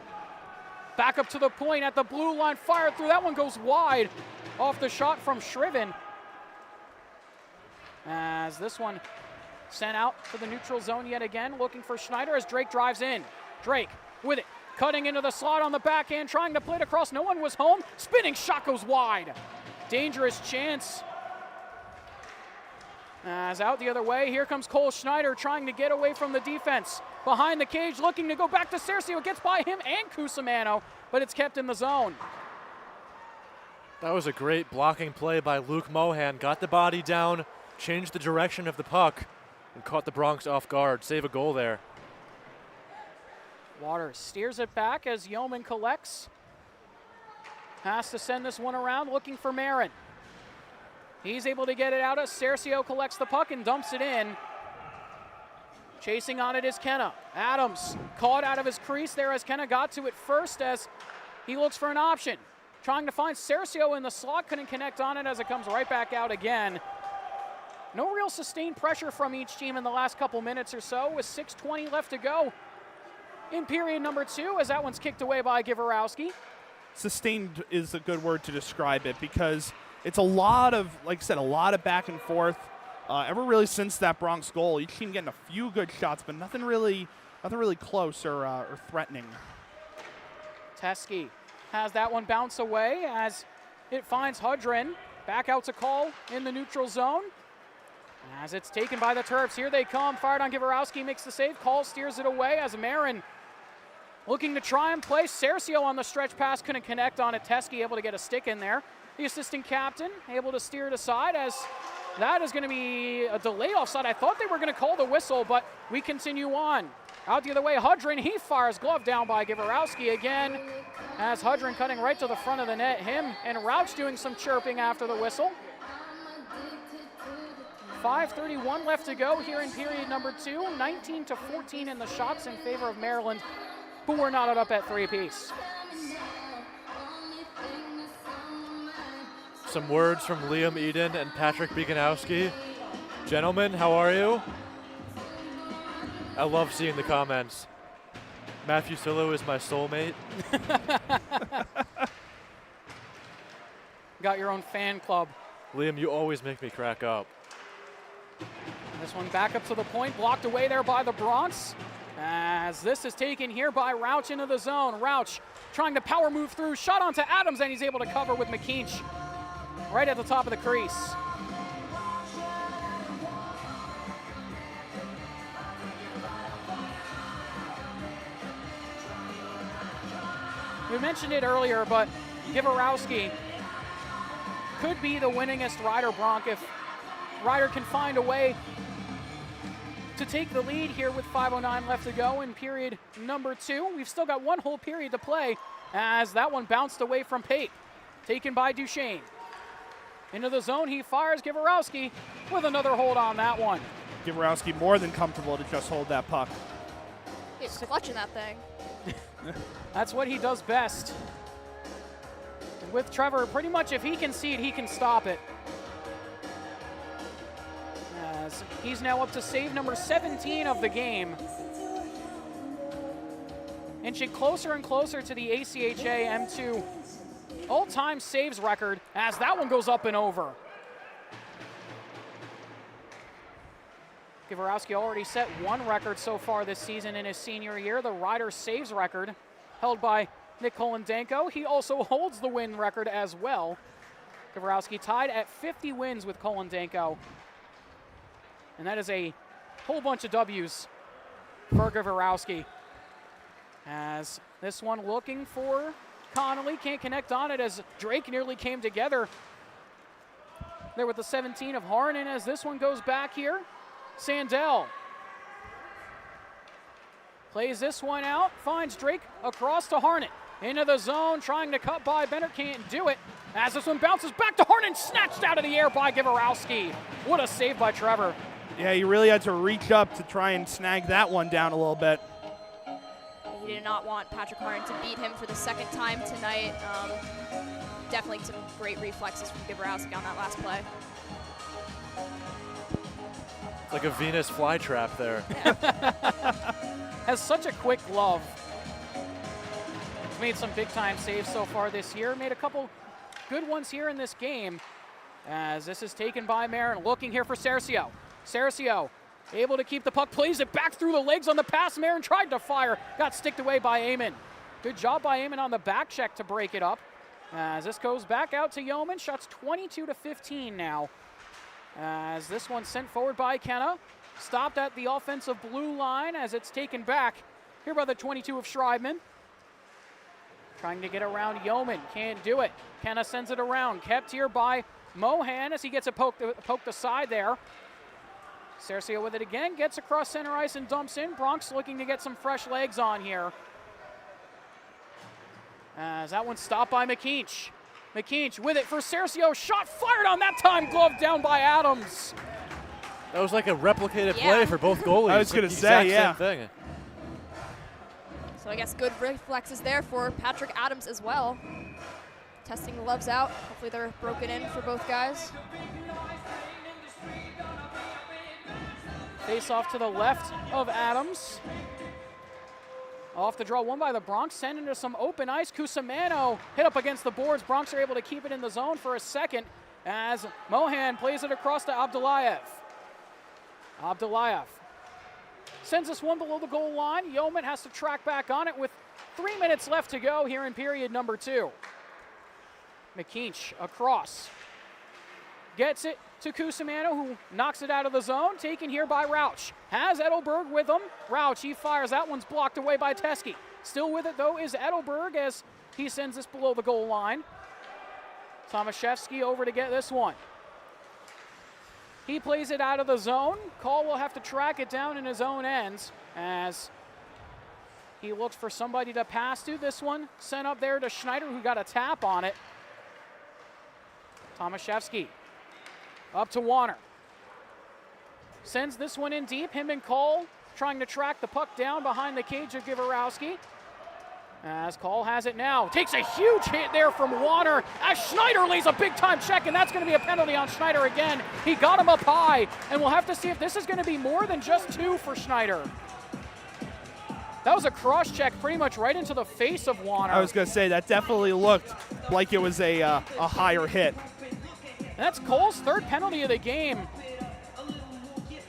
Back up to the point at the blue line, fired through. That one goes wide off the shot from Shriven. As this one sent out to the neutral zone yet again, looking for Schneider as Drake drives in. Drake with it, cutting into the slot on the backhand, trying to play it across. No one was home. Spinning shot goes wide. Dangerous chance. As out the other way, here comes Cole Schneider trying to get away from the defense. Behind the cage, looking to go back to Cercio. Gets by him and Cusimano, but it's kept in the zone. That was a great blocking play by Luke Mohan. Got the body down, changed the direction of the puck, and caught the Bronx off guard. Save a goal there. Waters steers it back as Yeoman collects. Has to send this one around, looking for Marin. He's able to get it out as Cercio collects the puck and dumps it in. Chasing on it is Kenna. Adams caught out of his crease there as Kenna got to it first as he looks for an option. Trying to find Cercio in the slot, couldn't connect on it as it comes right back out again. No real sustained pressure from each team in the last couple minutes or so with 6:20 left to go in period number 2 as that one's kicked away by Givarowski. Sustained is a good word to describe it because it's a lot of, like I said, a lot of back and forth. Ever really since that Bronx goal, each team getting a few good shots, but nothing really close or threatening. Teskey has that one bounce away as it finds Hudrin. Back out to Call in the neutral zone. As it's taken by the Terps, here they come. Fired on Givarowski, makes the save. Call steers it away as Marin looking to try and play. Cercio on the stretch pass, couldn't connect on it. Teskey able to get a stick in there. The assistant captain able to steer it aside as that is going to be a delayed offside. I thought they were going to call the whistle, but we continue on. Out the other way, Hudrin, he fires glove down by Givarowski again as Hudrin cutting right to the front of the net. Him and Rauch doing some chirping after the whistle. 5:31 left to go here in period number 2. 19-14 in the shots in favor of Maryland, who were knotted up at 3 apiece. Some words from Liam Eden and Patrick Beganowski. Gentlemen, how are you? I love seeing the comments. Matthew Sillo is my soulmate. Got your own fan club. Liam, you always make me crack up. This one back up to the point, blocked away there by the Bronx. As this is taken here by Rauch into the zone. Rauch trying to power move through, shot onto Adams, and he's able to cover with McKeach right at the top of the crease. We mentioned it earlier, but Givarowski could be the winningest Rider Bronc if Rider can find a way to take the lead here with 5:09 left to go in period number 2. We've still got one whole period to play as that one bounced away from Pape, taken by Duchesne. Into the zone, he fires. Givarowski with another hold on that one. Givarowski more than comfortable to just hold that puck. He's clutching that thing. That's what he does best. With Trevor, pretty much if he can see it, he can stop it. As he's now up to save number 17 of the game. Inching closer and closer to the ACHA M2 all-time saves record as that one goes up and over. Givarowski already set one record so far this season in his senior year, the Rider saves record held by Nick Kolendenko. He also holds the win record as well. Givarowski tied at 50 wins with Kolendenko. And that is a whole bunch of W's for Givarowski. As this one looking for Connolly, can't connect on it as Drake nearly came together there with the 17 of Harnan as this one goes back here. Sandell plays this one out, finds Drake across to Harnan. Into the zone, trying to cut by Bennett, can't do it. As this one bounces back to Harnan, snatched out of the air by Givarowski. What a save by Trevor. Yeah, he really had to reach up to try and snag that one down a little bit. He did not want Patrick Harnan to beat him for the second time tonight. Definitely some great reflexes from Givarowski on that last play. Like a Venus flytrap there. Has such a quick glove. He's made some big-time saves so far this year. Made a couple good ones here in this game. As this is taken by Marin, looking here for Cercio. Cercio able to keep the puck, plays it back through the legs on the pass. Marin tried to fire, got sticked away by Eamon. Good job by Eamon on the back check to break it up. As this goes back out to Yeoman, shots 22-15 now. As this one sent forward by Kenna, stopped at the offensive blue line as it's taken back here by the 22 of Schreibman. Trying to get around Yeoman, can't do it. Kenna sends it around, kept here by Mohan as he gets it poked aside there. Cercio with it again, gets across center ice and dumps in. Bronx looking to get some fresh legs on here. As that one's stopped by McKeach. McKeach with it for Cercio, shot fired on that time, glove down by Adams. That was like a replicated play for both goalies. I was going to Exact say, yeah. Same thing. So I guess good reflexes there for Patrick Adams as well. Testing the gloves out. Hopefully they're broken in for both guys. Face off to the left of Adams. Off the draw, one by the Bronx, sent into some open ice. Cusimano hit up against the boards. Bronx are able to keep it in the zone for a second as Mohan plays it across to Abdullayev. Abdullayev sends this one below the goal line. Yeoman has to track back on it with 3 minutes left to go here in period number 2. McKeach across. Gets it to Cusimano, who knocks it out of the zone. Taken here by Rauch. Has Edelberg with him. Rauch, he fires. That one's blocked away by Teskey. Still with it, though, is Edelberg as he sends this below the goal line. Tomaszewski over to get this one. He plays it out of the zone. Call will have to track it down in his own ends as he looks for somebody to pass to. This one sent up there to Schneider, who got a tap on it. Tomaszewski up to Warner. Sends this one in deep. Him and Cole trying to track the puck down behind the cage of Givarowski. As Cole has it now. Takes a huge hit there from Warner as Schneider lays a big-time check, and that's going to be a penalty on Schneider again. He got him up high, and we'll have to see if this is going to be more than just 2 for Schneider. That was a cross-check pretty much right into the face of Warner. I was going to say, that definitely looked like it was a higher hit. And that's Cole's 3rd penalty of the game.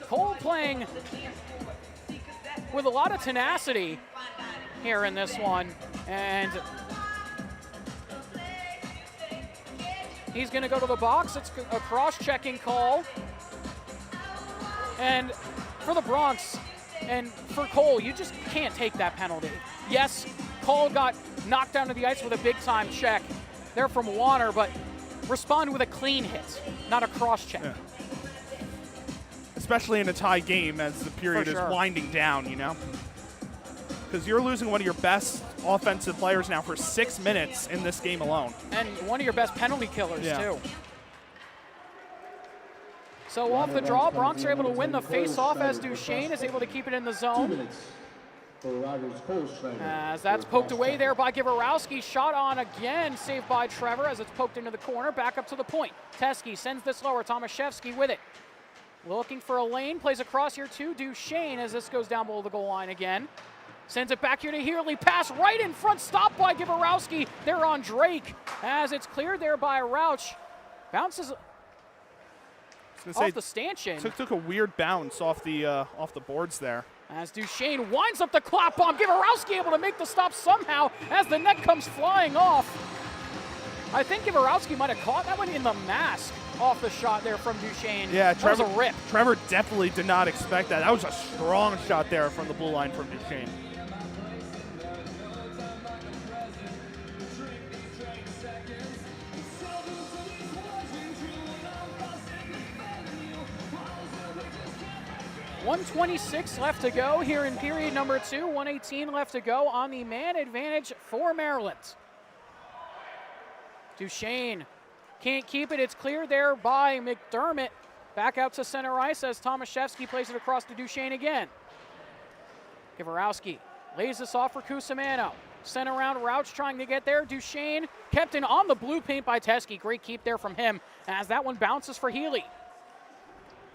Cole playing with a lot of tenacity here in this one. And he's going to go to the box. It's a cross-checking call. And for the Bronx and for Cole, you just can't take that penalty. Yes, Cole got knocked down to the ice with a big-time check there from Warner, but respond with a clean hit, not a cross-check. Yeah. Especially in a tie game as the period is winding down, you know? Because you're losing one of your best offensive players now for 6 minutes in this game alone. And one of your best penalty killers, too. So off the draw, Bronx are able to win the face-off as Duchesne is able to keep it in the zone. As that's poked away there by Givorowski. Shot on again, saved by Trevor as it's poked into the corner. Back up to the point. Teske sends this lower. Tomaszewski with it. Looking for a lane. Plays across here to Duchesne as this goes down below the goal line again. Sends it back here to Healy. Pass right in front. Stopped by Givorowski. They're on Drake as it's cleared there by Rauch. Bounces off the stanchion. Took a weird bounce off the boards there. As Duchesne winds up the clap bomb. Givorowski able to make the stop somehow as the net comes flying off. I think Givorowski might have caught that one in the mask off the shot there from Duchesne. Yeah, that was a rip. Trevor definitely did not expect that. That was a strong shot there from the blue line from Duchesne. .126 left to go here in period number 2. 1:18 left to go on the man advantage for Maryland. Duchesne can't keep it. It's cleared there by McDermott. Back out to center ice as Tomaszewski plays it across to Duchesne again. Givorowski lays this off for Cusimano. Sent around, Rauch trying to get there. Duchesne kept in on the blue paint by Teske. Great keep there from him as that one bounces for Healy.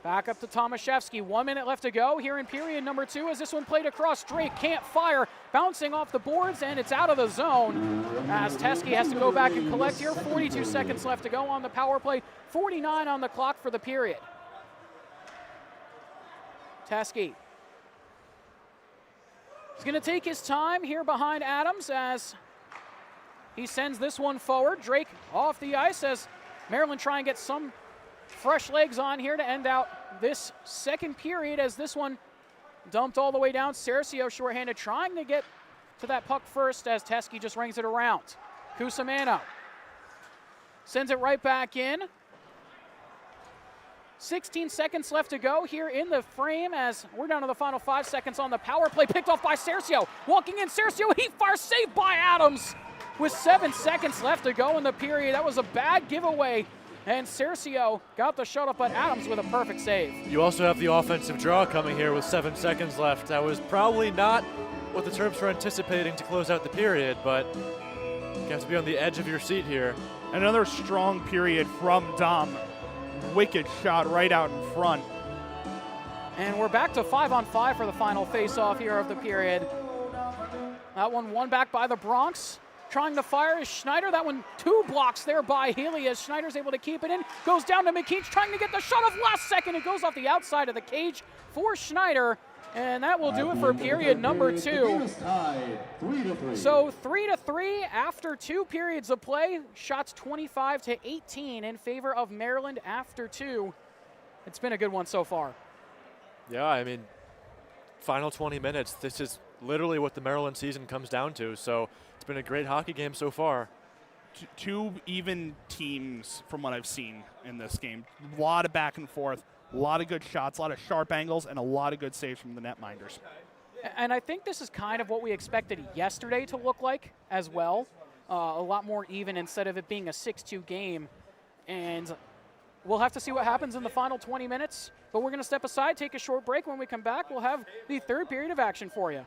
Back up to Tomaszewski. 1 minute left to go here in period number 2 as this one played across. Drake can't fire. Bouncing off the boards, and it's out of the zone as Teske has to go back and collect here. 42 seconds left to go on the power play. 49 on the clock for the period. Teske is going to take his time here behind Adams as he sends this one forward. Drake off the ice as Maryland try and get some fresh legs on here to end out this second period as this one dumped all the way down. Cercio shorthanded trying to get to that puck first as Teske just rings it around. Cusimano sends it right back in. 16 seconds left to go here in the frame as we're down to the final 5 seconds on the power play. Picked off by Cercio. Walking in, Cercio, heat fire, saved by Adams with 7 seconds left to go in the period. That was a bad giveaway. And Cercio got the shot up, but Adams with a perfect save. You also have the offensive draw coming here with 7 seconds left. That was probably not what the Terps were anticipating to close out the period, but you have to be on the edge of your seat here. Another strong period from Dom. Wicked shot right out in front. And we're back to 5-on-5 for the final face-off here of the period. That one won back by the Bronx. Trying to fire is Schneider. That one 2 blocks there by Healy as Schneider's able to keep it in. Goes down to McKeach trying to get the shot off last second. It goes off the outside of the cage for Schneider. And that will do it for period number 2. So 3-3 after 2 periods of play. Shots 25-18 in favor of Maryland after 2. It's been a good one so far. Yeah, I mean, final 20 minutes. This is literally what the Maryland season comes down to. So it's been a great hockey game so far. Two even teams from what I've seen in this game. A lot of back and forth, a lot of good shots, a lot of sharp angles, and a lot of good saves from the netminders. And I think this is kind of what we expected yesterday to look like as well. A lot more even instead of it being a 6-2 game. And we'll have to see what happens in the final 20 minutes. But we're going to step aside, take a short break. When we come back, we'll have the third period of action for you.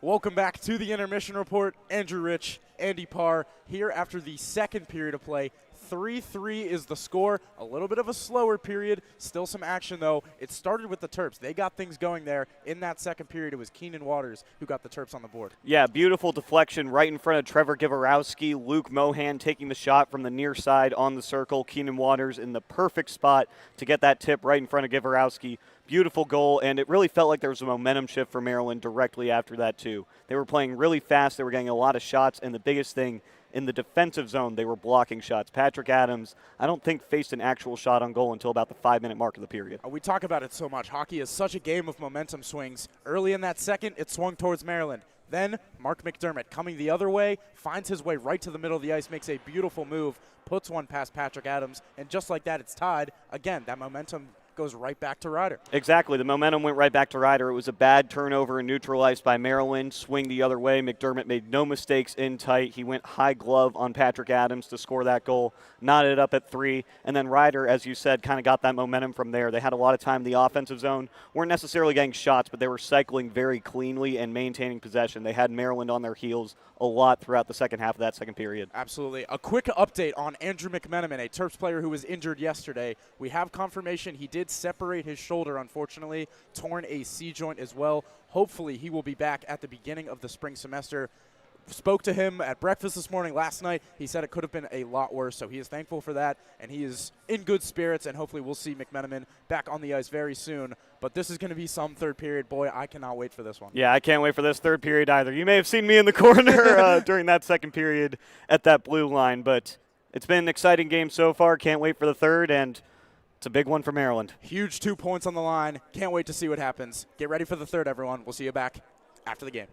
Welcome back to the Intermission Report. Andrew Rich, Andy Parr here after the second period of play. 3-3 is the score. A little bit of a slower period. Still some action, though. It started with the Terps. They got things going there. In that second period, it was Keenan Waters who got the Terps on the board. Yeah, beautiful deflection right in front of Trevor Givorowski. Luke Mohan taking the shot from the near side on the circle. Keenan Waters in the perfect spot to get that tip right in front of Givorowski. Beautiful goal, and it really felt like there was a momentum shift for Maryland directly after that, too. They were playing really fast. They were getting a lot of shots, and the biggest thing, in the defensive zone, they were blocking shots. Patrick Adams, I don't think faced an actual shot on goal until about the 5-minute mark of the period. We talk about it so much. Hockey is such a game of momentum swings. Early in that second, it swung towards Maryland. Then Mark McDermott coming the other way, finds his way right to the middle of the ice, makes a beautiful move, puts one past Patrick Adams, and just like that, it's tied. Again, that momentum goes right back to Ryder. Exactly. The momentum went right back to Ryder. It was a bad turnover and neutralized by Maryland. Swing the other way. McDermott made no mistakes in tight. He went high glove on Patrick Adams to score that goal. Knotted it up at 3. And then Ryder, as you said, kind of got that momentum from there. They had a lot of time in the offensive zone. Weren't necessarily getting shots, but they were cycling very cleanly and maintaining possession. They had Maryland on their heels a lot throughout the second half of that second period. Absolutely. A quick update on Andrew McMenamin, a Terps player who was injured yesterday. We have confirmation he did separate his shoulder, unfortunately, torn a C-joint as well. Hopefully he will be back at the beginning of the spring semester. Spoke to him at breakfast this morning, last night. He said it could have been a lot worse, so he is thankful for that, and he is in good spirits, and hopefully we'll see McMenamin back on the ice very soon. But this is going to be some third period. Boy, I cannot wait for this one. Yeah, I can't wait for this third period either. You may have seen me in the corner during that second period at that blue line, but it's been an exciting game so far. Can't wait for the third, and it's a big one for Maryland. Huge 2 points on the line. Can't wait to see what happens. Get ready for the third, everyone. We'll see you back after the game.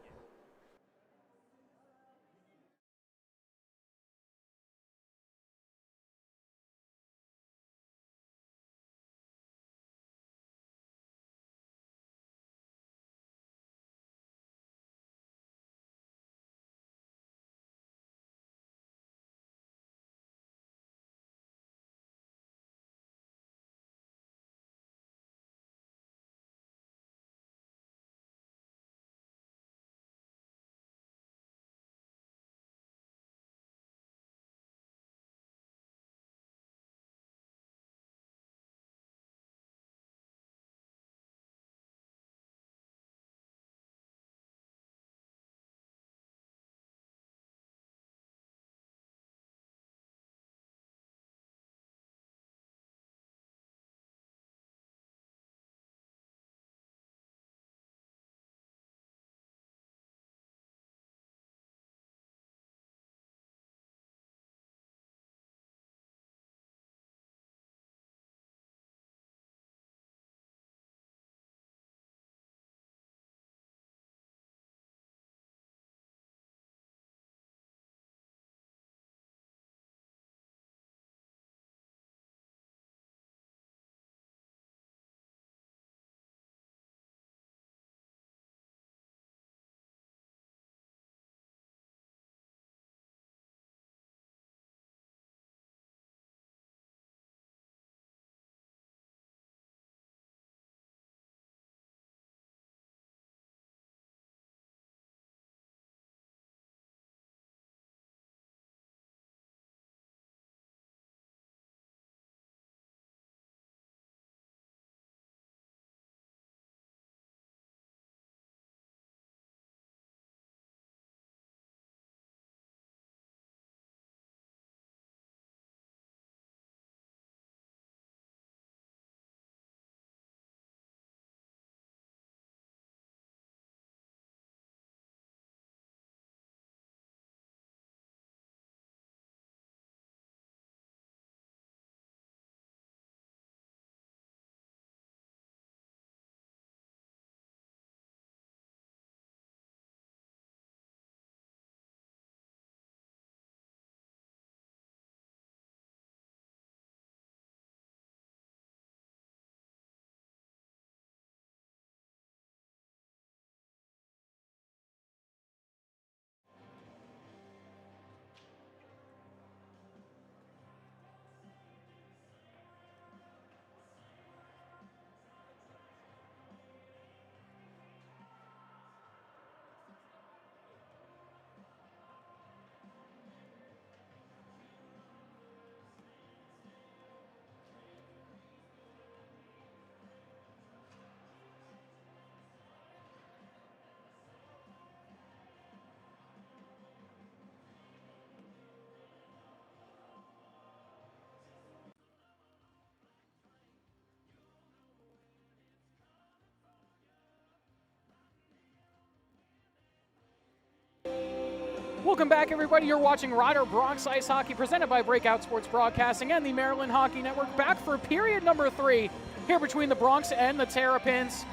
Welcome back, everybody. You're watching Rider Bronx Ice Hockey, presented by Breakout Sports Broadcasting and the Maryland Hockey Network. Back for period number 3 here between the Bronx and the Terrapins.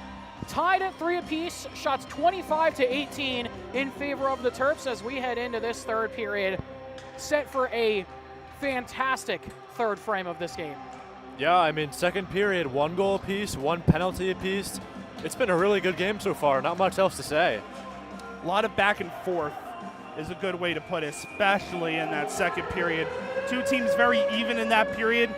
Tied at 3 apiece, shots 25-18 in favor of the Terps as we head into this third period. Set for a fantastic third frame of this game. Yeah, I mean, second period, 1 goal apiece, 1 penalty apiece. It's been a really good game so far. Not much else to say. A lot of back and forth is a good way to put it, especially in that second period. Two teams very even in that period.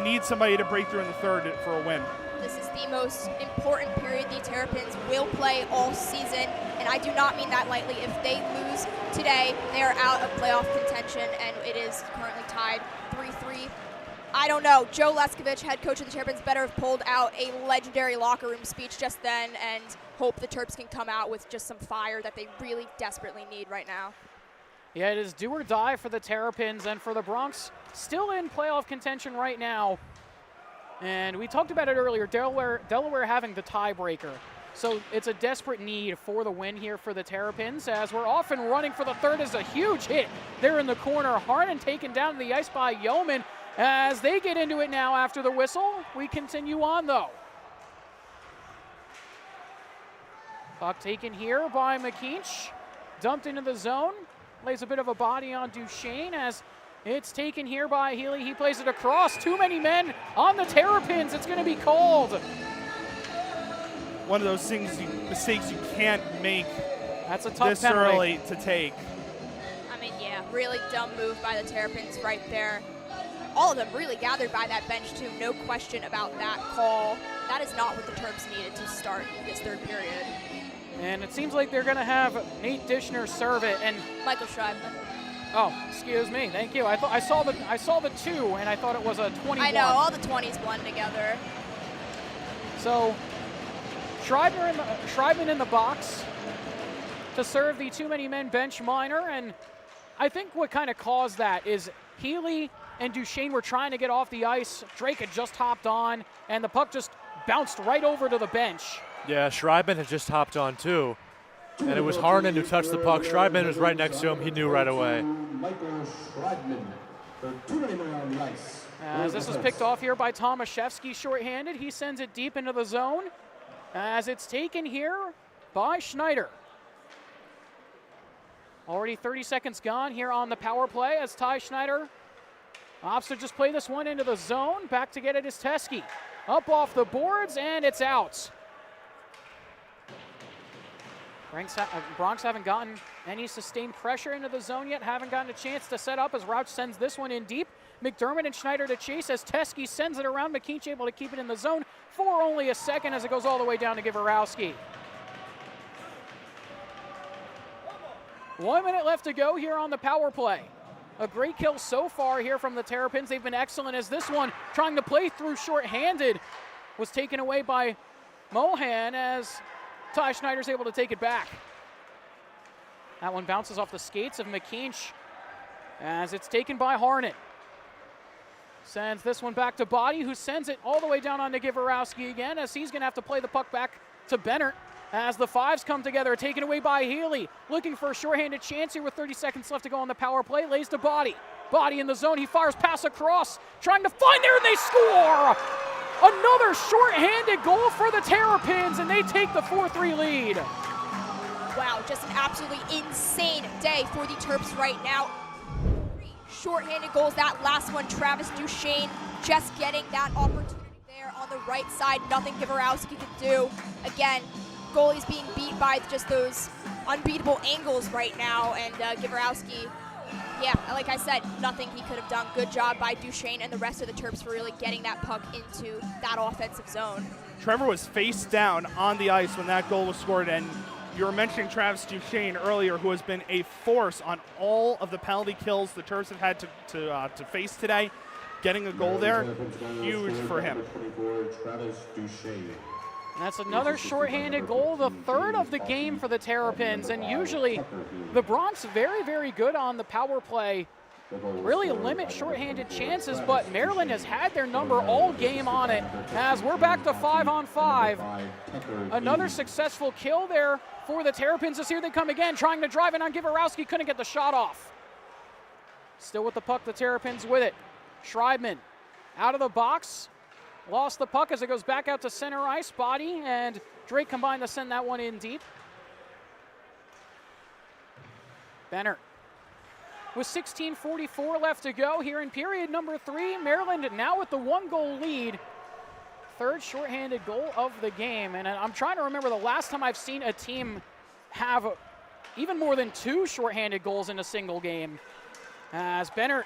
Need somebody to break through in the third for a win. This is the most important period the Terrapins will play all season, and I do not mean that lightly. If they lose today, they are out of playoff contention, and it is currently tied 3-3. I don't know. Joe Leskovich, head coach of the Terrapins, better have pulled out a legendary locker room speech just then and hope the Terps can come out with just some fire that they really desperately need right now. Yeah, it is do or die for the Terrapins, and for the Bronx, still in playoff contention right now. And we talked about it earlier, Delaware having the tiebreaker. So it's a desperate need for the win here for the Terrapins, as we're off and running for the third is a huge hit there in the corner. Harnan taken down to the ice by Yeoman as they get into it now after the whistle. We continue on, though. Puck taken here by McKeach, dumped into the zone, lays a bit of a body on Duchesne as it's taken here by Healy. He plays it across. Too many men on the Terrapins. It's going to be called. One of those mistakes you can't make. That's a tough this penalty. Early to take. I mean, yeah, really dumb move by the Terrapins right there. All of them really gathered by that bench, too. No question about that call. That is not what the Terps needed to start this third period. And it seems like they're going to have Nate Dishner serve it. And Michael Schreibman. oh, excuse me. Thank you. I saw the 2, and I thought it was a 21. I know, all the 20s blend together. So Schreibman in the box to serve the too many men bench minor. And I think what kind of caused that is Healy and Duchesne were trying to get off the ice. Drake had just hopped on, and the puck just bounced right over to the bench. Yeah, Schreibman had just hopped on too. And it was Harnan who touched the puck. Schreibman was right next to him. He knew right away. Michael Schreibman. There are too many men on the ice. As this was picked off here by Tomaszewski, shorthanded. He sends it deep into the zone as it's taken here by Schneider. Already 30 seconds gone here on the power play as Ty Schneider opts to just play this one into the zone. Back to get it is Teskey. Up off the boards, and it's out. Bronx haven't gotten any sustained pressure into the zone yet, haven't gotten a chance to set up as Rauch sends this one in deep. McDermott and Schneider to chase as Teskey sends it around. McKeach able to keep it in the zone for only a second as it goes all the way down to Givarowski. 1 minute left to go here on the power play. A great kill so far here from the Terrapins. They've been excellent as this one, trying to play through shorthanded, was taken away by Mohan as Ty Schneider's able to take it back. That one bounces off the skates of McKeach as it's taken by Harnan. Sends this one back to Body, who sends it all the way down onto Givarowski again as he's going to have to play the puck back to Bennert as the fives come together, taken away by Healy. Looking for a shorthanded chance here with 30 seconds left to go on the power play. Lays to Body. Body in the zone. He fires pass across, trying to find there, and they score! Another shorthanded goal for the Terrapins, and they take the 4-3 lead. Wow, just an absolutely insane day for the Terps right now. 3 shorthanded goals. That last one, Travis Duchesne just getting that opportunity there on the right side. Nothing Givarowski could do. Again, goalie's being beat by just those unbeatable angles right now, and Givarowski, yeah, like I said, nothing he could have done. Good job by Duchesne and the rest of the Terps for really getting that puck into that offensive zone. Trevor was face down on the ice when that goal was scored, and you were mentioning Travis Duchesne earlier, who has been a force on all of the penalty kills the Terps have had to face today. Getting a goal there, huge for him. Travis Duchesne. That's another shorthanded goal, the third of the game for the Terrapins. And usually the Bronx very, very good on the power play really limit shorthanded chances, but Maryland has had their number all game on it as we're back to 5-on-5. Another successful kill there for the Terrapins as here they come again, trying to drive in on Givarowski, couldn't get the shot off. Still with the puck, the Terrapins with it. Schreibman out of the box, lost the puck as it goes back out to center ice, body, and Drake combined to send that one in deep. Benner. With 16:44 left to go here in period number 3, Maryland now with the 1-goal lead. Third shorthanded goal of the game, and I'm trying to remember the last time I've seen a team have even more than 2 shorthanded goals in a single game. As Benner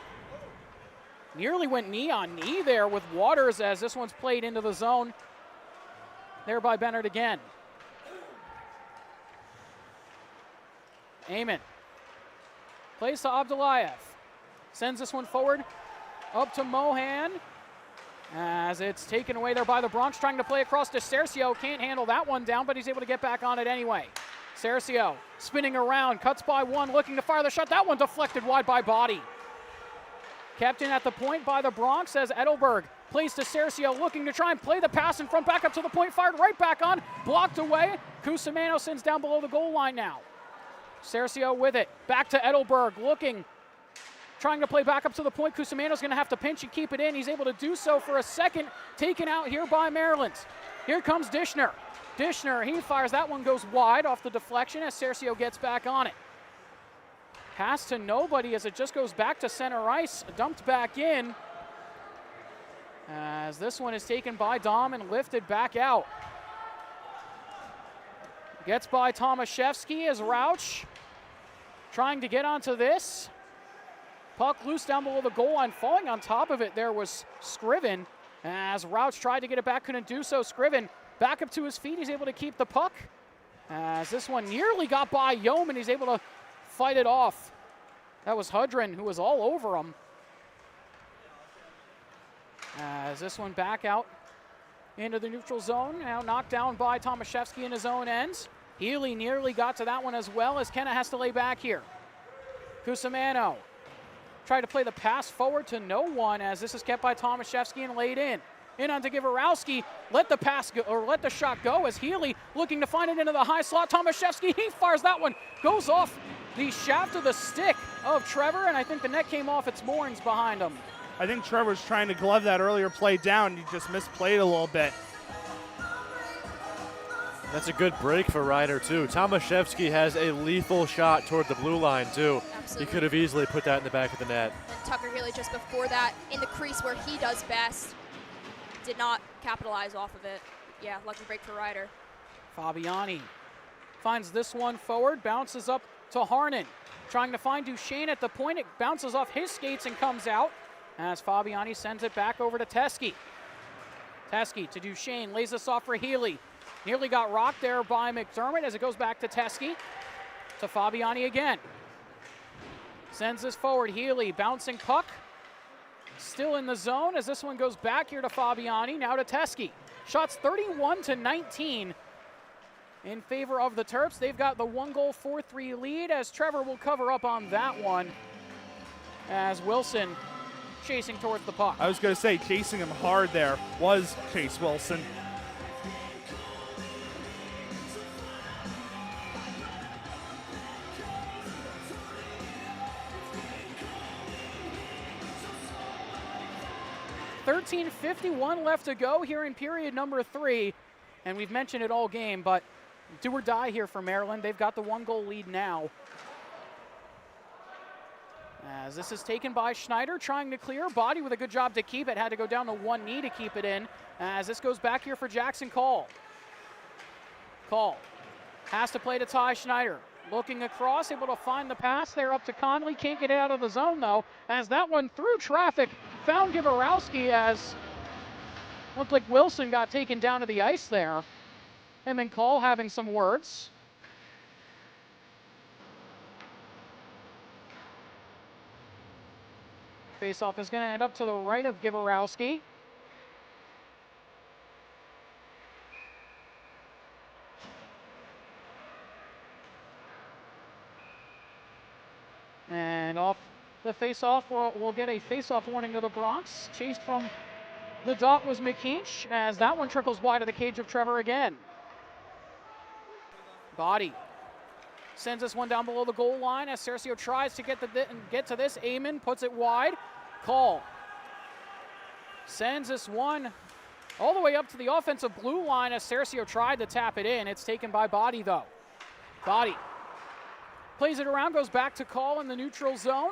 nearly went knee on knee there with Waters as this one's played into the zone. There by Bennett again. Amon plays to Abdullayev. Sends this one forward up to Mohan as it's taken away there by the Bronx, trying to play across to Cercio. Can't handle that one down, but he's able to get back on it anyway. Cercio spinning around, cuts by one, looking to fire the shot. That one deflected wide by Body. Kept in at the point by the Bronx as Edelberg plays to Cercio, looking to try and play the pass in front, back up to the point, fired right back on, blocked away. Cusimano sends down below the goal line now. Cercio with it, back to Edelberg, looking, trying to play back up to the point. Cusimano's going to have to pinch and keep it in. He's able to do so for a second, taken out here by Maryland. Here comes Dishner. Dishner, he fires, that one goes wide off the deflection as Cercio gets back on it. Pass to nobody as it just goes back to center ice, dumped back in. As this one is taken by Dom and lifted back out. Gets by Tomaszewski as Rauch trying to get onto this. Puck loose down below the goal line. Falling on top of it there was Scriven. As Rauch tried to get it back, couldn't do so. Scriven back up to his feet. He's able to keep the puck. As this one nearly got by Yeoman. He's able to fight it off. That was Hudrin who was all over him. As this one back out into the neutral zone. Now knocked down by Tomaszewski in his own end. Healy nearly got to that one as well as Kenna has to lay back here. Cusimano tried to play the pass forward to no one as this is kept by Tomaszewski and laid in. In onto Givarowski, let the pass go, or let the shot go as Healy looking to find it into the high slot. Tomaszewski, he fires that one, goes off the shaft of the stick of Trevor, and I think the net came off its moorings behind him. I think Trevor's trying to glove that earlier play down. He just misplayed a little bit. That's a good break for Ryder, too. Tomaszewski has a lethal shot toward the blue line, too. Absolutely. He could have easily put that in the back of the net. And Tucker Healy just before that in the crease where he does best. Did not capitalize off of it. Yeah, lucky break for Ryder. Fabiani finds this one forward, bounces up to Harnan. Trying to find Duchesne at the point. It bounces off his skates and comes out as Fabiani sends it back over to Teske. Teske to Duchesne, lays this off for Healy. Nearly got rocked there by McDermott as it goes back to Teske. To Fabiani again. Sends this forward, Healy, bouncing puck. Still in the zone as this one goes back here to Fabiani, now to Teske. Shots 31-19 in favor of the Terps. They've got the 1-goal, 4-3 lead as Trevor will cover up on that one as Wilson chasing towards the puck. I was going to say, chasing him hard there was Chase Wilson. .51 left to go here in period number 3. And we've mentioned it all game, but do or die here for Maryland. They've got the 1-goal lead now. As this is taken by Schneider, trying to clear. Body with a good job to keep it. Had to go down to one knee to keep it in. As this goes back here for Jackson Call. Call has to play to Ty Schneider. Looking across, able to find the pass there up to Conley. Can't get it out of the zone, though, as that one through traffic found Givarowski as looked like Wilson got taken down to the ice there. Him and Call having some words. Faceoff is going to end up to the right of Givarowski. And off The face-off will get a face-off warning to the Bronx. Chased from the dot was McKeach, as that one trickles wide of the cage of Trevor again. Body sends this one down below the goal line as Cercio tries to get to this. Amon puts it wide. Call sends this one all the way up to the offensive blue line as Cercio tried to tap it in. It's taken by Body, though. Body plays it around, goes back to Call in the neutral zone.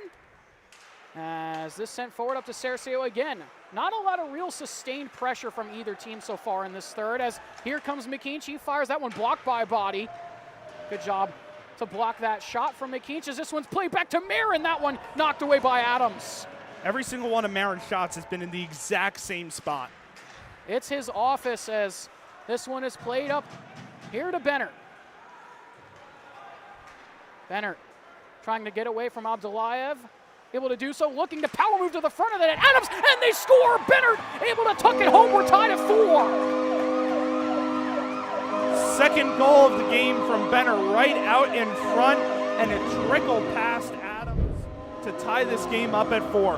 As this sent forward up to Cercio again. Not a lot of real sustained pressure from either team so far in this third, as here comes McKeach. He fires that one, blocked by Body. Good job to block that shot from McKeach as this one's played back to Marin. That one knocked away by Adams. Every single one of Marin's shots has been in the exact same spot. It's his office as this one is played up here to Bennert. Bennert trying to get away from Abdullayev. Able to do so, looking to power move to the front of it. Adams, and they score! Bennert able to tuck it home. We're tied at 4. Second goal of the game from Bennert, right out in front, and it trickled past Adams to tie this game up at 4.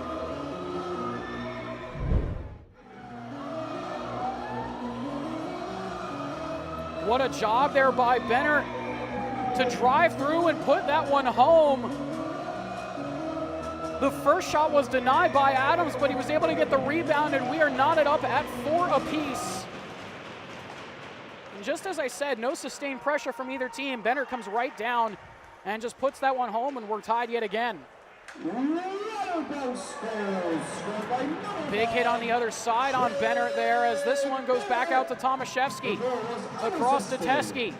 What a job there by Bennert to drive through and put that one home. The first shot was denied by Adams, but he was able to get the rebound, and we are knotted up at 4 apiece. And just as I said, no sustained pressure from either team. Bennert comes right down and just puts that one home, and we're tied yet again. Big hit on the other side on Bennert there, as this one goes back out to Tomaszewski. Across to Teskey.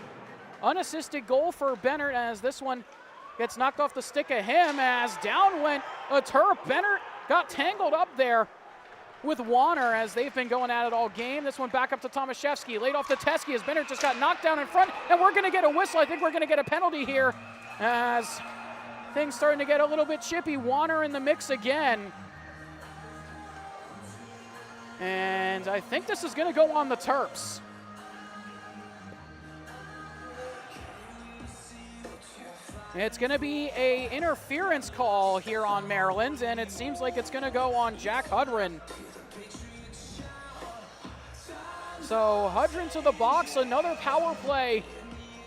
Unassisted goal for Bennert, as this one gets knocked off the stick of him, as down went a Terp. Bennert got tangled up there with Warner as they've been going at it all game. This one back up to Tomaszewski, laid off to Teskey as Bennert just got knocked down in front, and we're going to get a whistle. I think we're going to get a penalty here as things starting to get a little bit chippy. Warner in the mix again. And I think this is going to go on the Terps. It's going to be a interference call here on Maryland, and it seems like it's going to go on Jack Hudrin. So Hudrin to the box, another power play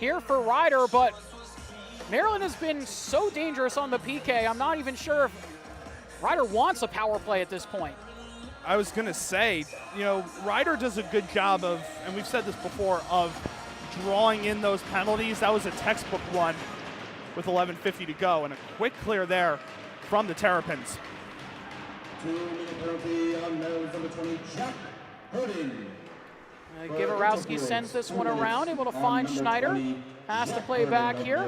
here for Ryder, but Maryland has been so dangerous on the PK. I'm not even sure if Ryder wants a power play at this point. I was going to say, Ryder does a good job of, and we've said this before, of drawing in those penalties. That was a textbook one with 11:50 to go, and a quick clear there from the Terrapins. 2-minute penalty on Maryland's number 20, Jack Hudrin. Givarowski sends this one around, able to find Schneider. Has to play back here.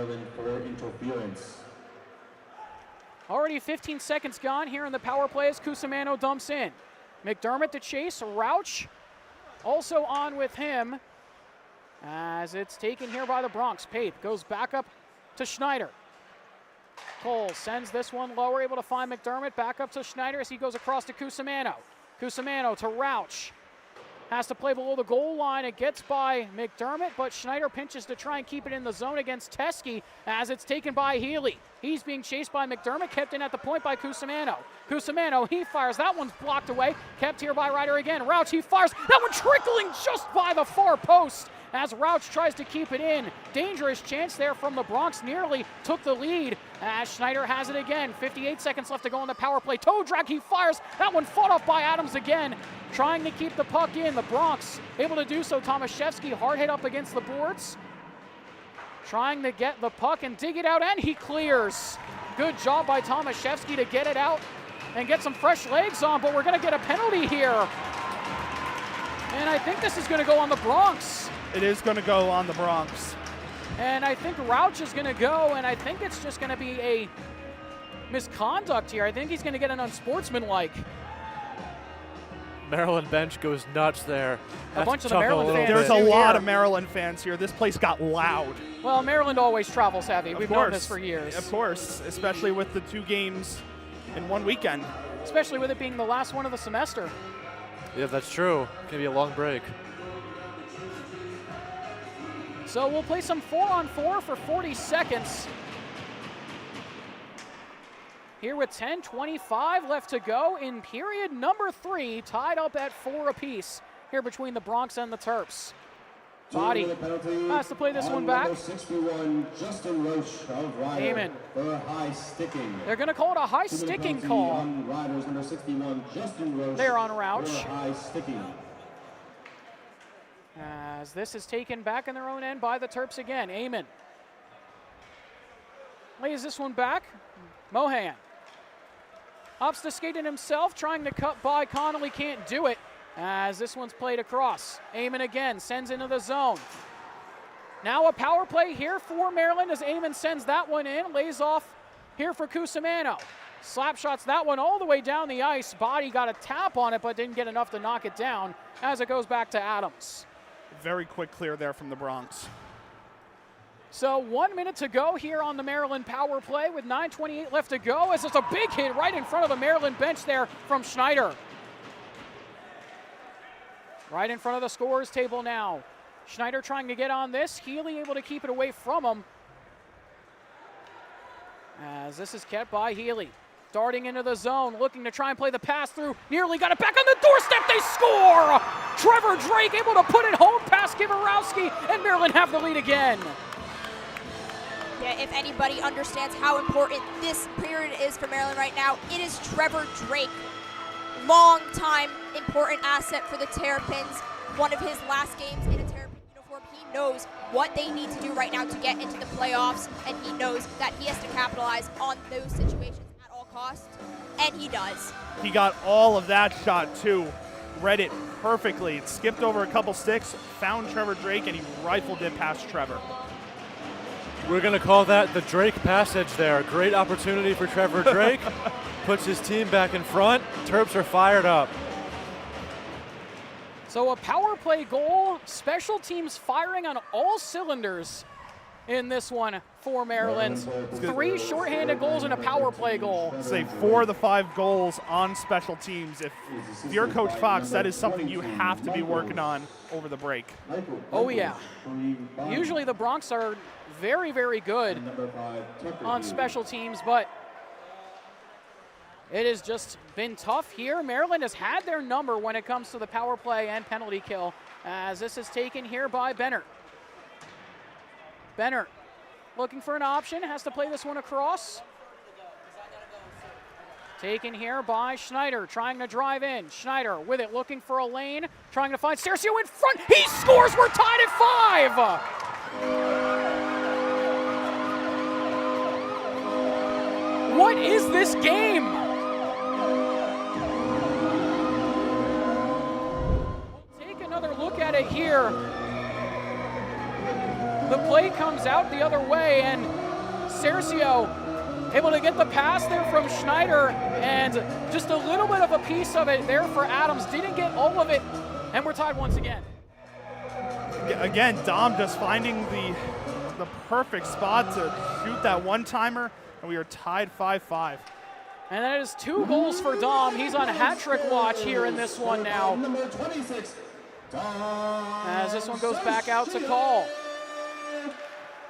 Already 15 seconds gone here in the power play as Cusimano dumps in. McDermott to chase, Rauch also on with him as it's taken here by the Bronx. Pape goes back up to Schneider. Cole sends this one lower, able to find McDermott. Back up to Schneider as he goes across to Cusimano. Cusimano to Rauch. Has to play below the goal line. It gets by McDermott, but Schneider pinches to try and keep it in the zone against Teskey as it's taken by Healy. He's being chased by McDermott, kept in at the point by Cusimano. Cusimano, he fires. That one's blocked away. Kept here by Ryder again. Rauch, he fires. That one trickling just by the far post as Rauch tries to keep it in. Dangerous chance there from the Bronx. Nearly took the lead as Schneider has it again. 58 seconds left to go on the power play. Toe drag, he fires. That one fought off by Adams again. Trying to keep the puck in. The Bronx able to do so. Tomaszewski hard hit up against the boards. Trying to get the puck and dig it out, and he clears. Good job by Tomaszewski to get it out and get some fresh legs on, but we're going to get a penalty here. And I think this is going to go on the Bronx. It is going to go on the Bronx. And I think Rauch is going to go, and I think it's just going to be a misconduct here. I think he's going to get an unsportsmanlike. Maryland bench goes nuts there. A bunch of the Maryland fans. There's a lot of Maryland fans here. This place got loud. Well, Maryland always travels heavy. We've known this for years. Of course, especially with the 2 games in one weekend. Especially with it being the last one of the semester. Yeah, that's true. It's going to be a long break. So we'll play some 4-on-4 for 40 seconds. here with 10:25 left to go in period number 3, tied up at 4 apiece here between the Bronx and the Terps. Body has to play this one back. 61, Justin Roche of Ryder Amen. for a high sticking. They're going to call it a high sticking call. On Riders number 61, Justin Roche There on Rouch. for a high sticking. As this is taken back in their own end by the Terps again. Amen lays this one back. Mohan opts to skate it himself, trying to cut by Connolly, can't do it. As this one's played across. Eamon again sends into the zone. Now a power play here for Maryland as Eamon sends that one in, lays off here for Cusimano. Slap shots that one all the way down the ice. Body got a tap on it, but didn't get enough to knock it down as it goes back to Adams. Very quick clear there from the Bronx. So 1 minute to go here on the Maryland power play with 9:28 left to go as it's a big hit right in front of the Maryland bench there from Schneider. Right in front of the scorers table now. Schneider trying to get on this. Healy able to keep it away from him. As this is kept by Healy. Darting into the zone, looking to try and play the pass through. Nearly got it back on the doorstep. They score! Trevor Drake able to put it home past Kivarowski, and Maryland have the lead again. Yeah, if anybody understands how important this period is for Maryland right now, it is Trevor Drake. Long-time important asset for the Terrapins. One of his last games in a Terrapin uniform. He knows what they need to do right now to get into the playoffs, and he knows that he has to capitalize on those situations at all costs, and he does. He got all of that shot too. Read it perfectly. It skipped over a couple sticks, found Trevor Drake, and he rifled it past Trevor. We're going to call that the Drake passage there. Great opportunity for Trevor Drake. Puts his team back in front. Terps are fired up. So a power play goal, special teams firing on all cylinders in this one for Maryland. 3 shorthanded goals and a power play goal. Say 4 of the 5 goals on special teams. If you're Coach Fox, that is something you have to be working on over the break. Oh yeah. Usually the Bronx are very, very good on special teams, but it has just been tough here. Maryland has had their number when it comes to the power play and penalty kill, as this is taken here by Benner. Benner looking for an option, has to play this one across. Taken here by Schneider, trying to drive in. Schneider with it, looking for a lane, trying to find Cercio in front. He scores, we're tied at 5! What is this game? Take another look at it here. The play comes out the other way, and Cercio able to get the pass there from Schneider, and just a little bit of a piece of it there for Adams. Didn't get all of it, and we're tied once again. Again, Dom just finding the perfect spot to shoot that one-timer, and we are tied 5-5. And that is 2 goals for Dom. He's on hat trick watch here in this one now. Number 26, As this one goes back out to call.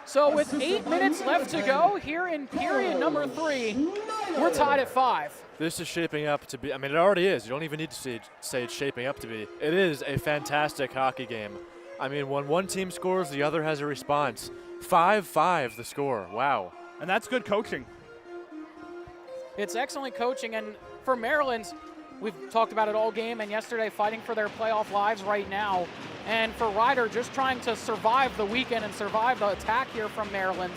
So with 8 minutes left to go here in period number 3, we're tied at 5. This is shaping up to be, I mean, it already is. You don't even need to say it's shaping up to be. It is a fantastic hockey game. I mean, when one team scores, the other has a response. 5-5 the score. Wow. And that's good coaching. It's excellent coaching, and for Maryland, we've talked about it all game and yesterday, fighting for their playoff lives right now. And for Ryder, just trying to survive the weekend and survive the attack here from Maryland.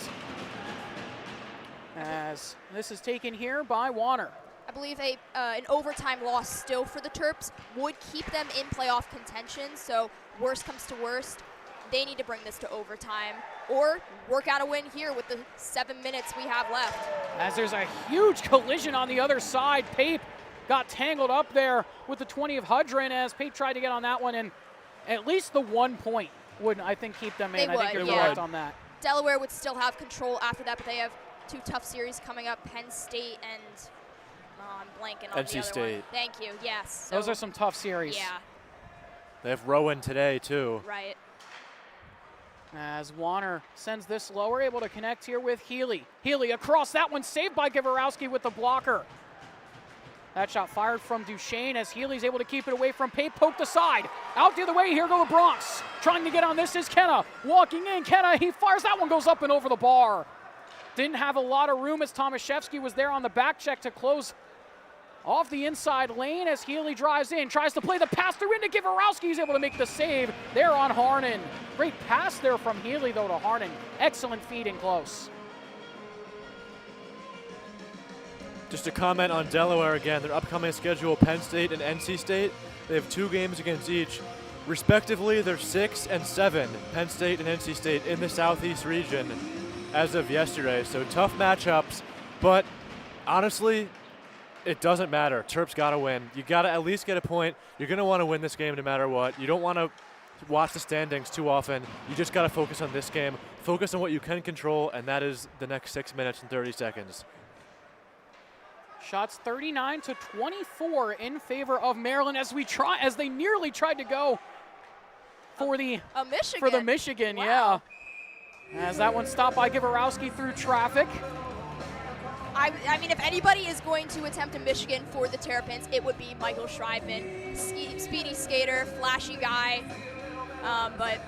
As this is taken here by Warner. I believe an overtime loss still for the Terps would keep them in playoff contention, so worst comes to worst, they need to bring this to overtime or work out a win here with the 7 minutes we have left. As there's a huge collision on the other side. Pape got tangled up there with the 20 of Hudrin as Pape tried to get on that one, and at least the 1 point would, I think, keep them in. They I think would, you're yeah. correct on that. Delaware would still have control after that, but they have 2 tough series coming up, Penn State and I'm blanking on NC the other State. one. Thank you, yes. Those So, are some tough series. yeah, They have Rowan today, too. right. As Warner sends this lower, able to connect here with Healy. Healy across that one, saved by Gavorowski with the blocker. That shot fired from Duchesne as Healy's able to keep it away from Pape, poked aside. Out the other way, here go the Bronx. Trying to get on this is Kenna. Walking in, Kenna, he fires, that one goes up and over the bar. Didn't have a lot of room as Tomaszewski was there on the back check to close off the inside lane as Healy drives in, tries to play the pass through into Gavorowski. He's able to make the save there on Harnan. Great pass there from Healy, though, to Harnan. Excellent feed in close. Just to comment on Delaware again, their upcoming schedule, Penn State and NC State. They have 2 games against each. Respectively, they're 6 and 7, Penn State and NC State, in the Southeast region as of yesterday. So tough matchups, but honestly, it doesn't matter. Terps got to win. You got to at least get a point. You're going to want to win this game no matter what. You don't want to watch the standings too often. You just got to focus on this game. Focus on what you can control, and that is the next 6 minutes and 30 seconds. Shots 39-24 in favor of Maryland as they nearly tried to go for the Michigan. Wow. Yeah. As that one stopped by Gavorowski through traffic. I mean, if anybody is going to attempt a Michigan for the Terrapins, it would be Michael Schreibman. Speedy skater, flashy guy. But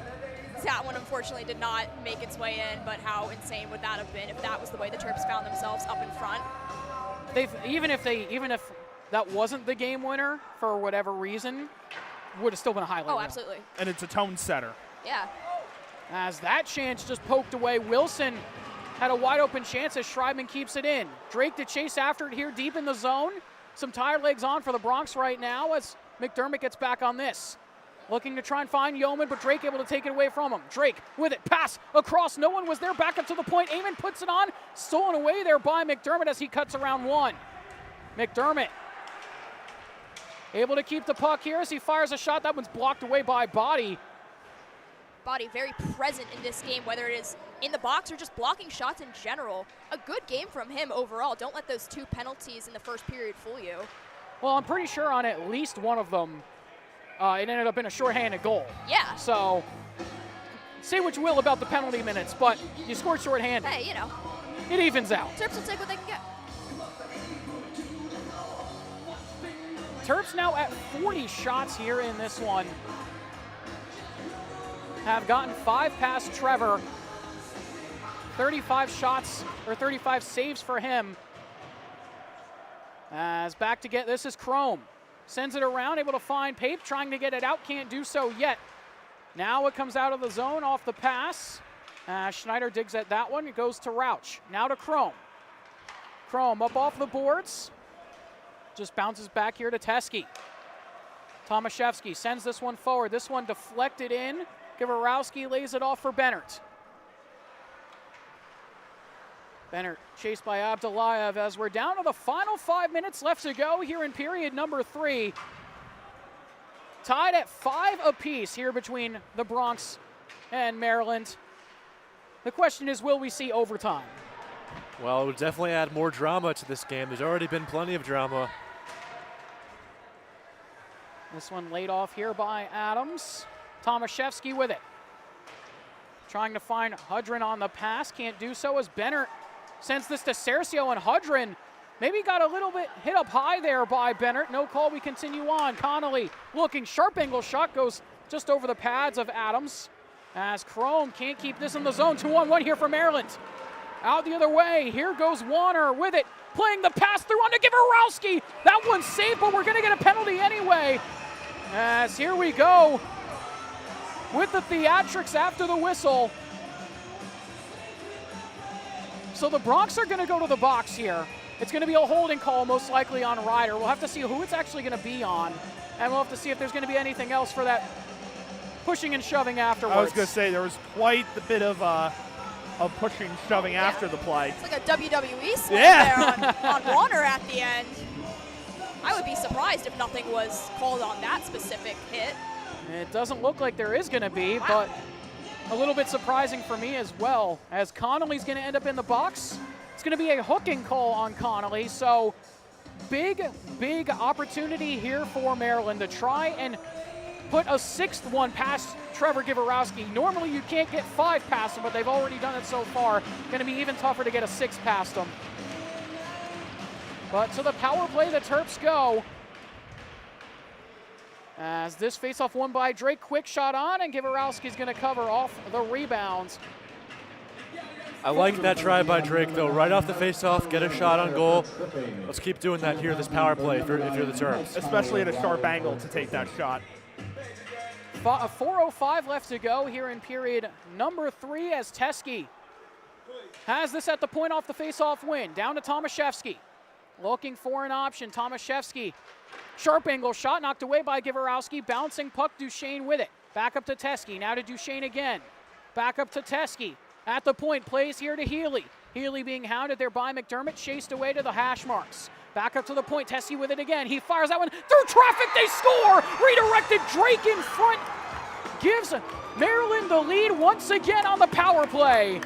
that one unfortunately did not make its way in. But how insane would that have been if that was the way the Terps found themselves up in front? Even if that wasn't the game winner for whatever reason, would have still been a highlight. Oh, reel. absolutely. And it's a tone setter. Yeah. As that chance just poked away, Wilson had a wide open chance as Schreibman keeps it in. Drake to chase after it here deep in the zone. Some tired legs on for the Bronx right now as McDermott gets back on this. Looking to try and find Yeoman, but Drake able to take it away from him. Drake with it, pass across, no one was there, back up to the point. Eamon puts it on, stolen away there by McDermott as he cuts around one. McDermott able to keep the puck here as he fires a shot. That one's blocked away by Body. Body very present in this game, whether it is in the box or just blocking shots in general. A good game from him overall. Don't let those 2 penalties in the first period fool you. Well, I'm pretty sure on at least one of them, it ended up in a shorthanded goal. Yeah. So, say what you will about the penalty minutes, but you scored shorthanded. Hey, you know. It evens out. Terps will take what they can get. Terps now at 40 shots here in this one. Have gotten 5 past Trevor. 35 shots, or 35 saves for him. As back to get, this is Chrome. Sends it around, able to find Pape, trying to get it out, can't do so yet. Now it comes out of the zone off the pass. Schneider digs at that one, it goes to Rauch. Now to Chrome. Chrome up off the boards. Just bounces back here to Teskey. Tomaszewski sends this one forward. This one deflected in. Gavorowski lays it off for Bennert. Bennert chased by Abdullayev as we're down to the final 5 minutes left to go here in period number 3. Tied at 5 apiece here between the Bronx and Maryland. The question is, will we see overtime? Well, it would definitely add more drama to this game. There's already been plenty of drama. This one laid off here by Adams. Tomaszewski with it. Trying to find Hudrin on the pass. Can't do so as Bennert sends this to Cercio, and Hudrin maybe got a little bit hit up high there by Bennert. No call, we continue on. Connolly looking, sharp angle shot goes just over the pads of Adams as Chrome can't keep this in the zone. 2-on-1 here for Maryland. Out the other way, here goes Warner with it, playing the pass through onto Gavorowski. That one's safe, but we're gonna get a penalty anyway. As here we go with the theatrics after the whistle. So the Bronx are gonna go to the box here. It's gonna be a holding call most likely on Ryder. We'll have to see who it's actually gonna be on, and we'll have to see if there's gonna be anything else for that pushing and shoving afterwards. I was gonna say there was quite the bit of pushing, shoving after the play. It's like a WWE slam there on Warner at the end. I would be surprised if nothing was called on that specific hit. It doesn't look like there is going to be, but a little bit surprising for me as well, as Connolly's going to end up in the box. It's going to be a hooking call on Connolly, so big opportunity here for Maryland to try and put a 6th one past Trevor Givorowski. Normally you can't get 5 past him, but they've already done it so far. Going to be even tougher to get a 6 past him. But to the power play, the Terps go. As this faceoff won by Drake, quick shot on, and Givorowski's going to cover off the rebounds. I like that try by Drake, though. Right off the faceoff, get a shot on goal. Let's keep doing that here, this power play, if you're the Terps. Especially at a sharp angle to take that shot. 4:05 left to go here in period number 3 as Teskey has this at the point off the faceoff win. Down to Tomaszewski. Looking for an option. Tomaszewski. Sharp angle shot knocked away by Givorowski. Bouncing puck, Duchesne with it. Back up to Teskey. Now to Duchesne again. Back up to Teskey. At the point, plays here to Healy. Healy being hounded there by McDermott. Chased away to the hash marks. Back up to the point. Teskey with it again. He fires that one through traffic. They score! Redirected. Drake in front. Gives Maryland the lead once again on the power play.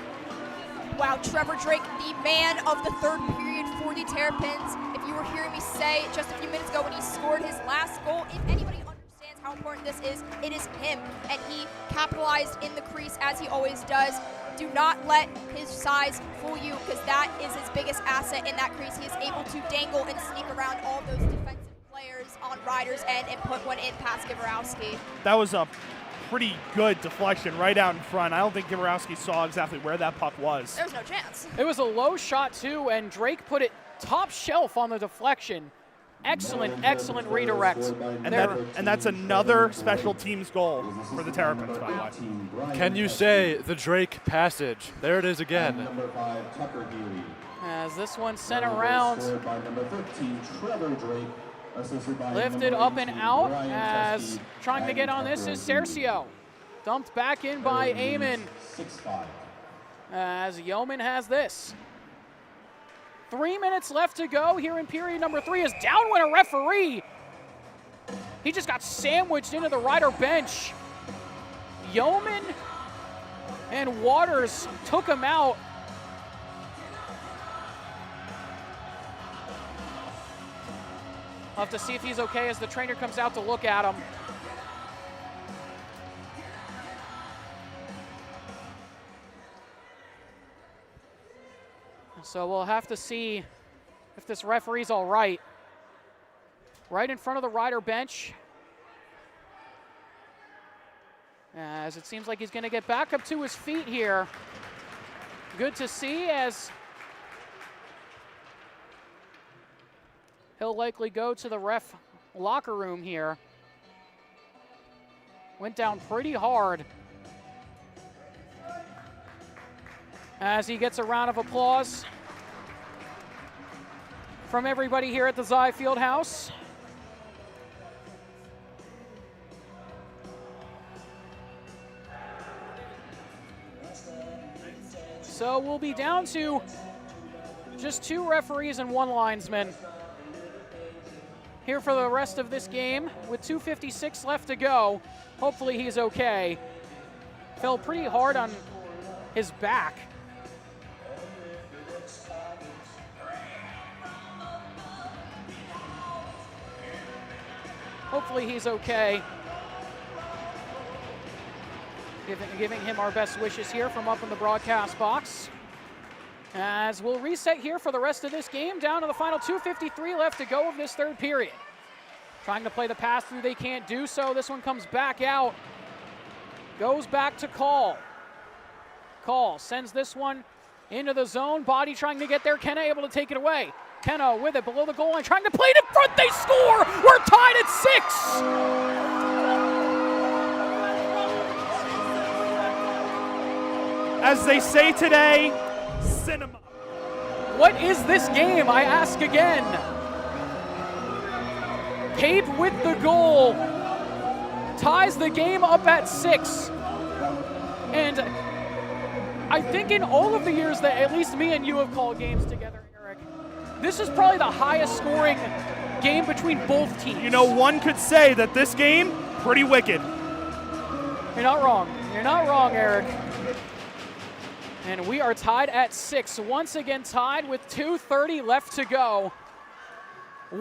Wow, Trevor Drake, the man of the third period for the Terrapins. If you were hearing me say just a few minutes ago when he scored his last goal, if anybody understands how important this is, it is him. And he capitalized in the crease as he always does. Do not let his size fool you, because that is his biggest asset in that crease. He is able to dangle and sneak around all those defensive players on Ryder's end and put one in past Givorowski. That was a pretty good deflection right out in front. I don't think Givorowski saw exactly where that puck was. There was no chance. It was a low shot too, and Drake put it top shelf on the deflection. Excellent, excellent redirect. And that's another special teams goal for the Terrapins, by the way. Can you say the Drake passage? There it is again. Number 5, Tucker Healy. As this one sent around, Scored by number 13, Trevor Drake. Assisted by lifted number up and 18, out Brian as Teskey. trying to get on this is Cercio. Dumped back in by Eamon 6-5. as Yeoman has this. 3 minutes left to go here in period number 3 as down went a referee. He just got sandwiched into the Ryder bench. Yeoman and Waters took him out. I'll have to see if he's okay as the trainer comes out to look at him. So we'll have to see if this referee's all right. Right in front of the Ryder bench. As it seems like he's going to get back up to his feet here. Good to see as he'll likely go to the ref locker room here. Went down pretty hard. As he gets a round of applause from everybody here at the Zai Fieldhouse. So we'll be down to just 2 referees and 1 linesman here for the rest of this game with 2:56 left to go. Hopefully he's okay. Fell pretty hard on his back. Hopefully he's okay. Giving him our best wishes here from up in the broadcast box. As we'll reset here for the rest of this game, down to the final 2:53 left to go of this third period. Trying to play the pass through, they can't do so. This one comes back out. Goes back to Call. Call sends this one into the zone. Body trying to get there. Kenna able to take it away. Kenna with it below the goal line, trying to play it in front. They score! We're tied at 6! As they say today, cinema. What is this game? I ask again. Pape with the goal ties the game up at 6. And I think in all of the years that at least me and you have called games together, Eric, this is probably the highest scoring game between both teams. You know, one could say that this game, pretty wicked. You're not wrong. You're not wrong, Eric. And we are tied at 6. Once again tied with 2:30 left to go.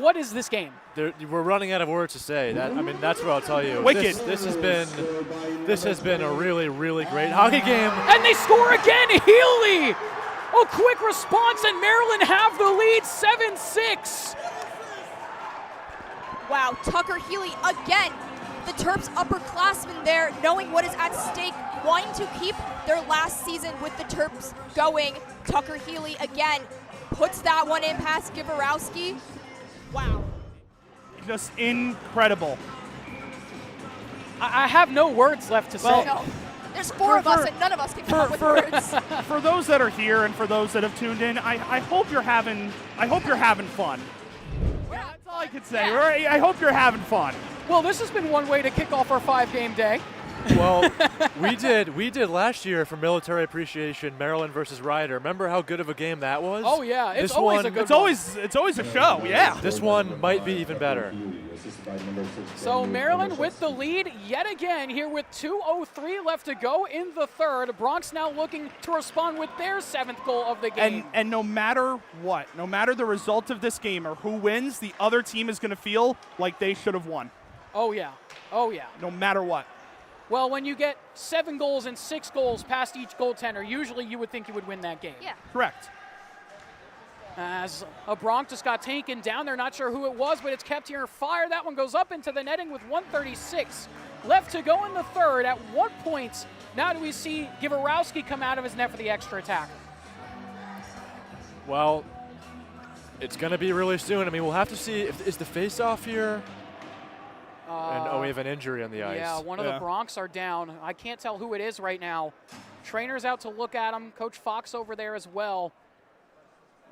what is this game? We're running out of words to say. I mean, that's what I'll tell you. Wicked. This has been a really, really great hockey game. And they score again, Healy! A quick response, and Maryland have the lead, 7-6. Wow, Tucker Healy again. The Terps upperclassmen there, knowing what is at stake, wanting to keep their last season with the Terps going. Tucker Healy again puts that one in past Givorowski. Wow. Just incredible. I have no words left to say. No. There's four of us and none of us can come up with words. For those that are here and for those that have tuned in, I hope you're having fun. That's all I could say. Yeah. I hope you're having fun. Well, this has been one way to kick off our 5-game day. Well, we did last year for military appreciation, Maryland versus Ryder. Remember how good of a game that was? Oh yeah, it's This always one- a good It's always a show. Yeah. This one might be even better. So Maryland with the lead yet again here with 2:03 left to go in the third. Bronx now looking to respond with their 7th goal of the game. And no matter what, no matter the result of this game or who wins, the other team is going to feel like they should have won. Oh yeah. No matter what. Well, when you get 7 goals and 6 goals past each goaltender, usually you would think you would win that game. Yeah. Correct. As a Bronx just got taken down, they're not sure who it was, but it's kept here. Fire. That one goes up into the netting with 1:36 left to go in the third. At what point now do we see Givorowski come out of his net for the extra attack? Well, it's going to be really soon. I mean, we'll have to see. Is the face-off here? And we have an injury on the ice. Yeah, one of the Bronx are down. I can't tell who it is right now. Trainer's out to look at him. Coach Fox over there as well.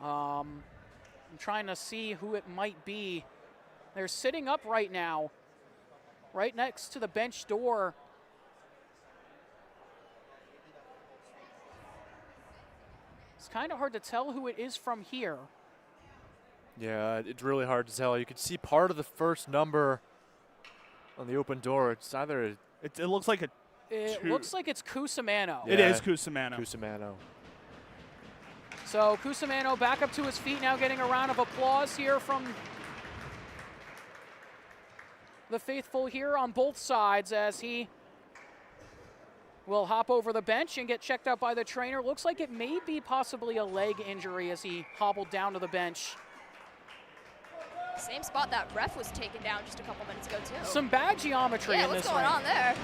I'm trying to see who it might be. They're sitting up right now, right next to the bench door. It's kind of hard to tell who it is from here. Yeah, it's really hard to tell. You can see part of the first number on the open door. It's either It looks like It looks like it's Cusimano. Yeah. it is Cusimano. Cusimano. So Cusimano back up to his feet now, getting a round of applause here from the faithful here on both sides as he will hop over the bench and get checked out by the trainer. Looks like it may be possibly a leg injury as he hobbled down to the bench. Same spot that ref was taken down just a couple minutes ago too. Some bad geometry yeah, in what's this going ring. on there?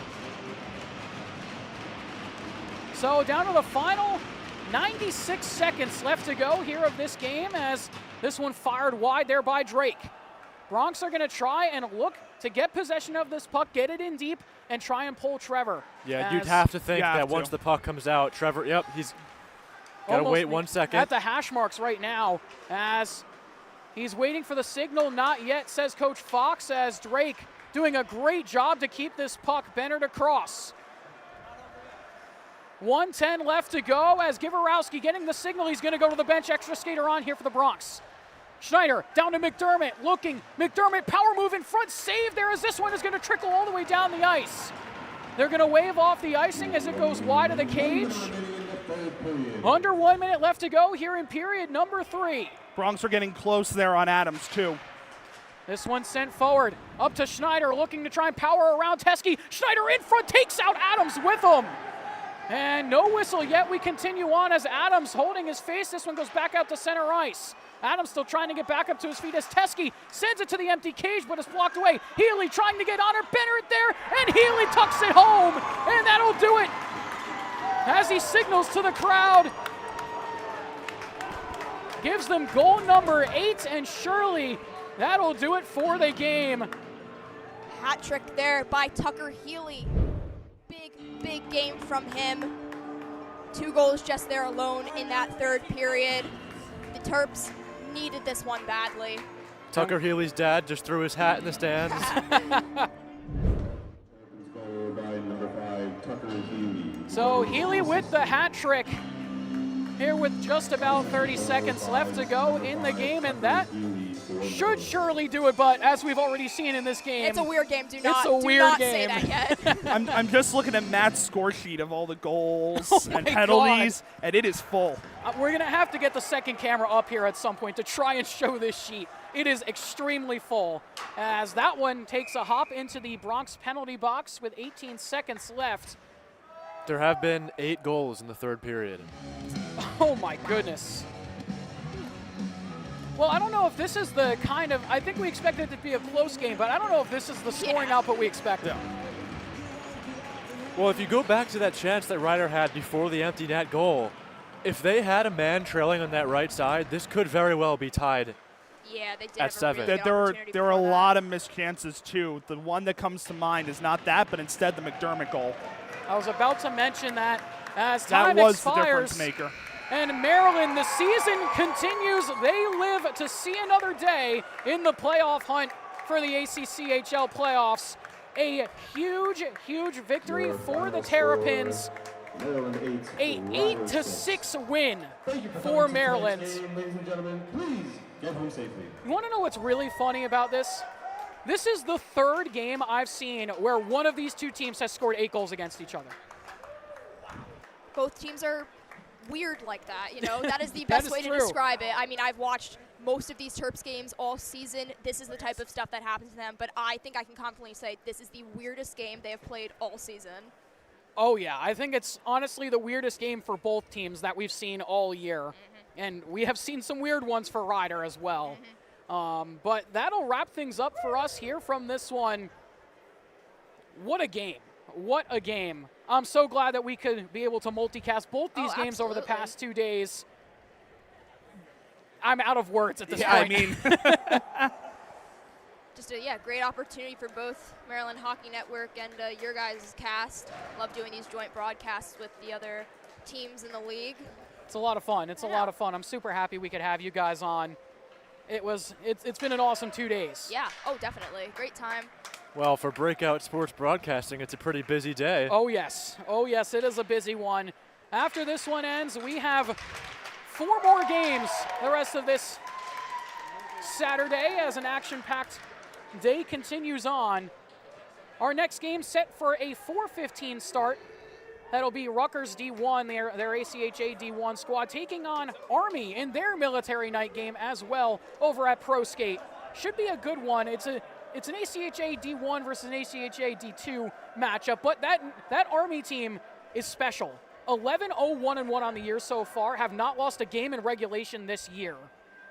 So down to the final 96 seconds left to go here of this game as this one fired wide there by Drake. Bronx are going to try and look to get possession of this puck, get it in deep, and try and pull Trevor. Yeah, you'd have to think that once the puck comes out, Trevor, he's got to wait 1 second. At the hash marks right now as he's waiting for the signal. Not yet, says Coach Fox, as Drake doing a great job to keep this puck centered across. 1:10 left to go as Givorowski getting the signal. He's going to go to the bench. Extra skater on here for the Bronx. Schneider down to McDermott, looking. McDermott, power move in front, save there as this one is going to trickle all the way down the ice. They're going to wave off the icing as it goes wide of the cage. Under 1 minute left to go here in period number 3. Bronx are getting close there on Adams too. This one sent forward, up to Schneider, looking to try and power around Teskey. Schneider in front, takes out Adams with him. And no whistle yet. We continue on as Adams holding his face. This one goes back out to center ice. Adams still trying to get back up to his feet as Teskey sends it to the empty cage, but it's blocked away. Healy trying to get on her, Bennett there, and Healy tucks it home, and that'll do it as he signals to the crowd. Gives them goal number 8, and surely that'll do it for the game. Hat trick there by Tucker Healy. Big game from him. 2 goals just there alone in that third period. The Terps needed this one badly. Tucker Healy's dad just threw his hat in the stands. Goal by number 5, Tucker Healy. So Healy with the hat trick here with just about 30 seconds left to go in the game, and that should surely do it, but as we've already seen in this game, It's a weird game. Do not say that yet. I'm just looking at Matt's score sheet of all the goals Oh and my penalties, and it is full. we're going to have to get the second camera up here at some point to try and show this sheet. It is extremely full, as that one takes a hop into the Bronx penalty box with 18 seconds left. There have been 8 goals in the third period. Oh my goodness. Well, I don't know if this is the kind of, I think we expected it to be a close game, but I don't know if this is the scoring output we expected. Well, if you go back to that chance that Ryder had before the empty net goal, if they had a man trailing on that right side, this could very well be tied. Yeah, they did At have a 7. really good There opportunity were a before that. lot of missed chances, too. The one that comes to mind is not that, but instead the McDermott goal. I was about to mention that as That time was the expires. difference maker. And Maryland, the season continues. They live to see another day in the playoff hunt for the ACCHL playoffs. A huge, huge victory for the Terrapins. Maryland 8. A 8-6 win for Maryland. Ladies and gentlemen, please get home safely. You want to know what's really funny about this? This is the third game I've seen where one of these two teams has scored 8 goals against each other. Both teams are weird like that, you know. That is the That best is way to true. describe it. I mean, I've watched most of these Terps games all season. This is the type of stuff that happens to them, but I think I can confidently say this is the weirdest game they have played all season. Oh, yeah. I think it's honestly the weirdest game for both teams that we've seen all year. Mm-hmm. And we have seen some weird ones for Ryder as well. But that'll wrap things up for us here from this one. What a game. What a game. I'm so glad that we could be able to multicast both these games over the absolutely. past 2 days. I'm out of words at this Yeah, I point. mean, Just a great opportunity for both Maryland Hockey Network and your guys' cast. Love doing these joint broadcasts with the other teams in the league. It's a lot of fun. It's a lot of fun. I'm super happy we could have you guys on. It's been an awesome 2 days. Yeah, oh, definitely. Great time. Well, for Breakout Sports Broadcasting, it's a pretty busy day. Oh, yes. Oh, yes, it is a busy one. After this one ends, we have 4 more games the rest of this Saturday as an action-packed day continues on. Our next game set for a 4:15 start. That'll be Rutgers D1, their ACHA D1 squad, taking on Army in their military night game as well over at Pro Skate. Should be a good one. It's an ACHA D1 versus an ACHA D2 matchup, but that Army team is special. 11-0-1-1 on the year so far, have not lost a game in regulation this year.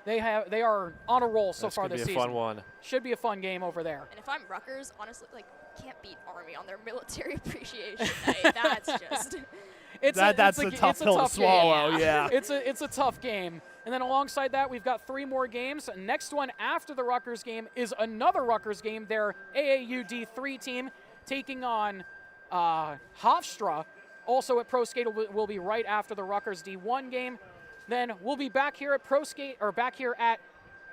They are on a roll so far this season. Should be a fun one. Should be a fun game over there. And if I'm Rutgers, honestly, can't beat Army on their military appreciation night. That's just... that's a tough pill to swallow, yeah. It's a tough game. And then alongside that, we've got 3 more games. Next one after the Rutgers game is another Rutgers game. Their AAU D3 team taking on Hofstra. Also at Pro Skate will be right after the Rutgers D1 game. Then we'll be back here at Pro Skate, or back here at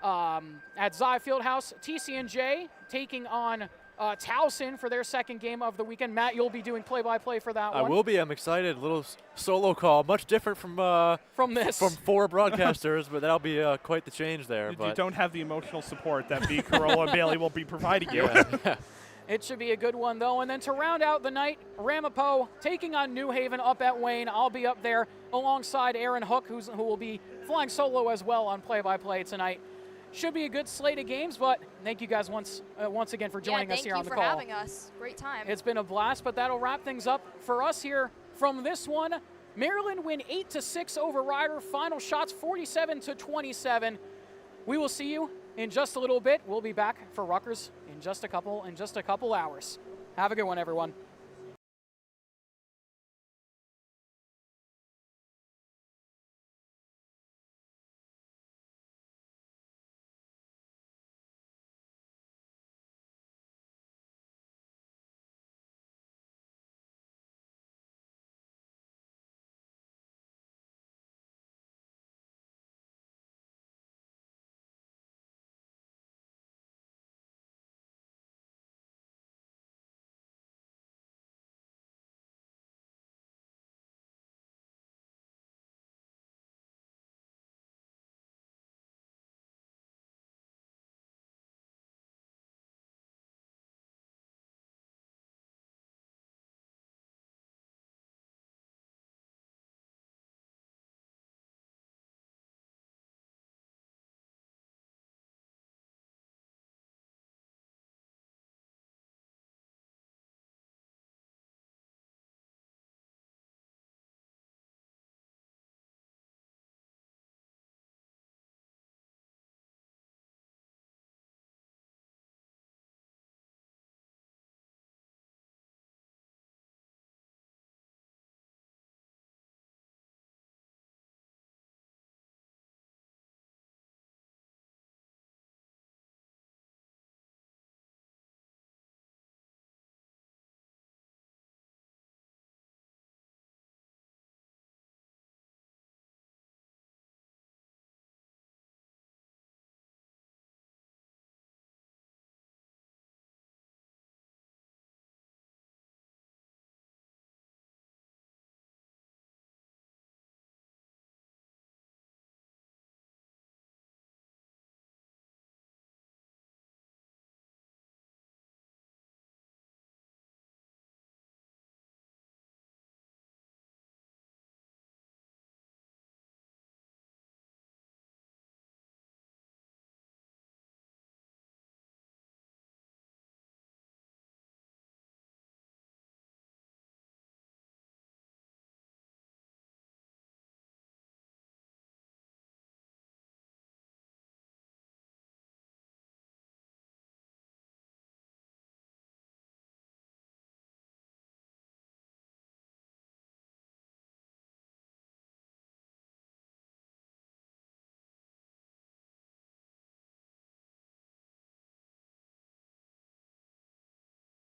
Zai Fieldhouse. TCNJ taking on Towson for their second game of the weekend. Matt, you'll be doing play-by-play for that one. I will be. I'm excited. A little solo call, much different from this. From 4 broadcasters, but that'll be quite the change there. You don't have the emotional support that B. Carolla Bailey will be providing you. Yeah. It should be a good one, though. And then to round out the night, Ramapo taking on New Haven up at Wayne. I'll be up there alongside Aaron Hook, who will be flying solo as well on play-by-play tonight. Should be a good slate of games, but thank you guys once again for joining us here on the call. Thank you for having us. Great time. It's been a blast, but that'll wrap things up for us here from this one. Maryland win 8-6 over Ryder. Final shots 47-27. We will see you in just a little bit. We'll be back for Rutgers in just a couple hours. Have a good one, everyone.